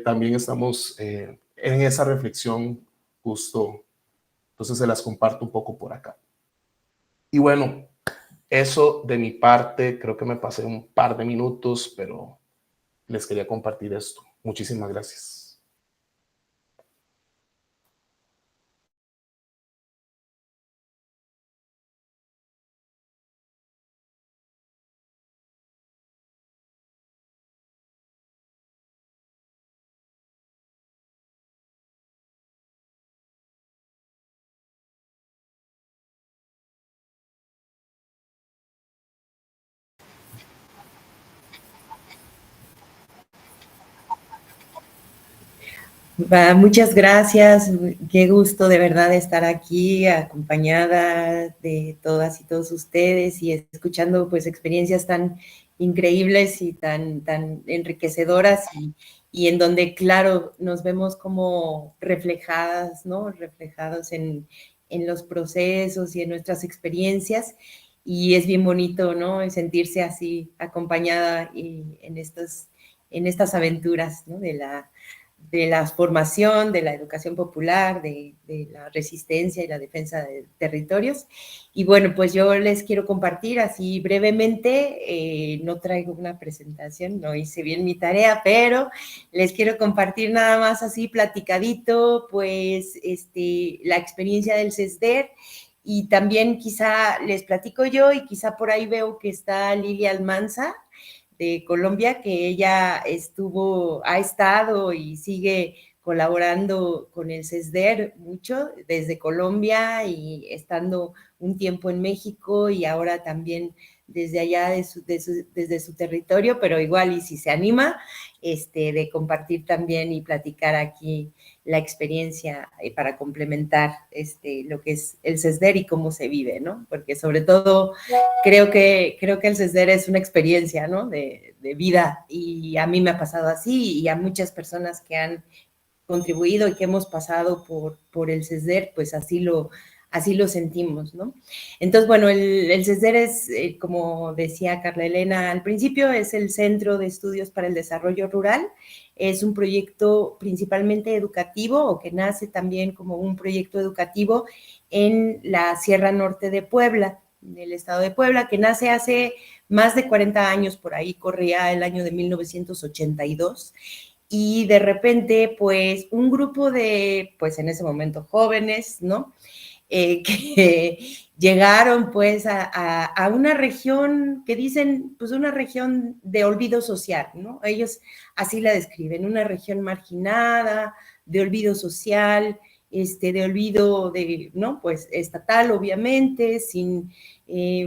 también estamos en esa reflexión justo. Entonces se las comparto un poco por acá. Y bueno, eso de mi parte, creo que me pasé un par de minutos, pero les quería compartir esto. Muchísimas gracias. Muchas gracias, qué gusto de verdad estar aquí acompañada de todas y todos ustedes y escuchando pues experiencias tan increíbles y tan enriquecedoras y en donde claro nos vemos como reflejadas, ¿no? Reflejados en los procesos y en nuestras experiencias y es bien bonito, ¿no? Sentirse así acompañada en estas aventuras, ¿no? la formación, de la educación popular, de la resistencia y la defensa de territorios. Y bueno, pues yo les quiero compartir así brevemente, no traigo una presentación, no hice bien mi tarea, pero les quiero compartir nada más así platicadito, pues la experiencia del CESDER, y también quizá les platico yo, y quizá por ahí veo que está Lilia Almanza, de Colombia, que ella ha estado y sigue colaborando con el CESDER mucho desde Colombia y estando un tiempo en México y ahora también desde allá desde su territorio, pero igual y si se anima de compartir también y platicar aquí la experiencia para complementar lo que es el CESDER y cómo se vive, ¿no? Porque sobre todo creo que el CESDER es una experiencia, ¿no? De vida, y a mí me ha pasado así, y a muchas personas que han contribuido y que hemos pasado por el CESDER, pues así lo sentimos, ¿no? Entonces, bueno, el CESDER es, como decía Carla Elena al principio, es el Centro de Estudios para el Desarrollo Rural. Es un proyecto principalmente educativo, o que nace también como un proyecto educativo en la Sierra Norte de Puebla, en el estado de Puebla, que nace hace más de 40 años, por ahí corría el año de 1982, y de repente, pues, un grupo de, pues, en ese momento jóvenes, ¿no?, que llegaron, pues, a una región que dicen, pues, una región de olvido social, ¿no? Ellos así la describen, una región marginada, de olvido social, de olvido ¿no? Pues, estatal, obviamente, sin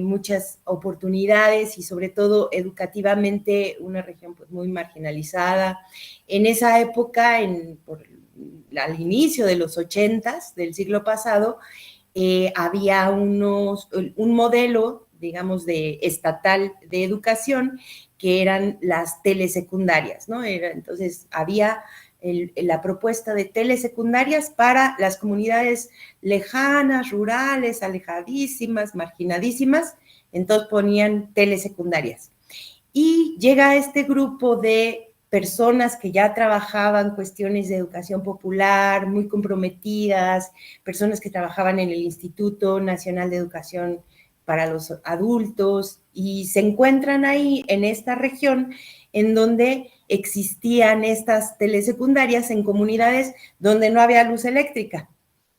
muchas oportunidades y sobre todo educativamente una región, pues, muy marginalizada. En esa época, al inicio de los 80s del siglo pasado, había un modelo, digamos, estatal de educación, que eran las telesecundarias, ¿no? Entonces, había la propuesta de telesecundarias para las comunidades lejanas, rurales, alejadísimas, marginadísimas, entonces ponían telesecundarias. Y llega este grupo de personas que ya trabajaban cuestiones de educación popular, muy comprometidas, personas que trabajaban en el Instituto Nacional de Educación para los Adultos, y se encuentran ahí en esta región en donde existían estas telesecundarias en comunidades donde no había luz eléctrica.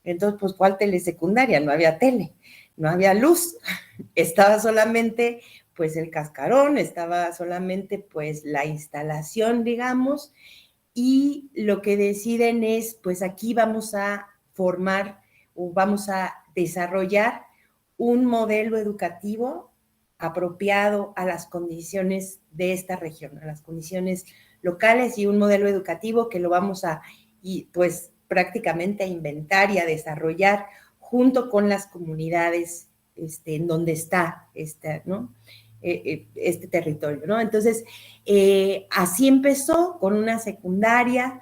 Entonces, pues, ¿cuál telesecundaria? No había tele, no había luz, estaba solamente, pues, el cascarón, estaba solamente, pues, la instalación, digamos, y lo que deciden es, pues, aquí vamos a formar o vamos a desarrollar un modelo educativo apropiado a las condiciones de esta región, a las condiciones locales, y un modelo educativo que lo vamos pues, prácticamente a inventar y a desarrollar junto con las comunidades en donde está ¿no? Este territorio, ¿no? Entonces, así empezó con una secundaria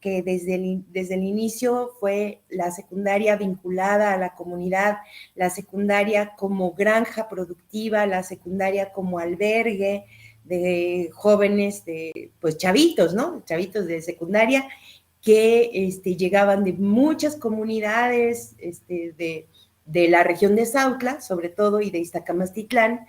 que desde el inicio fue la secundaria vinculada a la comunidad, la secundaria como granja productiva, la secundaria como albergue de jóvenes, pues chavitos, ¿no? Chavitos de secundaria que llegaban de muchas comunidades de la región de Sautla, sobre todo, y de Iztacamastitlán,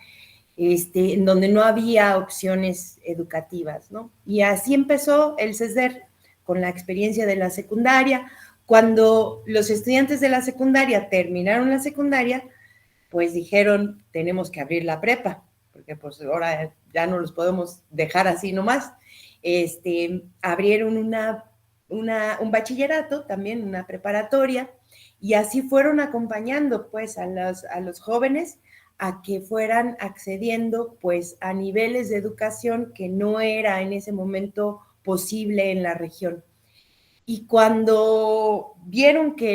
en donde no había opciones educativas, ¿no? Y así empezó el CESDER, con la experiencia de la secundaria. Cuando los estudiantes de la secundaria terminaron la secundaria, pues dijeron, tenemos que abrir la prepa, porque pues ahora ya no los podemos dejar así nomás. Abrieron un bachillerato, también una preparatoria, y así fueron acompañando, pues, a los jóvenes a que fueran accediendo, pues, a niveles de educación que no era en ese momento posible en la región. Y cuando vieron que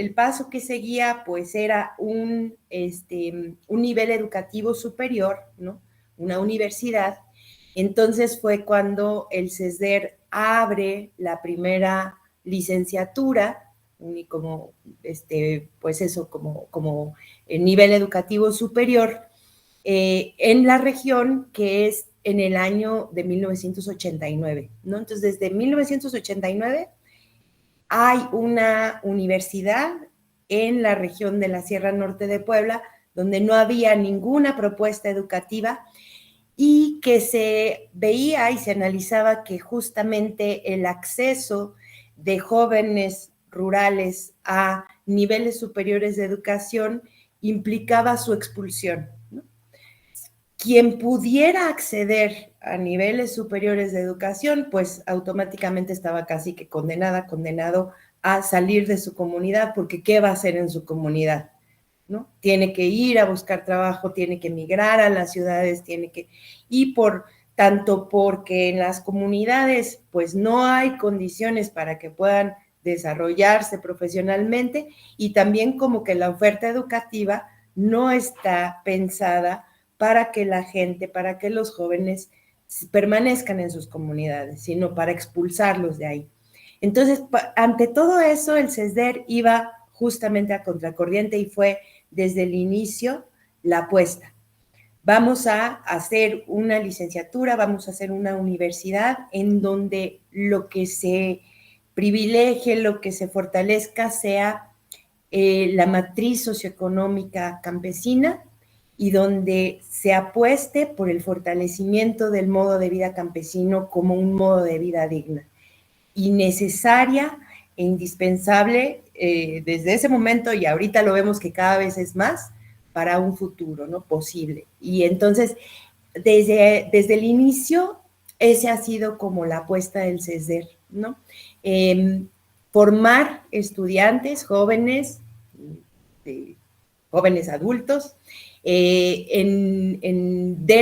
el paso que seguía, pues, era un nivel educativo superior, ¿no? Una universidad, entonces fue cuando el CESDER abre la primera licenciatura, como, pues eso, como nivel educativo superior, en la región, que es en el año de 1989, ¿no? Entonces, desde 1989 hay una universidad en la región de la Sierra Norte de Puebla, donde no había ninguna propuesta educativa y que se veía y se analizaba que justamente el acceso de jóvenes rurales a niveles superiores de educación implicaba su expulsión, ¿no? Quien pudiera acceder a niveles superiores de educación, pues automáticamente estaba casi que condenado a salir de su comunidad, porque ¿qué va a hacer en su comunidad? ¿No? Tiene que ir a buscar trabajo, tiene que emigrar a las ciudades, y tanto porque en las comunidades pues no hay condiciones para que puedan desarrollarse profesionalmente, y también como que la oferta educativa no está pensada para que para que los jóvenes permanezcan en sus comunidades, sino para expulsarlos de ahí. Entonces, ante todo eso, el CESDER iba justamente a contracorriente y fue desde el inicio la apuesta. Vamos a hacer una licenciatura, vamos a hacer una universidad en donde lo que se privilegie, lo que se fortalezca sea la matriz socioeconómica campesina, y donde se apueste por el fortalecimiento del modo de vida campesino como un modo de vida digna y necesaria e indispensable desde ese momento, y ahorita lo vemos que cada vez es más, para un futuro, ¿no? Posible. Y entonces, desde el inicio, ese ha sido como la apuesta del CESDER, ¿no? Formar estudiantes, jóvenes adultos, de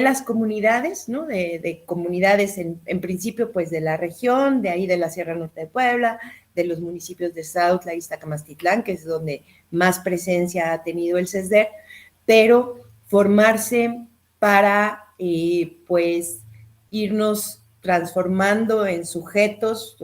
las comunidades, ¿no? De comunidades en principio pues de la región, de ahí de la Sierra Norte de Puebla, de los municipios de Sautla y Iztacamastitlán, que es donde más presencia ha tenido el CESDER, pero formarse para pues irnos transformando en sujetos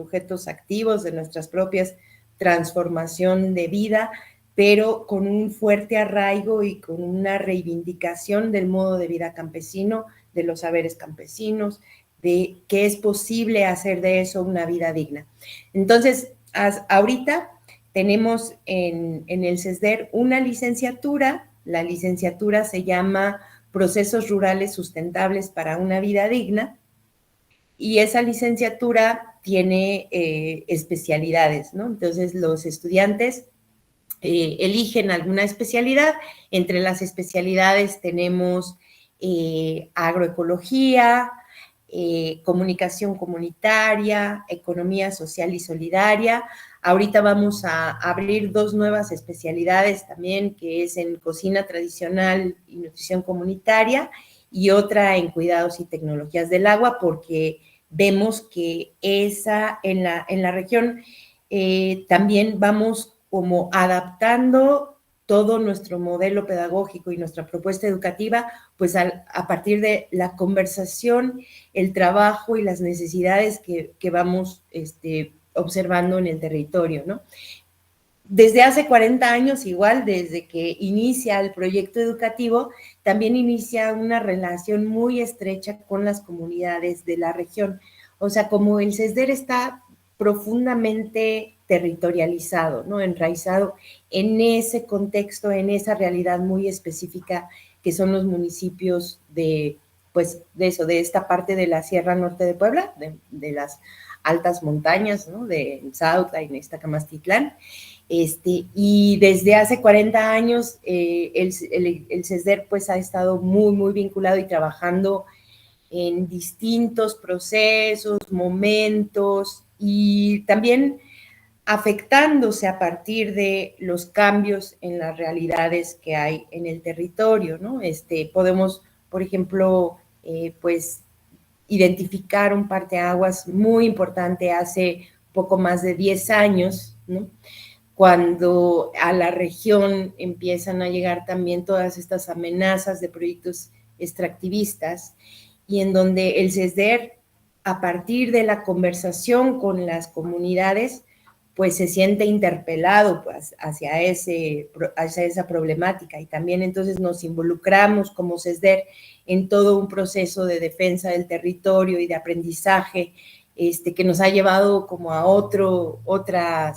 activos de nuestras propias transformación de vida, pero con un fuerte arraigo y con una reivindicación del modo de vida campesino, de los saberes campesinos, de que es posible hacer de eso una vida digna. Entonces, ahorita tenemos en el CESDER una licenciatura. La licenciatura se llama Procesos Rurales Sustentables para una Vida Digna, y esa licenciatura tiene especialidades, ¿no? Entonces, los estudiantes eligen alguna especialidad. Entre las especialidades tenemos agroecología, comunicación comunitaria, economía social y solidaria. Ahorita vamos a abrir 2 nuevas especialidades también, que es en cocina tradicional y nutrición comunitaria, y otra en cuidados y tecnologías del agua, porque vemos que en la región también vamos como adaptando todo nuestro modelo pedagógico y nuestra propuesta educativa, pues a partir de la conversación, el trabajo y las necesidades que vamos observando en el territorio, ¿no? Desde hace 40 años, igual, desde que inicia el proyecto educativo, también inicia una relación muy estrecha con las comunidades de la región. O sea, como el CESDER está profundamente territorializado, ¿no? Enraizado en ese contexto, en esa realidad muy específica que son los municipios de esta parte de la Sierra Norte de Puebla, de las altas montañas, ¿no? De Sautla y Iztacamastitlán. Y desde hace 40 años el CESDER pues ha estado muy, muy vinculado y trabajando en distintos procesos, momentos, y también afectándose a partir de los cambios en las realidades que hay en el territorio, ¿no? Podemos, por ejemplo, pues identificar un parteaguas muy importante hace poco más de 10 años, ¿no? Cuando a la región empiezan a llegar también todas estas amenazas de proyectos extractivistas, y en donde el CESDER, a partir de la conversación con las comunidades, pues se siente interpelado pues, hacia esa problemática, y también entonces nos involucramos como CESDER en todo un proceso de defensa del territorio y de aprendizaje que nos ha llevado como a otra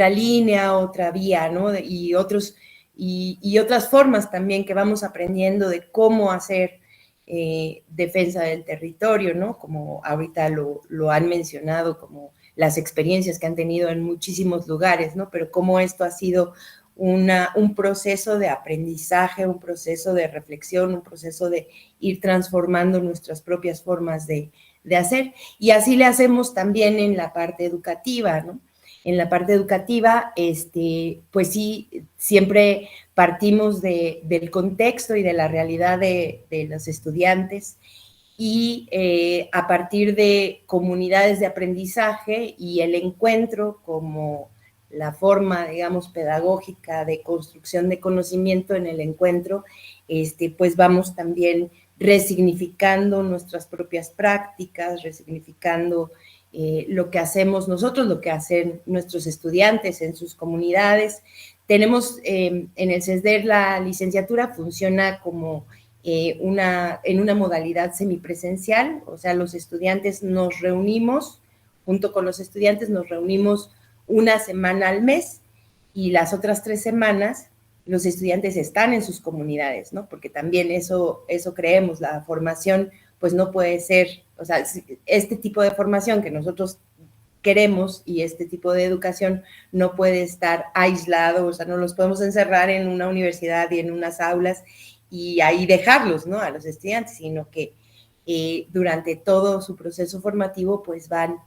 línea, otra vía, ¿no? Y otras formas también que vamos aprendiendo de cómo hacer defensa del territorio, ¿no? Como ahorita lo han mencionado, como las experiencias que han tenido en muchísimos lugares, ¿no? Pero cómo esto ha sido un proceso de aprendizaje, un proceso de reflexión, un proceso de ir transformando nuestras propias formas de hacer. Y así le hacemos también en la parte educativa, ¿no? En la parte educativa, pues sí, siempre partimos del contexto y de la realidad de los estudiantes, y a partir de comunidades de aprendizaje y el encuentro como la forma, digamos, pedagógica de construcción de conocimiento en el encuentro, pues vamos también resignificando nuestras propias prácticas, resignificando lo que hacemos nosotros, lo que hacen nuestros estudiantes en sus comunidades. Tenemos en el CESDER la licenciatura funciona como en una modalidad semipresencial, o sea, los estudiantes nos reunimos, junto con los estudiantes nos reunimos una semana al mes, y las otras 3 semanas los estudiantes están en sus comunidades, ¿no? Porque también eso creemos, la formación pues no puede ser, o sea, este tipo de formación que nosotros queremos y este tipo de educación no puede estar aislado, o sea, no los podemos encerrar en una universidad y en unas aulas y ahí dejarlos, ¿no? A los estudiantes, sino que durante todo su proceso formativo pues van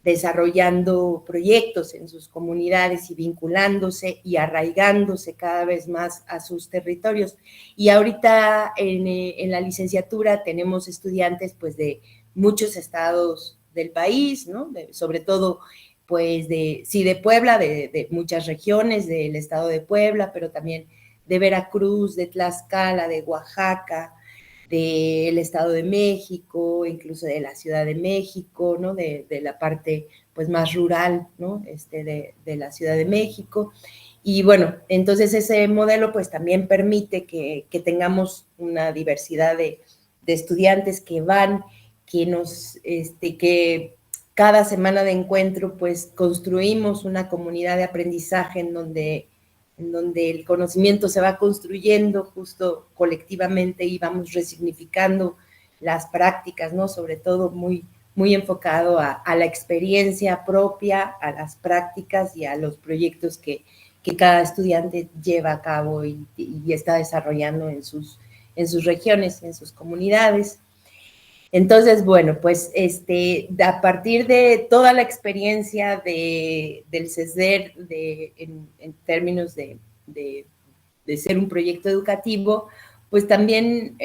desarrollando proyectos en sus comunidades y vinculándose y arraigándose cada vez más a sus territorios. Y ahorita en la licenciatura tenemos estudiantes pues de muchos estados del país, ¿no? Sobre todo pues de Puebla, de muchas regiones del estado de Puebla, pero también de Veracruz, de Tlaxcala, de Oaxaca, del Estado de México, incluso de la Ciudad de México, ¿no? De la parte pues más rural, ¿no? De la Ciudad de México. Y bueno, entonces ese modelo pues también permite que tengamos una diversidad de estudiantes que van, que cada semana de encuentro pues construimos una comunidad de aprendizaje en donde el conocimiento se va construyendo justo colectivamente y vamos resignificando las prácticas, ¿no? Sobre todo muy, muy enfocado a la experiencia propia, a las prácticas y a los proyectos que cada estudiante lleva a cabo y está desarrollando en sus regiones, en sus comunidades. Entonces, bueno, pues a partir de toda la experiencia del CESDER en términos de ser un proyecto educativo, pues también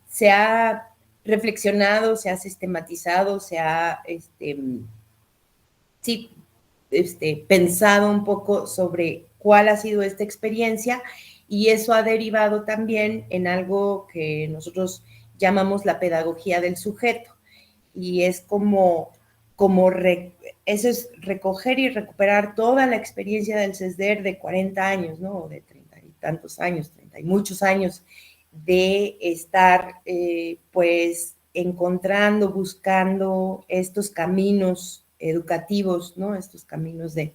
se ha reflexionado, se ha sistematizado, se ha pensado un poco sobre cuál ha sido esta experiencia, y eso ha derivado también en algo que nosotros llamamos la pedagogía del sujeto, y es eso es recoger y recuperar toda la experiencia del CESDER de 40 años, ¿no? O de 30 y tantos años, 30 y muchos años de estar pues encontrando, buscando estos caminos educativos, ¿no? Estos caminos de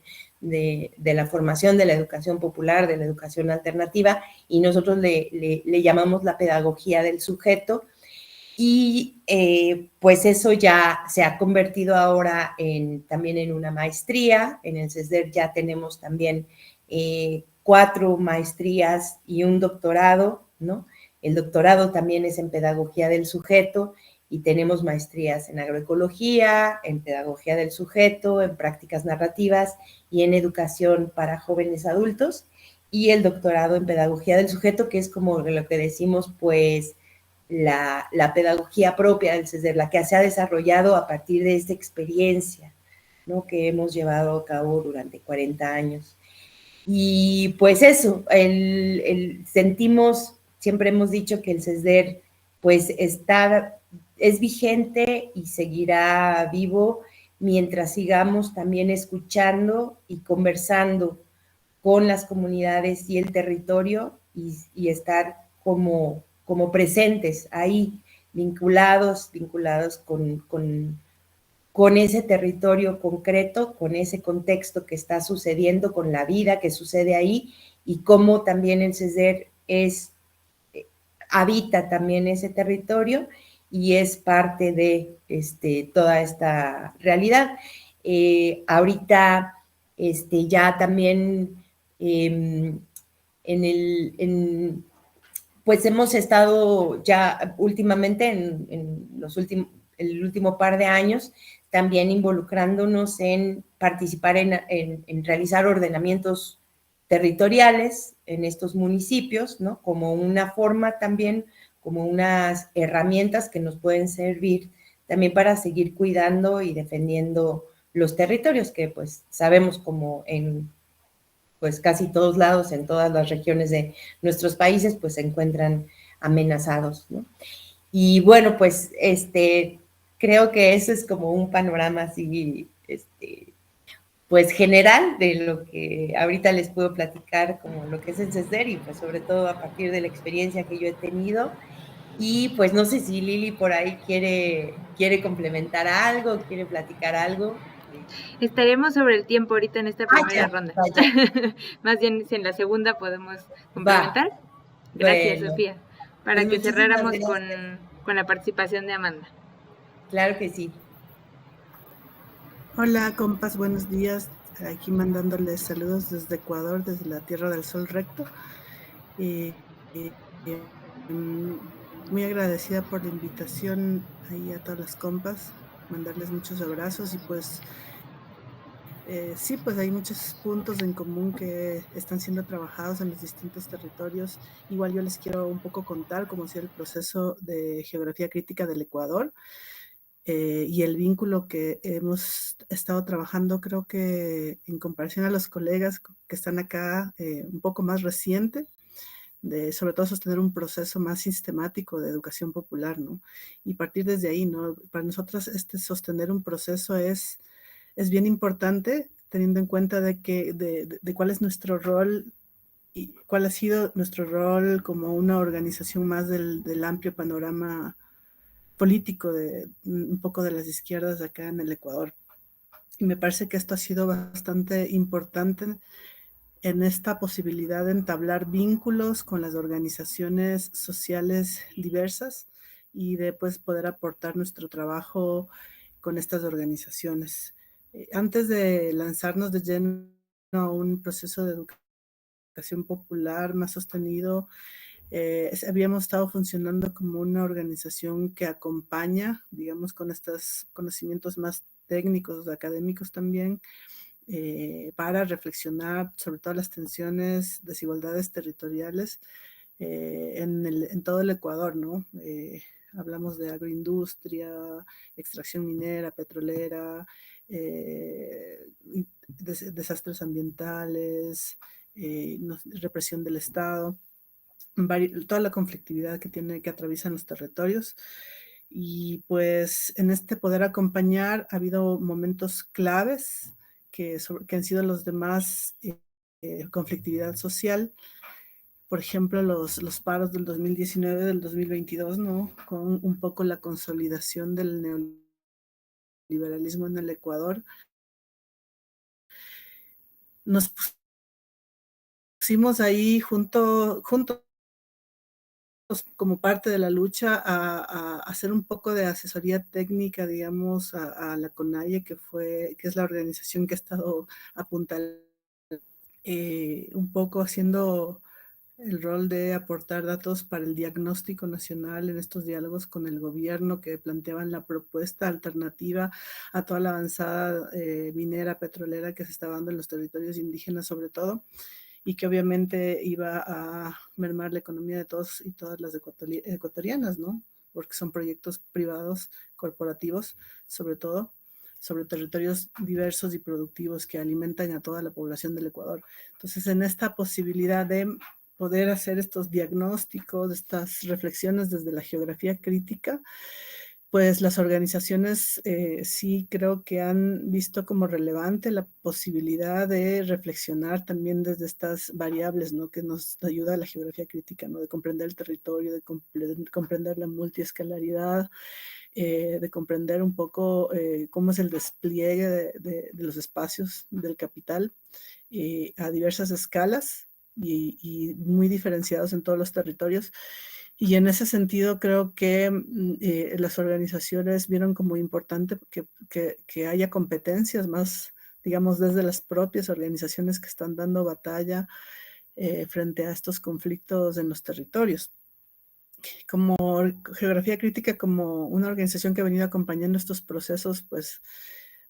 la formación, de la educación popular, de la educación alternativa, y nosotros le llamamos la pedagogía del sujeto. Y pues eso ya se ha convertido ahora también en una maestría. En el CESDER ya tenemos también 4 maestrías y un doctorado, ¿no? El doctorado también es en pedagogía del sujeto, y tenemos maestrías en agroecología, en pedagogía del sujeto, en prácticas narrativas y en educación para jóvenes adultos, y el doctorado en pedagogía del sujeto, que es como lo que decimos, pues, la pedagogía propia del CESDER, la que se ha desarrollado a partir de esta experiencia, ¿no? Que hemos llevado a cabo durante 40 años. Y pues eso, sentimos, siempre hemos dicho que el CESDER pues es vigente y seguirá vivo mientras sigamos también escuchando y conversando con las comunidades y el territorio y estar como presentes ahí, vinculados con ese territorio concreto, con ese contexto que está sucediendo, con la vida que sucede ahí y cómo también el CESDER habita también ese territorio y es parte de toda esta realidad. Ahorita ya también pues hemos estado ya últimamente en el último par de años también involucrándonos en participar en realizar ordenamientos territoriales en estos municipios, ¿no? Como una forma también, como unas herramientas que nos pueden servir también para seguir cuidando y defendiendo los territorios que pues sabemos como en pues casi todos lados, en todas las regiones de nuestros países, pues se encuentran amenazados, ¿no? Y bueno, pues creo que eso es como un panorama así, pues general de lo que ahorita les puedo platicar, como lo que es el CESDER y pues sobre todo a partir de la experiencia que yo he tenido. Y pues no sé si Lili por ahí quiere complementar algo, quiere platicar algo. Estaremos sobre el tiempo ahorita en esta primera ronda. Más bien, si en la segunda podemos complementar. Gracias, Bueno, Sofía. Para pues que cerráramos gracias. con la participación de Amanda. Claro que sí. Hola, compas, buenos días. Aquí mandándoles saludos desde Ecuador, desde la Tierra del Sol Recto. Muy agradecida por la invitación ahí a todas las compas, mandarles muchos abrazos y pues sí, pues hay muchos puntos en común que están siendo trabajados en los distintos territorios. Igual yo les quiero un poco contar cómo ha sido el proceso de geografía crítica del Ecuador y el vínculo que hemos estado trabajando, creo que en comparación a los colegas que están acá, un poco más reciente, de sobre todo sostener un proceso más sistemático de educación popular, ¿no? Y partir desde ahí, ¿no? Para nosotros sostener un proceso es bien importante, teniendo en cuenta de cuál es nuestro rol y cuál ha sido nuestro rol como una organización más del amplio panorama político de un poco de las izquierdas acá en el Ecuador. Y me parece que esto ha sido bastante importante en esta posibilidad de entablar vínculos con las organizaciones sociales diversas y de pues, poder aportar nuestro trabajo con estas organizaciones. Antes de lanzarnos de lleno a un proceso de educación popular más sostenido, habíamos estado funcionando como una organización que acompaña, digamos, con estos conocimientos más técnicos, académicos también, para reflexionar sobre todas las tensiones, desigualdades territoriales en todo el Ecuador, ¿no? Hablamos de agroindustria, extracción minera, petrolera, desastres ambientales, represión del Estado, toda la conflictividad que atraviesan los territorios. Y pues en este poder acompañar ha habido momentos claves que han sido los de más conflictividad social. Por ejemplo, los paros del 2019, del 2022, ¿no? Con un poco la consolidación del neoliberalismo en el Ecuador. Nos pusimos ahí juntos como parte de la lucha a hacer un poco de asesoría técnica, digamos, a la CONAIE, que es la organización que ha estado apuntalando, un poco haciendo el rol de aportar datos para el diagnóstico nacional en estos diálogos con el gobierno que planteaban la propuesta alternativa a toda la avanzada minera petrolera que se estaba dando en los territorios indígenas sobre todo, y que obviamente iba a mermar la economía de todos y todas las ecuatorianas, ¿no? Porque son proyectos privados, corporativos, sobre todo, sobre territorios diversos y productivos que alimentan a toda la población del Ecuador. Entonces, en esta posibilidad de poder hacer estos diagnósticos, estas reflexiones desde la geografía crítica, pues las organizaciones sí creo que han visto como relevante la posibilidad de reflexionar también desde estas variables, ¿no? Que nos ayuda a la geografía crítica, ¿no? De comprender el territorio, de comprender la multiescalaridad, de comprender un poco cómo es el despliegue de los espacios del capital a diversas escalas y muy diferenciados en todos los territorios. Y en ese sentido creo que las organizaciones vieron como importante que haya competencias más, digamos, desde las propias organizaciones que están dando batalla frente a estos conflictos en los territorios. Como Geografía Crítica, como una organización que ha venido acompañando estos procesos, pues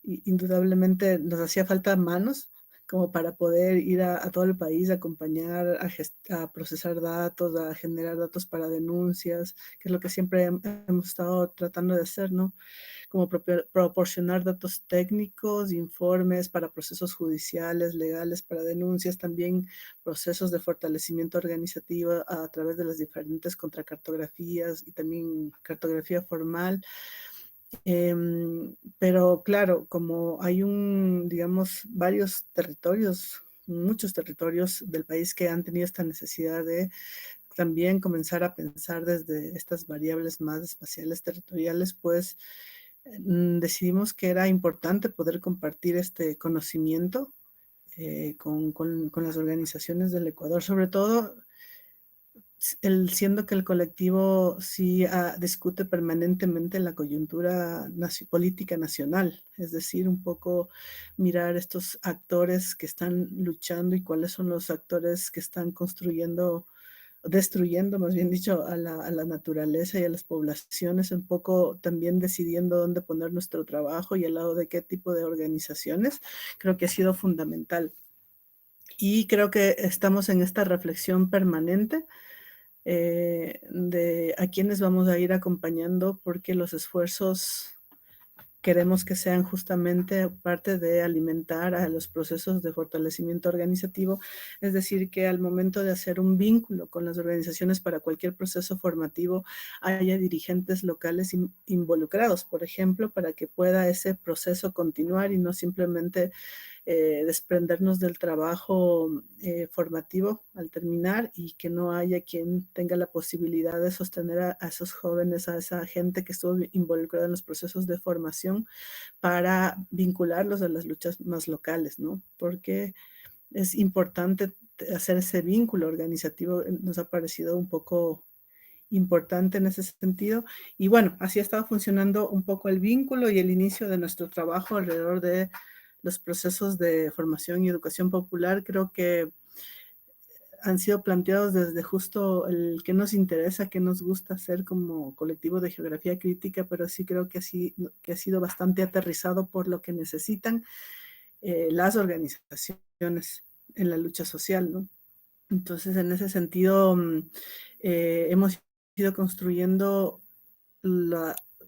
indudablemente nos hacía falta manos como para poder ir a todo el país, a acompañar, a procesar datos, a generar datos para denuncias, que es lo que siempre hemos estado tratando de hacer, ¿no? Como proporcionar datos técnicos, informes para procesos judiciales, legales, para denuncias, también procesos de fortalecimiento organizativo a través de las diferentes contracartografías y también cartografía formal. Pero claro, como hay digamos, varios territorios, muchos territorios del país que han tenido esta necesidad de también comenzar a pensar desde estas variables más espaciales territoriales, pues decidimos que era importante poder compartir este conocimiento con las organizaciones del Ecuador, sobre todo siendo que el colectivo sí discute permanentemente la coyuntura política nacional, es decir, un poco mirar estos actores que están luchando y cuáles son los actores que están destruyendo, más bien dicho, a la naturaleza y a las poblaciones, un poco también decidiendo dónde poner nuestro trabajo y al lado de qué tipo de organizaciones, creo que ha sido fundamental. Y creo que estamos en esta reflexión permanente de a quiénes vamos a ir acompañando, porque los esfuerzos queremos que sean justamente parte de alimentar a los procesos de fortalecimiento organizativo, es decir, que al momento de hacer un vínculo con las organizaciones para cualquier proceso formativo haya dirigentes locales involucrados, por ejemplo, para que pueda ese proceso continuar y no simplemente desprendernos del trabajo formativo al terminar y que no haya quien tenga la posibilidad de sostener a esos jóvenes, a esa gente que estuvo involucrada en los procesos de formación para vincularlos a las luchas más locales, ¿no? Porque es importante hacer ese vínculo organizativo, nos ha parecido un poco importante en ese sentido. Y bueno, así ha estado funcionando un poco el vínculo y el inicio de nuestro trabajo alrededor de los procesos de formación y educación popular. Creo que han sido planteados desde justo el que nos interesa, que nos gusta hacer como colectivo de geografía crítica, pero sí creo que ha sido bastante aterrizado por lo que necesitan las organizaciones en la lucha social, ¿no? Entonces, en ese sentido, hemos ido construyendo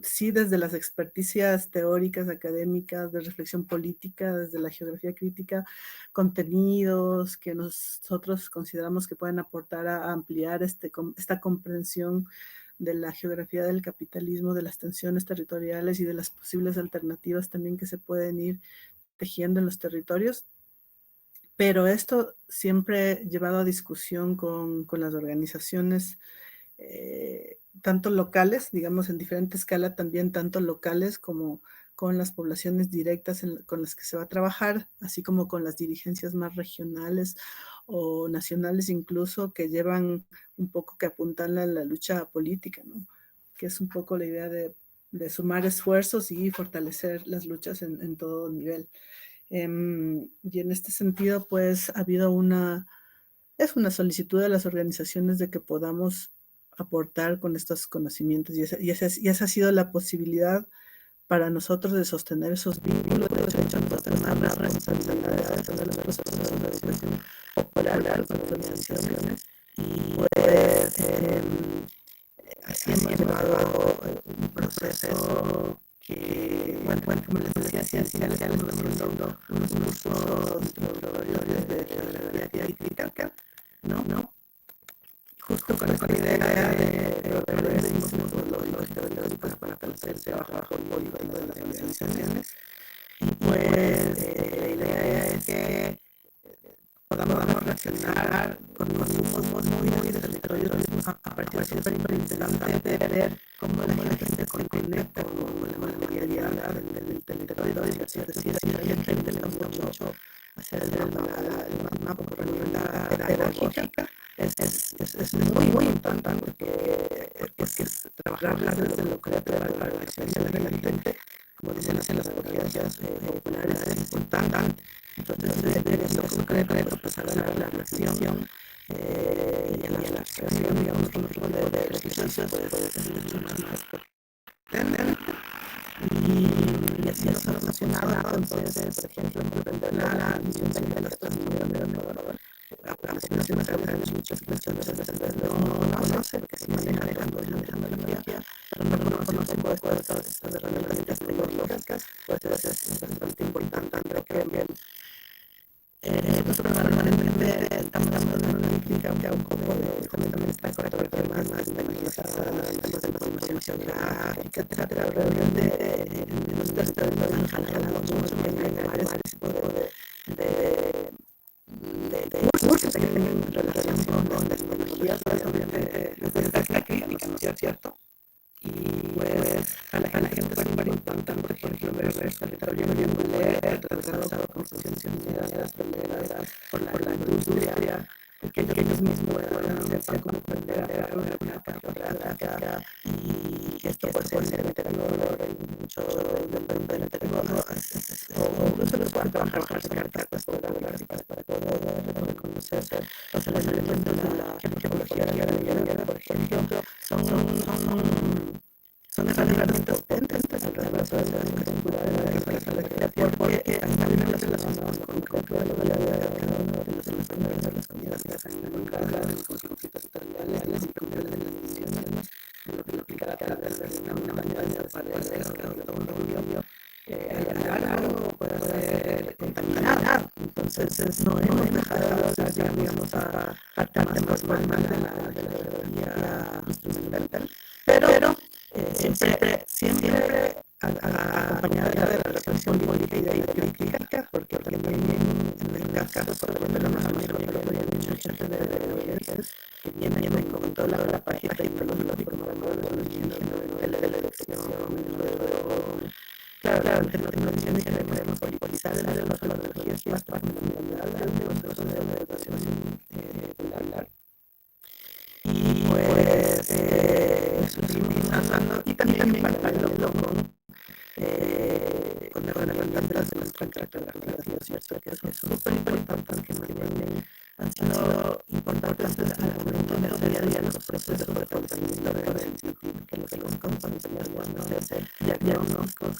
sí, desde las experticias teóricas, académicas, de reflexión política, desde la geografía crítica, contenidos que nosotros consideramos que pueden aportar a ampliar esta comprensión de la geografía del capitalismo, de las tensiones territoriales y de las posibles alternativas también que se pueden ir tejiendo en los territorios. Pero esto siempre llevado a discusión con las organizaciones tanto locales, digamos en diferente escala también, tanto locales como con las poblaciones directas con las que se va a trabajar, así como con las dirigencias más regionales o nacionales incluso, que llevan un poco, que apuntan a la lucha política, ¿no? Que es un poco la idea de sumar esfuerzos y fortalecer las luchas en todo nivel. Y en este sentido, pues ha habido es una solicitud de las organizaciones de que podamos aportar con estos conocimientos y esa ha sido la posibilidad para nosotros de sostener esos vínculos, de sostener las responsabilidades de los procesos de educación popular de las organizaciones y pues así hemos llevado un proceso que, bueno, como les decía, estamos haciendo unos cursos introductorios de geografía crítica, ¿no? justo con esta idea de progresismo metodológico para conocerse bajo el código de las organizaciones. Y pues la idea es que podamos reaccionar con consumos muy del territorio a partir de súper interesante de ver cómo la gente se conecta con la materialidad del territorio. Es decir, si la gente le gusta mucho hacer el mapa por herramienta pedagógica, es muy importante porque es trabajar desde lo creativo para la experiencia de la gente. Como dicen las pedagogías populares, es importante. Entonces, de eso concreto, pasar a la reflexión y a la abstracción, digamos, otro tipo de ejercicios, pues es mucho más potente. Y así nos ha funcionado. Entonces, por ejemplo, comprender la misión de las personas, aproximaciones a veces muchas cuestiones desde no conoce, porque se maneja dejando la energía, pero no conoce un poco de estas herramientas tecnológicas, pues es bastante importante. Creo que nosotros normalmente estamos dando una crítica que un poco de también está correcto, más tecnologizadas, temas de información geográfica, etcétera. Realmente en los territorios han jalado mucho más en ese tipo de cursos que tienen relación con las tecnologías, pues obviamente desde la crítica, ¿no es cierto? Y pues a la gente es súper importante, por ejemplo, ver el territorio leer, atravesado con funciones peleadas por la industria, que ellos mismos sepan cómo aprender a crear una cartografía y esto puede ser interior en mucho del interior, o incluso los pueden trabajar cartas fotográficas para poder reconocer los elementos de la geología de la por ejemplo, son herramientas potentes alrededor de la educación cultural de la creación, porque están relacionadas con el control de la vida de cada uno de los primeros de las comunidades que se han encontrado, los conflictos territoriales y cambios de las decisiones, de lo que cada vez es una manera de desaparecer cada uno algo puede ser contaminado. Entonces no hemos dejado de usar, digamos, a parte más formal de la geografía instrumental, pero siempre acompañada de la reflexión política y de la crítica, porque también en el caso, por ejemplo, la mayoría de mucha gente de que viene con toda la página tecnológica como de la elección, claro, la tecnología que podemos politizar de las tecnologías más fundamentales de los procesos de educación popular. Y pues eso seguimos avanzando y también compartirlo con herramientas de nuestra cartografía, ¿no es cierto? Que son súper importantes, que también han sido importantes al momento de desarrollar los procesos de fortalecimiento del sentido, que los compañeros puedan hacer diagnósticos,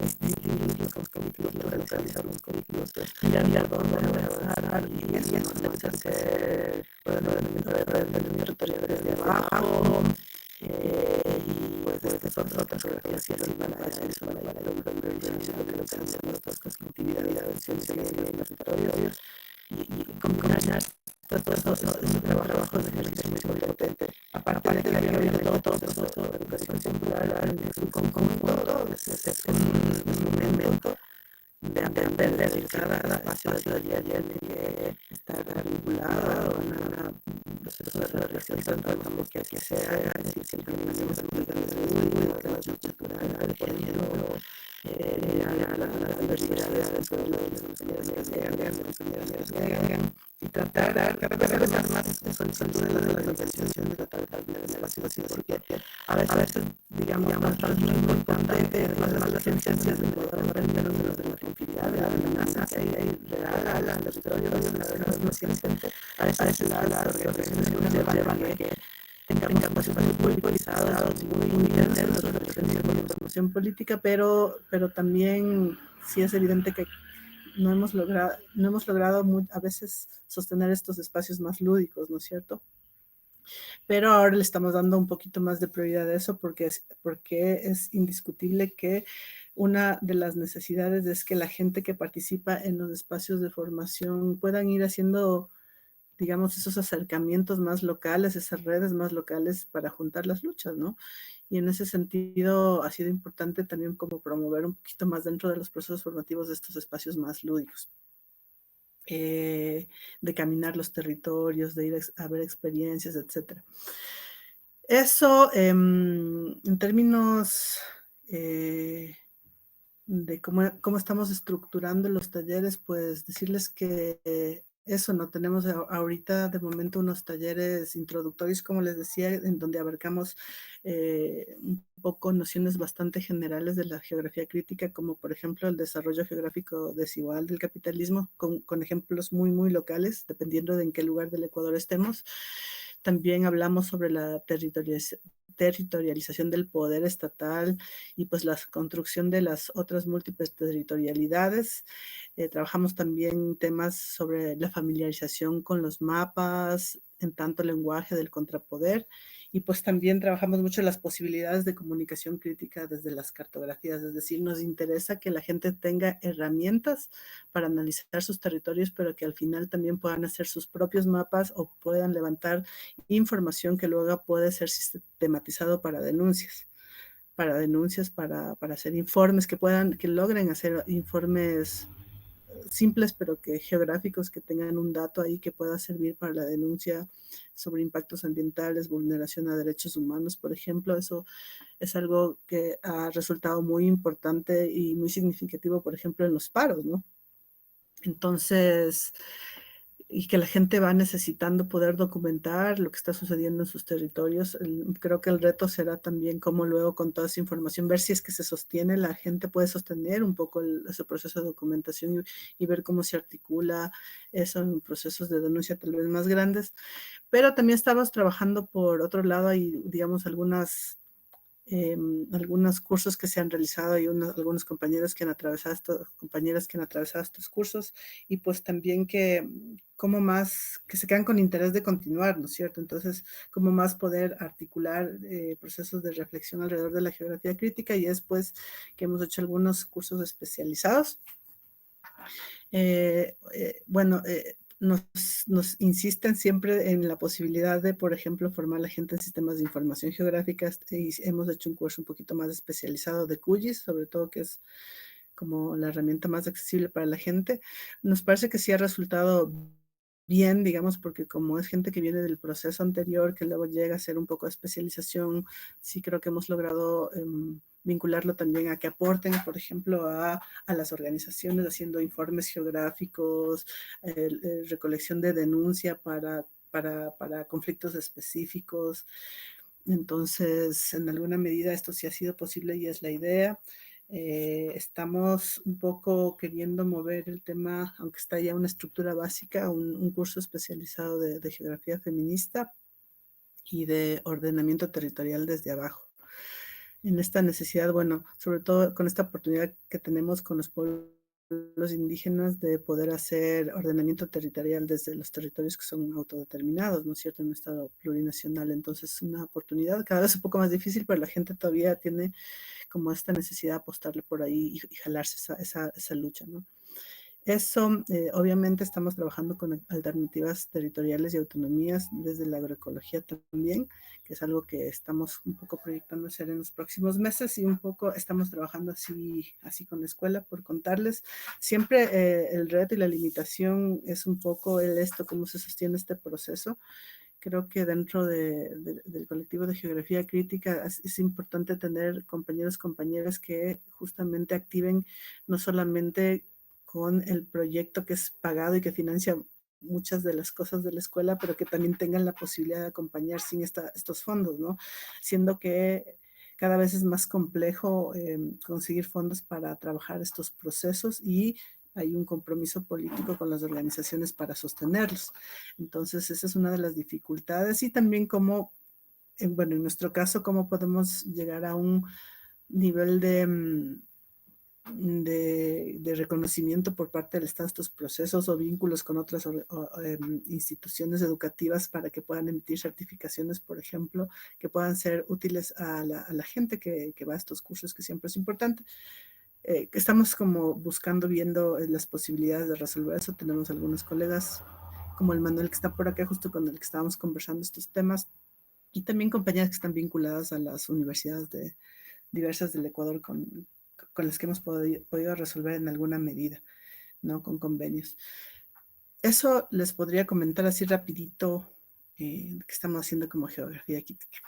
distinguir los currículos, realizar los currículos, mirar dónde avanzar y eso nos debe ser el territorio desde abajo. Y pues estas otras geografías y así van a eso, van a ir a lo que están haciendo otras actividades, ciencias y los territorios y combinar esos trabajos de ejercicio muy potente. Aparte de que había todo proceso de educación popular en su conjunto, es un momento de aprender de cada espacio del día a día que está vinculado a un proceso de reflexión tanto que se haga, es decir, siempre hacemos actividades de educación cultural, de género, la diversidad de las comunidades que llegan y tratar de dar más solicitud de la organización de la espacio, porque a veces digamos, más muy importante, además de las agencias de aprender de la tranquilidad, de la amenaza que hay real a la territorio de la nación, a veces las organizaciones que nos llevan a que tengamos procesos muy politizados y muy intensos de reflexión y información política, pero también sí es evidente que no hemos logrado a veces sostener estos espacios más lúdicos, ¿no es cierto? Pero ahora le estamos dando un poquito más de prioridad a eso porque es indiscutible que una de las necesidades es que la gente que participa en los espacios de formación puedan ir haciendo digamos, esos acercamientos más locales, esas redes más locales para juntar las luchas, ¿no? Y en ese sentido ha sido importante también como promover un poquito más dentro de los procesos formativos de estos espacios más lúdicos. De caminar los territorios, de ir a ver experiencias, etc. Eso, en términos de cómo estamos estructurando los talleres, pues decirles que eso, no tenemos ahorita de momento unos talleres introductorios, como les decía, en donde abarcamos un poco nociones bastante generales de la geografía crítica, como por ejemplo el desarrollo geográfico desigual del capitalismo, con ejemplos muy, muy locales, dependiendo de en qué lugar del Ecuador estemos. También hablamos sobre la territorialización del poder estatal y pues la construcción de las otras múltiples territorialidades. Trabajamos también temas sobre la familiarización con los mapas, en tanto lenguaje del contrapoder, y pues también trabajamos mucho las posibilidades de comunicación crítica desde las cartografías, es decir, nos interesa que la gente tenga herramientas para analizar sus territorios, pero que al final también puedan hacer sus propios mapas o puedan levantar información que luego puede ser sistematizado para denuncias, para hacer informes, que logren hacer informes simples, pero que geográficos, que tengan un dato ahí que pueda servir para la denuncia sobre impactos ambientales, vulneración a derechos humanos, por ejemplo. Eso es algo que ha resultado muy importante y muy significativo, por ejemplo, en los paros, ¿no? Entonces, y que la gente va necesitando poder documentar lo que está sucediendo en sus territorios. Creo que el reto será también cómo luego con toda esa información ver si es que se sostiene, la gente puede sostener un poco ese proceso de documentación y ver cómo se articula eso en procesos de denuncia tal vez más grandes. Pero también estamos trabajando por otro lado, hay, digamos, algunos cursos que se han realizado y algunos compañeros que han atravesado estos cursos, y pues también que se quedan con interés de continuar, ¿no es cierto? Entonces, cómo más poder articular procesos de reflexión alrededor de la geografía crítica, y después que hemos hecho algunos cursos especializados. Nos insisten siempre en la posibilidad de, por ejemplo, formar a la gente en sistemas de información geográfica, y hemos hecho un curso un poquito más especializado de QGIS, sobre todo, que es como la herramienta más accesible para la gente. Nos parece que sí ha resultado bien, digamos, porque como es gente que viene del proceso anterior, que luego llega a hacer un poco de especialización, sí creo que hemos logrado vincularlo también a que aporten, por ejemplo, a las organizaciones haciendo informes geográficos, recolección de denuncia para conflictos específicos. Entonces, en alguna medida esto sí ha sido posible y es la idea. Estamos un poco queriendo mover el tema, aunque está ya una estructura básica, un curso especializado de geografía feminista y de ordenamiento territorial desde abajo. En esta necesidad, bueno, sobre todo con esta oportunidad que tenemos con los pueblos indígenas de poder hacer ordenamiento territorial desde los territorios que son autodeterminados, ¿no es cierto?, en un estado plurinacional. Entonces es una oportunidad cada vez un poco más difícil, pero la gente todavía tiene como esta necesidad de apostarle por ahí y jalarse esa lucha, ¿no? Eso, obviamente estamos trabajando con alternativas territoriales y autonomías desde la agroecología también, que es algo que estamos un poco proyectando hacer en los próximos meses, y un poco estamos trabajando así con la escuela, por contarles. Siempre el reto y la limitación es un poco cómo se sostiene este proceso. Creo que dentro del colectivo de geografía crítica es importante tener compañeras que justamente activen no solamente con el proyecto que es pagado y que financia muchas de las cosas de la escuela, pero que también tengan la posibilidad de acompañar sin estos fondos, ¿no? Siendo que cada vez es más complejo conseguir fondos para trabajar estos procesos, y hay un compromiso político con las organizaciones para sostenerlos. Entonces, esa es una de las dificultades, y también cómo, en nuestro caso, cómo podemos llegar a un nivel de reconocimiento por parte del Estado de estos procesos, o vínculos con otras instituciones educativas para que puedan emitir certificaciones, por ejemplo, que puedan ser útiles a la gente que va a estos cursos, que siempre es importante. Estamos como viendo las posibilidades de resolver eso. Tenemos algunos colegas como el Manuel que está por acá, justo con el que estábamos conversando estos temas, y también compañías que están vinculadas a las universidades diversas del Ecuador con las que hemos podido resolver en alguna medida, ¿no? Con convenios. Eso les podría comentar así rapidito que estamos haciendo como geografía crítica.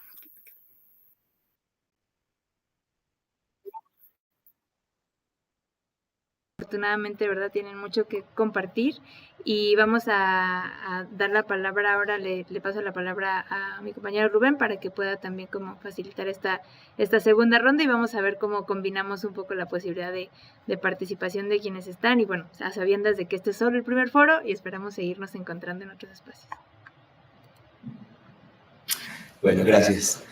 Afortunadamente, ¿verdad? Tienen mucho que compartir y vamos a dar la palabra ahora, le paso la palabra a mi compañero Rubén para que pueda también como facilitar esta segunda ronda y vamos a ver cómo combinamos un poco la posibilidad de participación de quienes están y bueno, a sabiendas de que este es solo el primer foro y esperamos seguirnos encontrando en otros espacios. Bueno, gracias.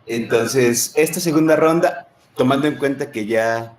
Entonces, esta segunda ronda, tomando en cuenta que ya